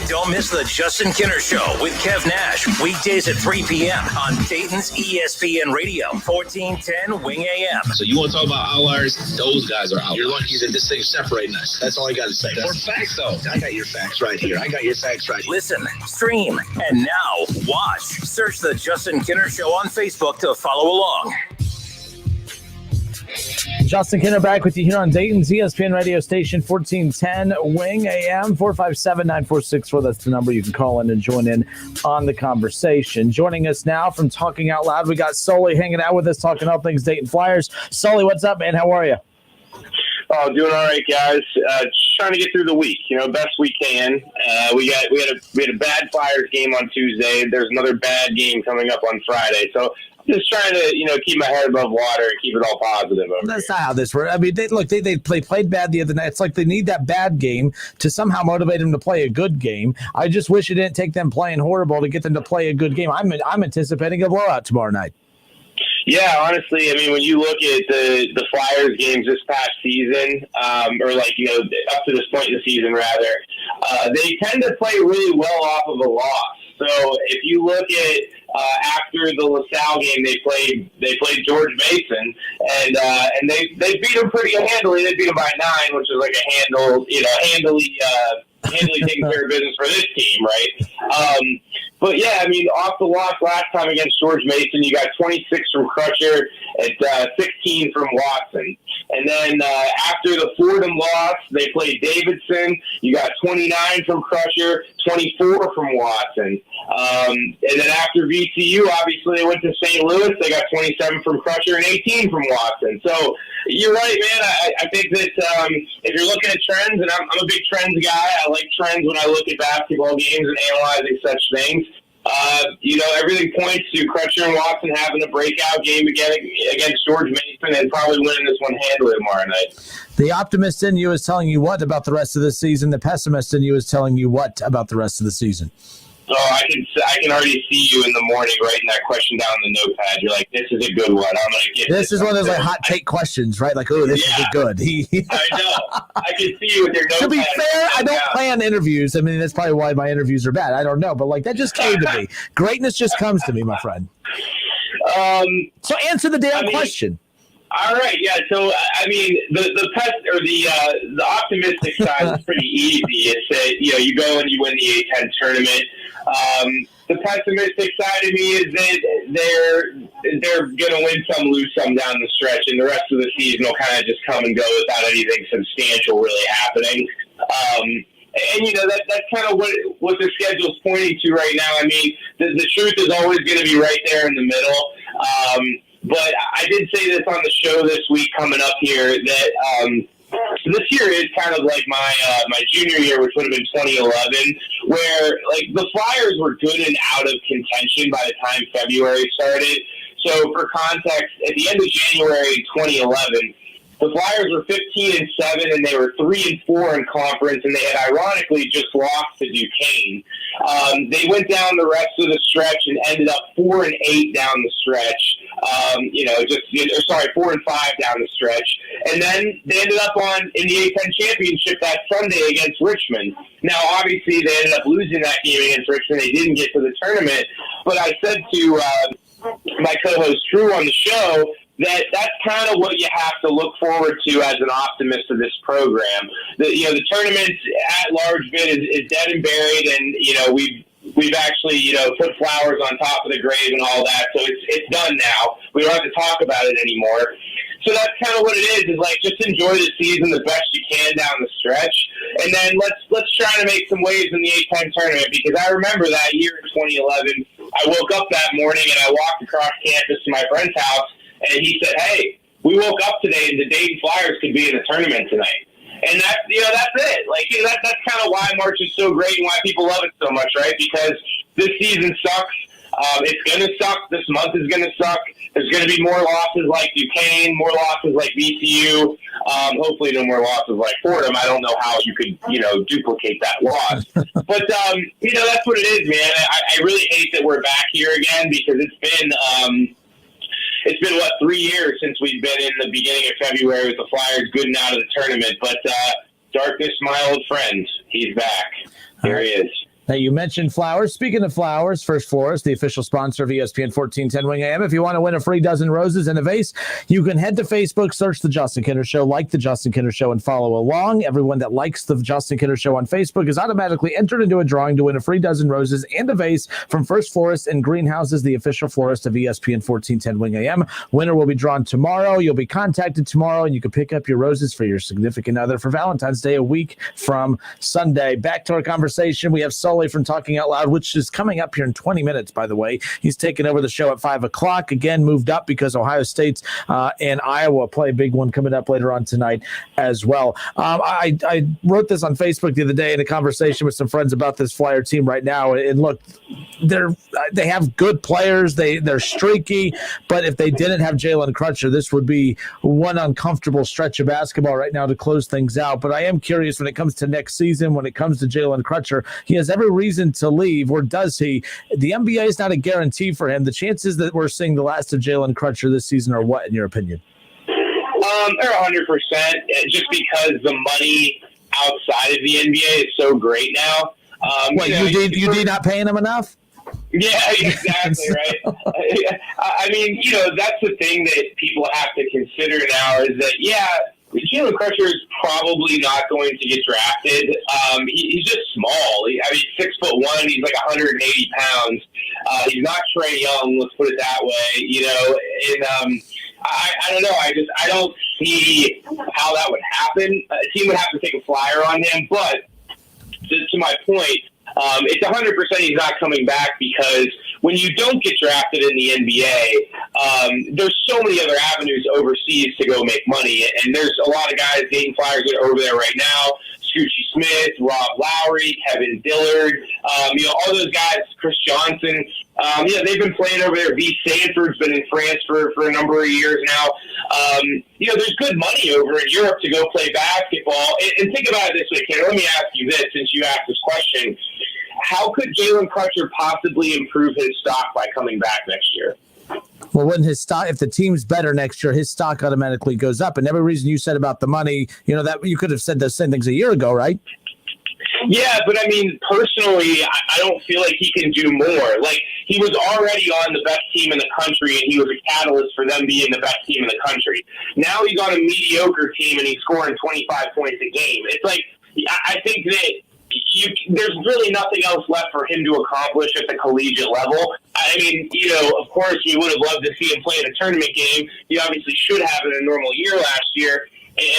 Don't miss the Justin Kinner Show with Kev Nash, weekdays at 3 p.m. on Dayton's ESPN Radio, 1410 Wing AM. So you want to talk about outliers? Those guys are out. You're lucky that this thing's separating us. That's all I got to say. More facts, though. I got your facts right here. Listen, stream, and now watch. Search the Justin Kinner Show on Facebook to follow along. Justin Kinner back with you here on Dayton's ESPN radio station, 1410 Wing AM, 457-9464. That's the number you can call in and join in on the conversation. Joining us now from Talking Out Loud, we got Sully hanging out with us, talking all things Dayton Flyers. Sully, what's up, man? How are you? Oh, doing all right, guys. Just trying to get through the week, best we can. We had a bad Flyers game on Tuesday. There's another bad game coming up on Friday. So just trying to, keep my head above water and keep it all positive. That's not how this works. I mean, they played bad the other night. It's like they need that bad game to somehow motivate them to play a good game. I just wish it didn't take them playing horrible to get them to play a good game. I'm anticipating a blowout tomorrow night. Yeah, honestly, I mean, when you look at the Flyers games this past season, up to this point in the season, rather, they tend to play really well off of a loss. So if you look at after the LaSalle game, they played George Mason, and they beat them pretty handily. They beat them by 9, which is like a handily taking care of business for this team, right? But yeah, I mean, off the loss last time against George Mason, you got 26 from Crutcher and 16 from Watson. And then after the Fordham loss, they played Davidson. You got 29 from Crutcher, 24 from Watson. And then after VCU, obviously, they went to St. Louis. They got 27 from Crutcher and 18 from Watson. So you're right, man. I think that if you're looking at trends, and I'm a big trends guy. I like trends when I look at basketball games and analyzing such things. Everything points to Crutcher and Watson having a breakout game again against George Mason and probably winning this one handily tomorrow night. The optimist in you is telling you what about the rest of the season? The pessimist in you is telling you what about the rest of the season? Oh, I can already see you in the morning writing that question down in the notepad. You're like, this is a good one. I'm going to get this. Is one of those like hot take questions, right? Like, oh, this is good. I know. I can see you with your notepad. To be fair, I don't plan interviews. I mean, that's probably why my interviews are bad. I don't know, but like that just came to me. Greatness just comes to me, my friend. So answer the damn question. All right, yeah. So I mean, the optimistic side is pretty easy. It's that you go and you win the A10 tournament. the pessimistic side of me is that they're going to win some, lose some down the stretch, and the rest of the season will kind of just come and go without anything substantial really happening. And, that's kind of what the schedule's pointing to right now. I mean, the truth is always going to be right there in the middle. But I did say this on the show this week coming up here that this year is kind of like my junior year, which would have been 2011, where like the Flyers were good and out of contention by the time February started. So for context, at the end of January 2011, the Flyers were 15-7, and they were 3-4 in conference, and they had ironically just lost to Duquesne. They went down the rest of the stretch and ended up 4-8 down the stretch. 4-5 down the stretch, and then they ended up in the A-10 championship that Sunday against Richmond. Now, obviously, they ended up losing that game against Richmond. They didn't get to the tournament, but I said to my co-host Drew on the show that's kind of what you have to look forward to as an optimist of this program. The tournament at large bid is dead and buried, and we've actually put flowers on top of the grave and all that, so it's done now. We don't have to talk about it anymore. So that's kind of what it is like just enjoy the season the best you can down the stretch, and then let's try to make some waves in the A-10 tournament, because I remember that year in 2011, I woke up that morning and I walked across campus to my friend's house, and he said, "Hey, we woke up today and the Dayton Flyers could be in the tournament tonight." And that's it. Like, that's kind of why March is so great and why people love it so much, right? Because this season sucks. It's going to suck. This month is going to suck. There's going to be more losses like Duquesne, more losses like VCU. Hopefully no more losses like Fordham. I don't know how you could, duplicate that loss. But, that's what it is, man. I really hate that we're back here again, because it's been 3 years since we've been in the beginning of February with the Flyers good and out of the tournament. But Darkness, my old friend, he's back. Here he is. Now, you mentioned flowers. Speaking of flowers, First Florist, the official sponsor of ESPN 1410 Wing AM. If you want to win a free dozen roses in a vase, you can head to Facebook, search The Justin Kinner Show, like The Justin Kinner Show, and follow along. Everyone that likes The Justin Kinner Show on Facebook is automatically entered into a drawing to win a free dozen roses and a vase from First Florist and Greenhouses, the official florist of ESPN 1410 Wing AM. Winner will be drawn tomorrow. You'll be contacted tomorrow, and you can pick up your roses for your significant other for Valentine's Day, a week from Sunday. Back to our conversation. We have Sully from Talking Out Loud, which is coming up here in 20 minutes, by the way. He's taking over the show at 5 o'clock. Again, moved up because Ohio State and Iowa play a big one coming up later on tonight as well. I wrote this on Facebook the other day in a conversation with some friends about this Flyer team right now. And look, they have good players. They're streaky, but if they didn't have Jalen Crutcher, this would be one uncomfortable stretch of basketball right now to close things out. But I am curious when it comes to next season, when it comes to Jalen Crutcher, he has every reason to leave, or does he? The NBA is not a guarantee for him. The chances that we're seeing the last of Jalen Crutcher this season are what, in your opinion? They're 100%, just because the money outside of the NBA is so great now. You did not paying him enough? Yeah, exactly, right? I mean, that's the thing that people have to consider now is that, Jalen Crutcher is probably not going to get drafted. He's just small. 6'1", he's like 180 pounds. He's not Trae Young, let's put it that way, and I don't know. I don't see how that would happen. A team would have to take a flyer on him, but to my point, it's 100% he's not coming back, because when you don't get drafted in the NBA, there's so many other avenues overseas to go make money. And there's a lot of guys, Dayton Flyers, that are over there right now. Scoochie Smith, Rob Lowry, Kevin Dillard, all those guys, Chris Johnson. They've been playing over there. V. Sanford's been in France for a number of years now. There's good money over in Europe to go play basketball. And think about it this way, Ken. Let me ask you this, since you asked this question. How could Jalen Crutcher possibly improve his stock by coming back next year? Well, when his stock, if the team's better next year, his stock automatically goes up. And every reason you said about the money, that you could have said those same things a year ago, right? Yeah, but personally, I don't feel like he can do more. Like, he was already on the best team in the country, and he was a catalyst for them being the best team in the country. Now he's on a mediocre team, and he's scoring 25 points a game. It's like, I think that there's really nothing else left for him to accomplish at the collegiate level. I mean, of course, we would have loved to see him play in a tournament game. He obviously should have in a normal year last year.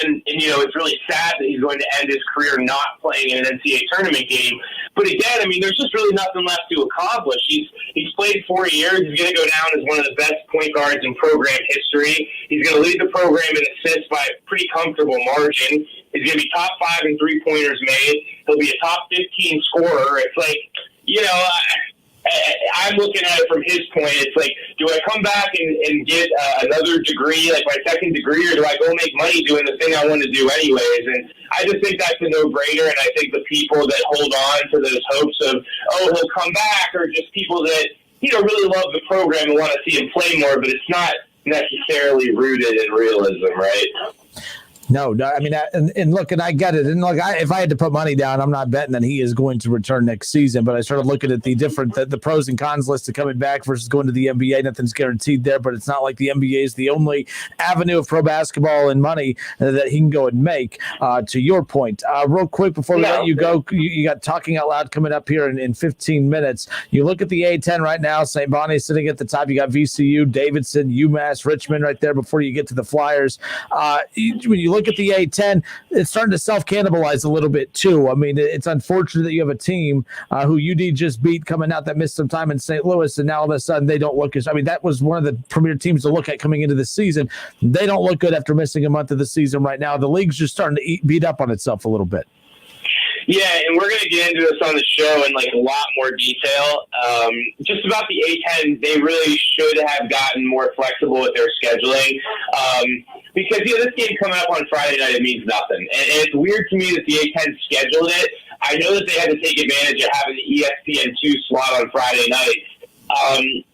And it's really sad that he's going to end his career not playing in an NCAA tournament game. But again, I mean, there's just really nothing left to accomplish. He's played 4 years. He's going to go down as one of the best point guards in program history. He's going to lead the program in assists by a pretty comfortable margin. He's going to be top 5 in three-pointers made. He'll be a top 15 scorer. It's like, I'm looking at it from his point. It's like, do I come back and get another degree, like my second degree, or do I go make money doing the thing I want to do anyways? And I just think that's a no-brainer, and I think the people that hold on to those hopes of, he'll come back, are just people that, really love the program and want to see him play more, but it's not necessarily rooted in realism, right? No, I mean, and look, and I get it. And look, if I had to put money down, I'm not betting that he is going to return next season. But I started looking at the pros and cons list of coming back versus going to the NBA. Nothing's guaranteed there, but it's not like the NBA is the only avenue of pro basketball and money that he can go and make. To your point, real quick before we let you go, you got Talking Out Loud coming up here in 15 minutes. You look at the A10 right now. St. Bonnie's sitting at the top. You got VCU, Davidson, UMass, Richmond right there before you get to the Flyers. When you look at the A10, it's starting to self-cannibalize a little bit too. I mean, it's unfortunate that you have a team who UD just beat coming out that missed some time in St. Louis, and now all of a sudden they don't look as, I mean, that was one of the premier teams to look at coming into the season. They don't look good after missing a month of the season right now. The league's just starting to beat up on itself a little bit. Yeah, and we're going to get into this on the show in a lot more detail. Just about the A10, they really should have gotten more flexible with their scheduling. Because, this game coming up on Friday night, it means nothing. And it's weird to me that the A10 scheduled it. I know that they had to take advantage of having the ESPN2 slot on Friday night.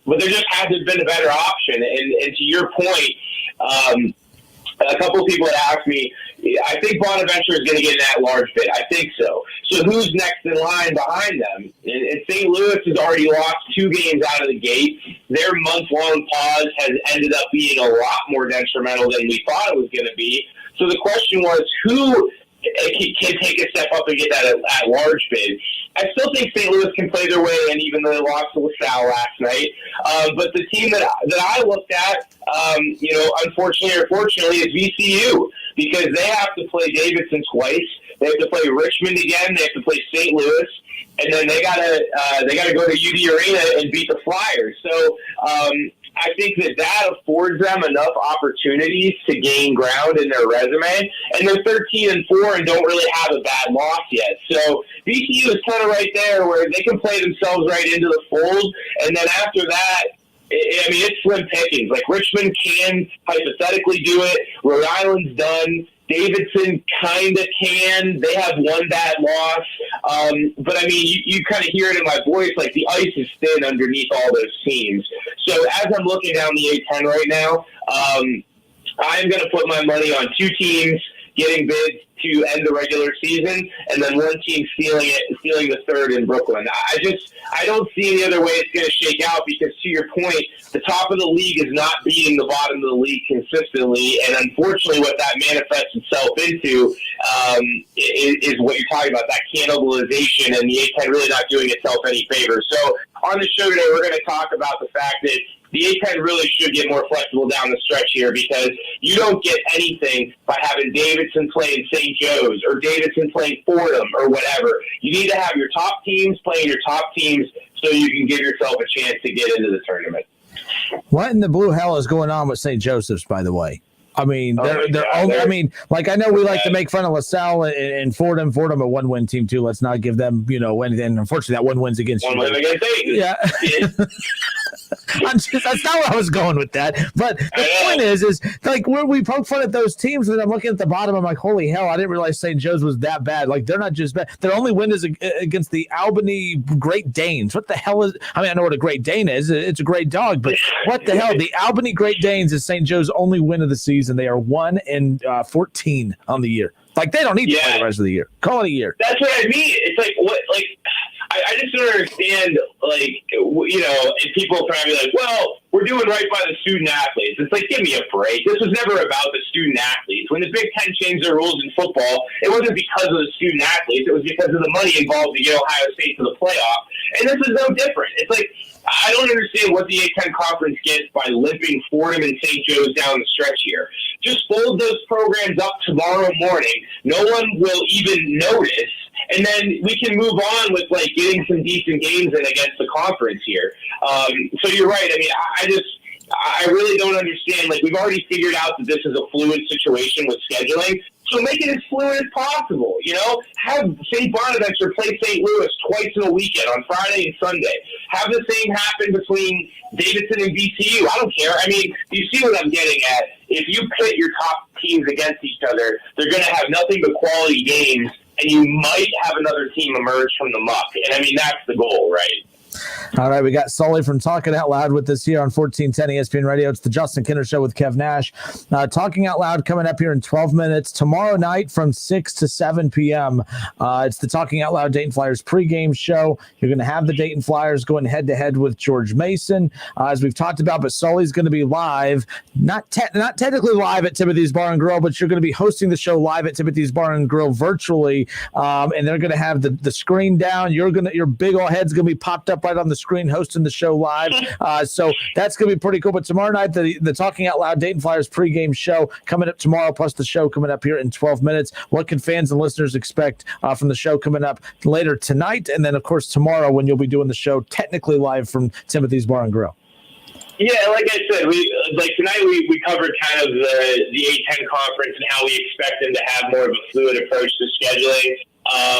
But there just hasn't been a better option. And to your point, a couple of people had asked me, I think Bonaventure is going to get an at-large bid. I think so. So who's next in line behind them? And St. Louis has already lost 2 games out of the gate. Their month-long pause has ended up being a lot more detrimental than we thought it was going to be. So the question was, who can take a step up and get that at-large bid? I still think St. Louis can play their way in, even though they lost to LaSalle last night. But the team that I looked at, unfortunately or fortunately, is VCU, because they have to play Davidson twice. They have to play Richmond again. They have to play St. Louis, and then they gotta go to UD Arena and beat the Flyers. So I think that affords them enough opportunities to gain ground in their resume. And they're 13-4 and don't really have a bad loss yet. So VCU is kind of right there where they can play themselves right into the fold. And then after that, it's slim pickings. Like Richmond can hypothetically do it. Rhode Island's done. Davidson kind of can. They have one bad loss. But, you kind of hear it in my voice, like the ice is thin underneath all those teams. So as I'm looking down the A10 right now, I'm going to put my money on 2 teams getting bids to end the regular season, and then one team stealing the third in Brooklyn. I don't see any other way it's going to shake out, because to your point, the top of the league is not beating the bottom of the league consistently, and unfortunately what that manifests itself into is what you're talking about, that cannibalization, and the A10 really not doing itself any favors. So on the show today, we're going to talk about the fact that the A10 really should get more flexible down the stretch here, because you don't get anything by having Davidson playing St. Joe's or Davidson playing Fordham or whatever. You need to have your top teams playing your top teams so you can give yourself a chance to get into the tournament. What in the blue hell is going on with St. Joseph's, by the way? I mean, I know we like to make fun of LaSalle and Fordham. Fordham, a 1-win team too. Let's not give them, anything. Unfortunately, that 1 win's against one win against Dayton. Yeah. That's not where I was going with that. But the point is like where we poke fun at those teams, and I'm looking at the bottom, I'm like, holy hell, I didn't realize St. Joe's was that bad. Like, they're not just bad. Their only win is against the Albany Great Danes. What the hell is? I mean, I know what a Great Dane is. It's a great dog, but what the hell? The Albany Great Danes is St. Joe's only win of the season. They are 1-14 on the year. Like, they don't need to play the rest of the year. Call it a year. That's what I mean. It's like, what? Like, I just don't understand, like, you know, if people try to be like, well, we're doing right by the student athletes. It's like, give me a break. This was never about the student athletes. When the Big Ten changed their rules in football, it wasn't because of the student athletes. It was because of the money involved to get Ohio State to the playoff. And this is no different. It's like, I don't understand what the A-10 conference gets by limping Fordham and St. Joe's down the stretch here. Just fold those programs up tomorrow morning. No one will even notice. And then we can move on with, like, getting some decent games in against the conference here. So you're right. I mean, I really don't understand. Like, we've already figured out that this is a fluid situation with scheduling. So make it as fluid as possible, you know? Have St. Bonaventure play St. Louis twice in a weekend on Friday and Sunday. Have the same happen between Davidson and VCU. I don't care. I mean, you see what I'm getting at. If you pit your top teams against each other, they're going to have nothing but quality games, and you might have another team emerge from the muck. And, I mean, that's the goal, right? All right, we got Sully from Talking Out Loud with us here on 1410 ESPN Radio. It's the Justin Kinner Show with Kev Nash. Talking Out Loud coming up here in 12 minutes. Tomorrow night from 6 to 7 p.m. It's the Talking Out Loud Dayton Flyers pregame show. You're going to have the Dayton Flyers going head-to-head with George Mason, as we've talked about, but Sully's going to be live, not technically live at Timothy's Bar and Grill, but you're going to be hosting the show live at Timothy's Bar and Grill virtually, and they're going to have the screen down. Your big old head's going to be popped up right on the screen hosting the show live. So that's going to be pretty cool. But tomorrow night, the Talking Out Loud Dayton Flyers pregame show coming up tomorrow, plus the show coming up here in 12 minutes. What can fans and listeners expect from the show coming up later tonight? And then, of course, tomorrow when you'll be doing the show technically live from Timothy's Bar and Grill. Yeah, like I said, tonight we covered kind of the A-10 conference and how we expect them to have more of a fluid approach to scheduling.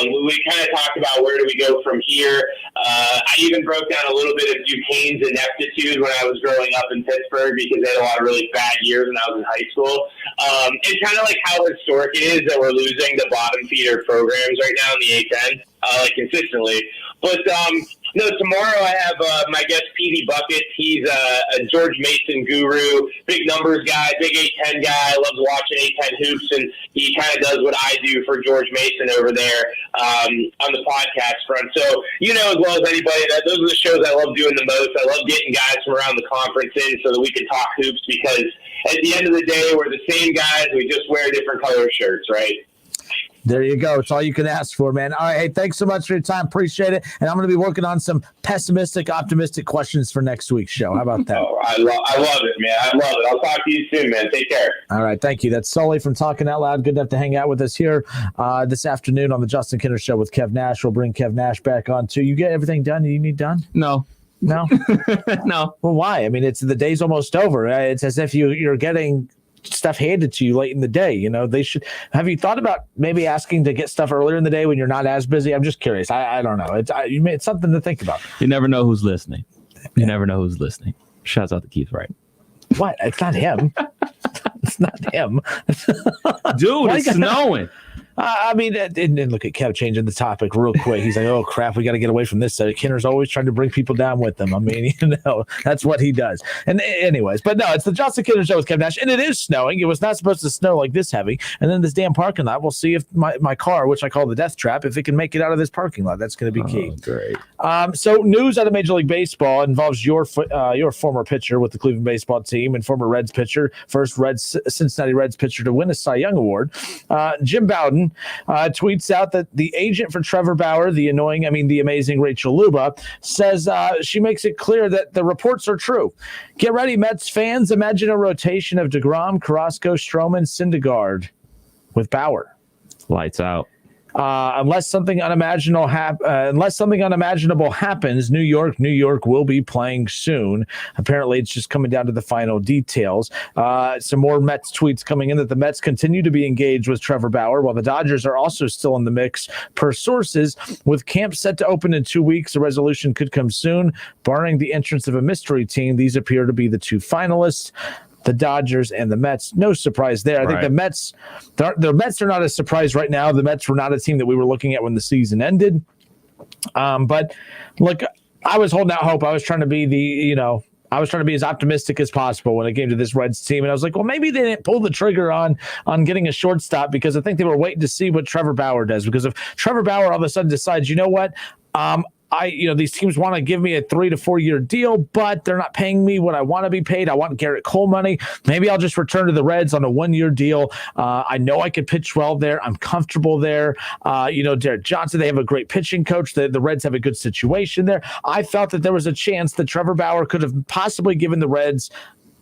We kind of talked about where do we go from here. I even broke down a little bit of Duquesne's ineptitude when I was growing up in Pittsburgh because they had a lot of really bad years when I was in high school. And kind of like how historic it is that we're losing the bottom feeder programs right now in the A-10, consistently. But no, tomorrow I have my guest, Petey Buckets. He's a George Mason guru, big numbers guy, big A-10 guy, loves watching A-10 hoops, and he kind of does what I do for George Mason over there on the podcast front. So you know as well as anybody that those are the shows I love doing the most. I love getting guys from around the conference in so that we can talk hoops because at the end of the day, we're the same guys. We just wear different color shirts, right? There you go. It's all you can ask for, man. All right. Hey, thanks so much for your time. Appreciate it. And I'm going to be working on some pessimistic, optimistic questions for next week's show. How about that? Oh, I love it, man. I love it. I'll talk to you soon, man. Take care. All right. Thank you. That's Sully from Talking Out Loud. Good enough to hang out with us here this afternoon on the Justin Kinner Show with Kev Nash. We'll bring Kev Nash back on too. You get everything done you need done? No. No? No. Well, why? I mean, the day's almost over. It's as if you're getting stuff handed to you late in the day. You know, they should. Have you thought about maybe asking to get stuff earlier in the day when you're not as busy? I'm just curious. I don't know. It's something to think about. You never know who's listening. You never know who's listening. Shouts out to Keith Wright. What? It's not him. It's not him. Dude, it's snowing. I mean, and look at Kev changing the topic real quick. He's like, oh, crap, we got to get away from this. Kinner's always trying to bring people down with him. I mean, that's what he does. And anyways, but no, it's the Justin Kinner Show with Kev Nash, and it is snowing. It was not supposed to snow like this heavy. And then this damn parking lot, we'll see if my car, which I call the death trap, if it can make it out of this parking lot. That's going to be key. Oh, great. So news out of Major League Baseball involves your former pitcher with the Cleveland baseball team and former Reds pitcher, first Cincinnati Reds pitcher to win a Cy Young Award. Jim Bowden tweets out that the agent for Trevor Bauer, the amazing Rachel Luba, says she makes it clear that the reports are true. Get ready, Mets fans. Imagine a rotation of DeGrom, Carrasco, Stroman, Syndergaard with Bauer. Lights out. Unless something unimaginable happens, New York will be playing soon. Apparently, it's just coming down to the final details. Some more Mets tweets coming in that the Mets continue to be engaged with Trevor Bauer, while the Dodgers are also still in the mix. Per sources, with camp set to open in 2 weeks, a resolution could come soon. Barring the entrance of a mystery team, these appear to be the two finalists. The Dodgers and the Mets. No surprise there. I think the Mets are not a surprise right now. The Mets were not a team that we were looking at when the season ended. But look, I was holding out hope. I was trying to be as optimistic as possible when it came to this Reds team. And I was like, well, maybe they didn't pull the trigger on getting a shortstop because I think they were waiting to see what Trevor Bauer does. Because if Trevor Bauer all of a sudden decides, you know what, these teams want to give me a 3 to 4 year deal, but they're not paying me what I want to be paid. I want Garrett Cole money. Maybe I'll just return to the Reds on a 1 year deal. I know I could pitch well there. I'm comfortable there. Derek Johnson, they have a great pitching coach. The Reds have a good situation there. I felt that there was a chance that Trevor Bauer could have possibly given the Reds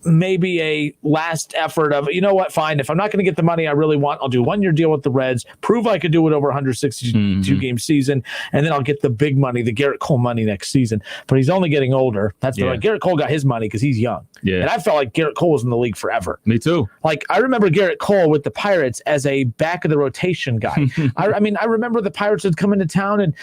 maybe a last effort of, fine, if I'm not going to get the money I really want, I'll do 1 year deal with the Reds, prove I could do it over 162 game season, and then I'll get the big money, the Garrett Cole money next season. But he's only getting older. That's what Garrett Cole got his money because he's young. Yeah. And I felt like Garrett Cole was in the league forever. Me too. Like, I remember Garrett Cole with the Pirates as a back of the rotation guy. I remember the Pirates would come into town and,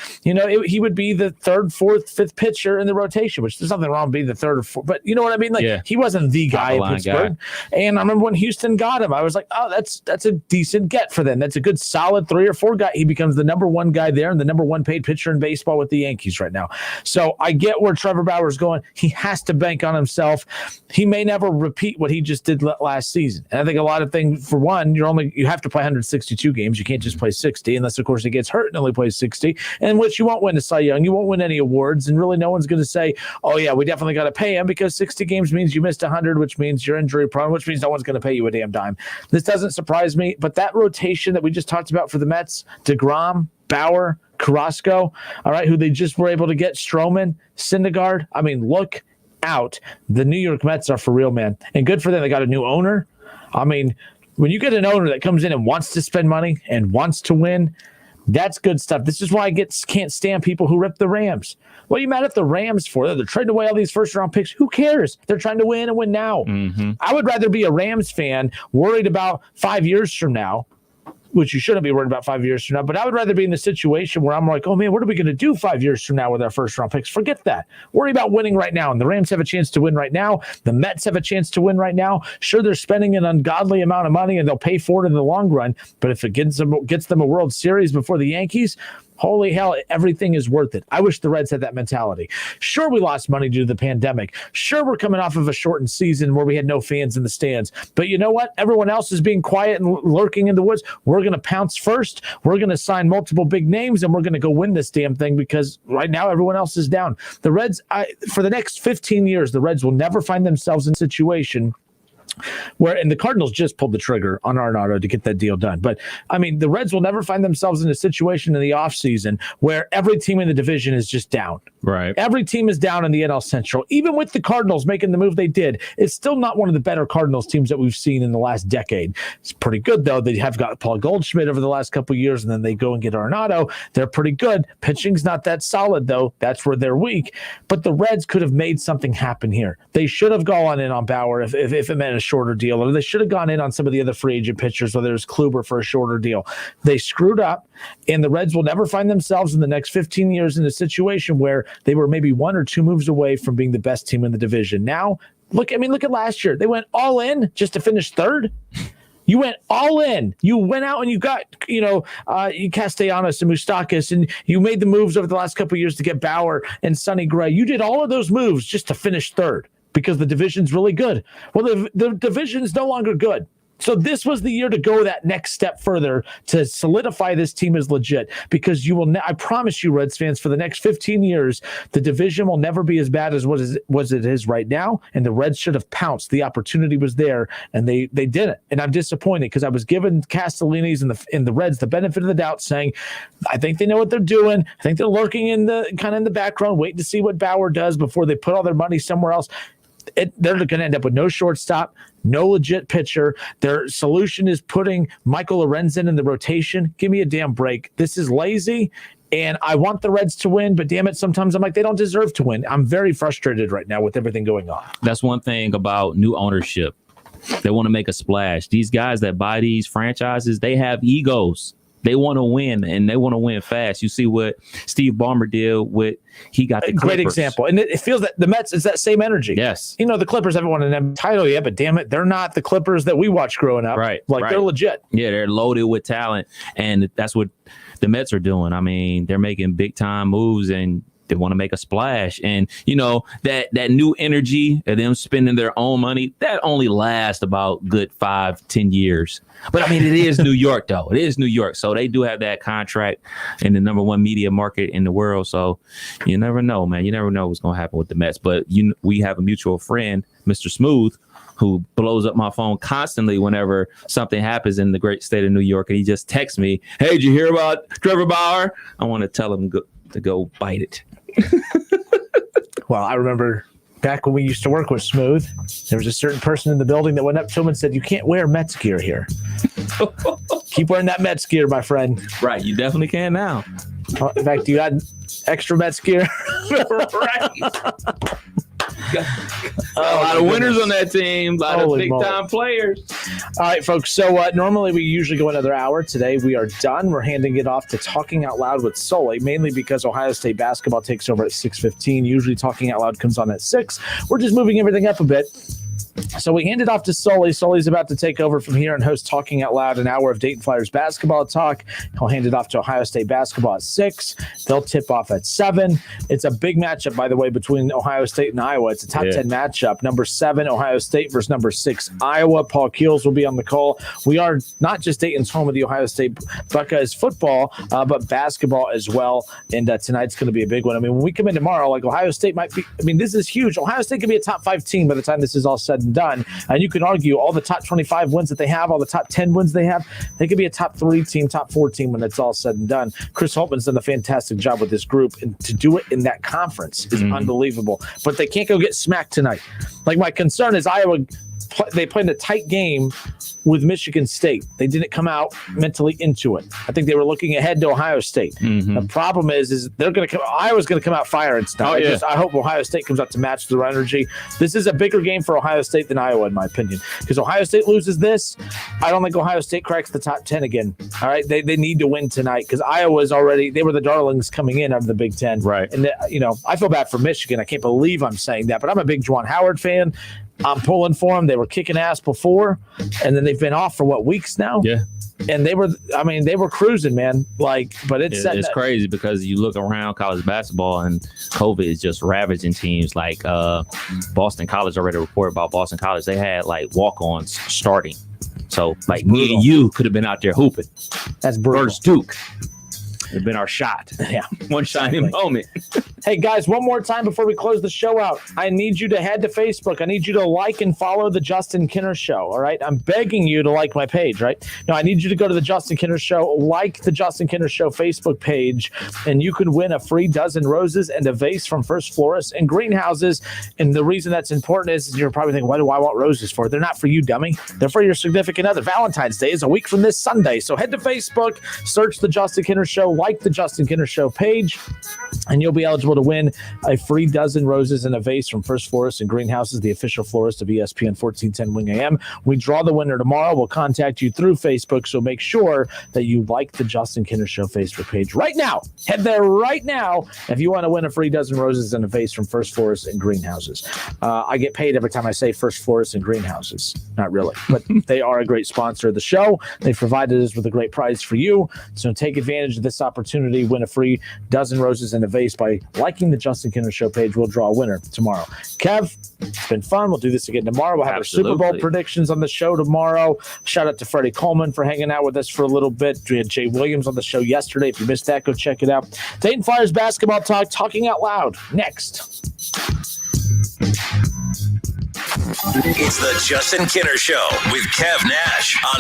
he would be the third, fourth, fifth pitcher in the rotation, which there's nothing wrong with being the third or fourth. But you know what I mean? Like, he wasn't the guy in Pittsburgh. And I remember when Houston got him, I was like, oh, that's a decent get for them. That's a good solid 3 or 4 guy. He becomes the number 1 guy there and the number 1 paid pitcher in baseball with the Yankees right now. So I get where Trevor Bauer's going. He has to bank on himself. He may never repeat what he just did last season. And I think a lot of things, for one, you have to play 162 games. You can't just play 60 unless, of course, he gets hurt and only plays 60, in which you won't win a Cy Young. You won't win any awards. And really no one's going to say, oh, yeah, we definitely got to pay him because 60 games means you missed 100, which means you're injury prone, which means no one's going to pay you a damn dime. This doesn't surprise me, but that rotation that we just talked about for the Mets, DeGrom, Bauer, Carrasco, all right, who they just were able to get, Stroman, Syndergaard. I mean, look out. The New York Mets are for real, man. And good for them. They got a new owner. I mean, when you get an owner that comes in and wants to spend money and wants to win, that's good stuff. This is why I can't stand people who rip the Rams. What are you mad at the Rams for? They're trading away all these first-round picks. Who cares? They're trying to win and win now. Mm-hmm. I would rather be a Rams fan worried about 5 years from now, which you shouldn't be worried about 5 years from now, but I would rather be in the situation where I'm like, oh, man, what are we going to do 5 years from now with our first-round picks? Forget that. Worry about winning right now. And the Rams have a chance to win right now. The Mets have a chance to win right now. Sure, they're spending an ungodly amount of money, and they'll pay for it in the long run, but if it gets them a World Series before the Yankees, holy hell, everything is worth it. I wish the Reds had that mentality. Sure, we lost money due to the pandemic. Sure, we're coming off of a shortened season where we had no fans in the stands. But you know what? Everyone else is being quiet and lurking in the woods. We're going to pounce first. We're going to sign multiple big names, and we're going to go win this damn thing because right now everyone else is down. The Reds, for the next 15 years, the Reds will never find themselves in a situation and the Cardinals just pulled the trigger on Arenado to get that deal done. But, I mean, the Reds will never find themselves in a situation in the offseason where every team in the division is just down. Right. Every team is down in the NL Central. Even with the Cardinals making the move they did, it's still not one of the better Cardinals teams that we've seen in the last decade. It's pretty good, though. They have got Paul Goldschmidt over the last couple of years, and then they go and get Arenado. They're pretty good. Pitching's not that solid, though. That's where they're weak. But the Reds could have made something happen here. They should have gone in on Bauer if it meant a shorter deal, or they should have gone in on some of the other free agent pitchers, whether it was Kluber for a shorter deal. They screwed up, and the Reds will never find themselves in the next 15 years in a situation where they were maybe 1 or 2 moves away from being the best team in the division. Now, look at last year. They went all in just to finish third. You went all in. You went out and you got, Castellanos and Moustakas, and you made the moves over the last couple of years to get Bauer and Sonny Gray. You did all of those moves just to finish third because the division's really good. Well, the division's no longer good. So this was the year to go that next step further to solidify this team as legit, because you will. I promise you, Reds fans, for the next 15 years, the division will never be as bad as what it is right now. And the Reds should have pounced. The opportunity was there, and they didn't. And I'm disappointed because I was giving Castellini's and the Reds the benefit of the doubt, saying, I think they know what they're doing. I think they're lurking in the background, waiting to see what Bauer does before they put all their money somewhere else. They're going to end up with no shortstop, no legit pitcher. Their solution is putting Michael Lorenzen in the rotation. Give me a damn break. This is lazy, and I want the Reds to win, but damn it, sometimes I'm like, they don't deserve to win. I'm very frustrated right now with everything going on. That's one thing about new ownership. They want to make a splash. These guys that buy these franchises, they have egos. They want to win, and they want to win fast. You see what Steve Ballmer did with he got the Clippers. Great example. And it feels that the Mets is that same energy. Yes. The Clippers haven't won an title yet, but damn it, they're not the Clippers that we watched growing up. Right. They're legit. Yeah, they're loaded with talent, and that's what the Mets are doing. I mean, they're making big-time moves, and They want to make a splash. And, you know, that new energy of them spending their own money, that only lasts about good 5-10 years. But I mean, it is New York, though. It is New York. So they do have that contract in the number one media market in the world. So you never know, man. You never know what's going to happen with the Mets. But we have a mutual friend, Mr. Smooth, who blows up my phone constantly whenever something happens in the great state of New York. And he just texts me, hey, did you hear about Trevor Bauer? I want to tell him to go bite it. Well, I remember back when we used to work with Smooth, there was a certain person in the building that went up to him and said, you can't wear Mets gear here. Keep wearing that Mets gear, my friend. Right. You definitely can now. In fact, you got extra Mets gear. Right. A lot of winners on that team, a lot of big-time players. All right, folks. So normally we usually go another hour. Today we are done. We're handing it off to Talking Out Loud with Sully, mainly because Ohio State basketball takes over at 6:15. Usually Talking Out Loud comes on at 6. We're just moving everything up a bit. So we hand it off to Sully. Sully's about to take over from here and host Talking Out Loud, an hour of Dayton Flyers basketball talk. He'll hand it off to Ohio State basketball at 6. They'll tip off at 7. It's a big matchup, by the way, between Ohio State and Iowa. It's a top 10 matchup. Number 7, Ohio State versus number 6, Iowa. Paul Keels will be on the call. We are not just Dayton's home of the Ohio State Buckeyes football, but basketball as well. And tonight's going to be a big one. I mean, when we come in tomorrow, like Ohio State might be, I mean, this is huge. Ohio State could be a top 5 team by the time this is all said and done. And you can argue all the top 25 wins that they have, all the top 10 wins they have, they could be a top 3 team, top 4 team when it's all said and done. Chris Holtman's done a fantastic job with this group, and to do it in that conference is unbelievable. But they can't go get smacked tonight. Like, my concern is Iowa, they played a tight game with Michigan State. They didn't come out mentally into it. I think they were looking ahead to Ohio State. The problem is they're going to come. Iowa's going to come out firing tonight. I hope Ohio State comes out to match their energy. This is a bigger game for Ohio State than Iowa, in my opinion, because Ohio State loses this. I don't think Ohio State cracks the top 10 again. All right, they need to win tonight because Iowa's already. They were the darlings coming in out of the Big Ten. Right. And I feel bad for Michigan. I can't believe I'm saying that, but I'm a big Juwan Howard fan. I'm pulling for them. They were kicking ass before, and then they've been off for weeks now? Yeah. And they were cruising, man. But it's crazy because you look around college basketball and COVID is just ravaging teams. Like Boston College already reported about Boston College. They had like walk-ons starting. So like me and you could have been out there hooping. That's brutal. Versus Duke. It's been our shot. Yeah. One shining moment. Hey, guys, one more time before we close the show out. I need you to head to Facebook. I need you to like and follow the Justin Kinner Show, all right? I'm begging you to like my page, right? No, I need you to go to the Justin Kinner Show, like the Justin Kinner Show Facebook page, and you can win a free dozen roses and a vase from First Florists and Greenhouses. And the reason that's important is you're probably thinking, what do I want roses for? They're not for you, dummy. They're for your significant other. Valentine's Day is a week from this Sunday. So head to Facebook, search the Justin Kinner Show, like the Justin Kinner Show page, and you'll be eligible to win a free dozen roses and a vase from First Florists and Greenhouses, the official florist of ESPN 1410 Wing AM. We draw the winner tomorrow. We'll contact you through Facebook, so make sure that you like the Justin Kinner Show Facebook page right now. Head there right now if you want to win a free dozen roses and a vase from First Florists and Greenhouses. I get paid every time I say First Florists and Greenhouses. Not really, but they are a great sponsor of the show. They've provided us with a great prize for you, so take advantage of this opportunity. Win a free dozen roses and a vase by liking the Justin Kinner Show page. We'll draw a winner tomorrow. Kev, it's been fun. We'll do this again tomorrow. We'll have our Super Bowl predictions on the show tomorrow. Shout out to Freddie Coleman for hanging out with us for a little bit. We had Jay Williams on the show yesterday. If you missed that, go check it out. Dayton Flyers basketball talk, Talking Out Loud, next. It's the Justin Kinner Show with Kev Nash on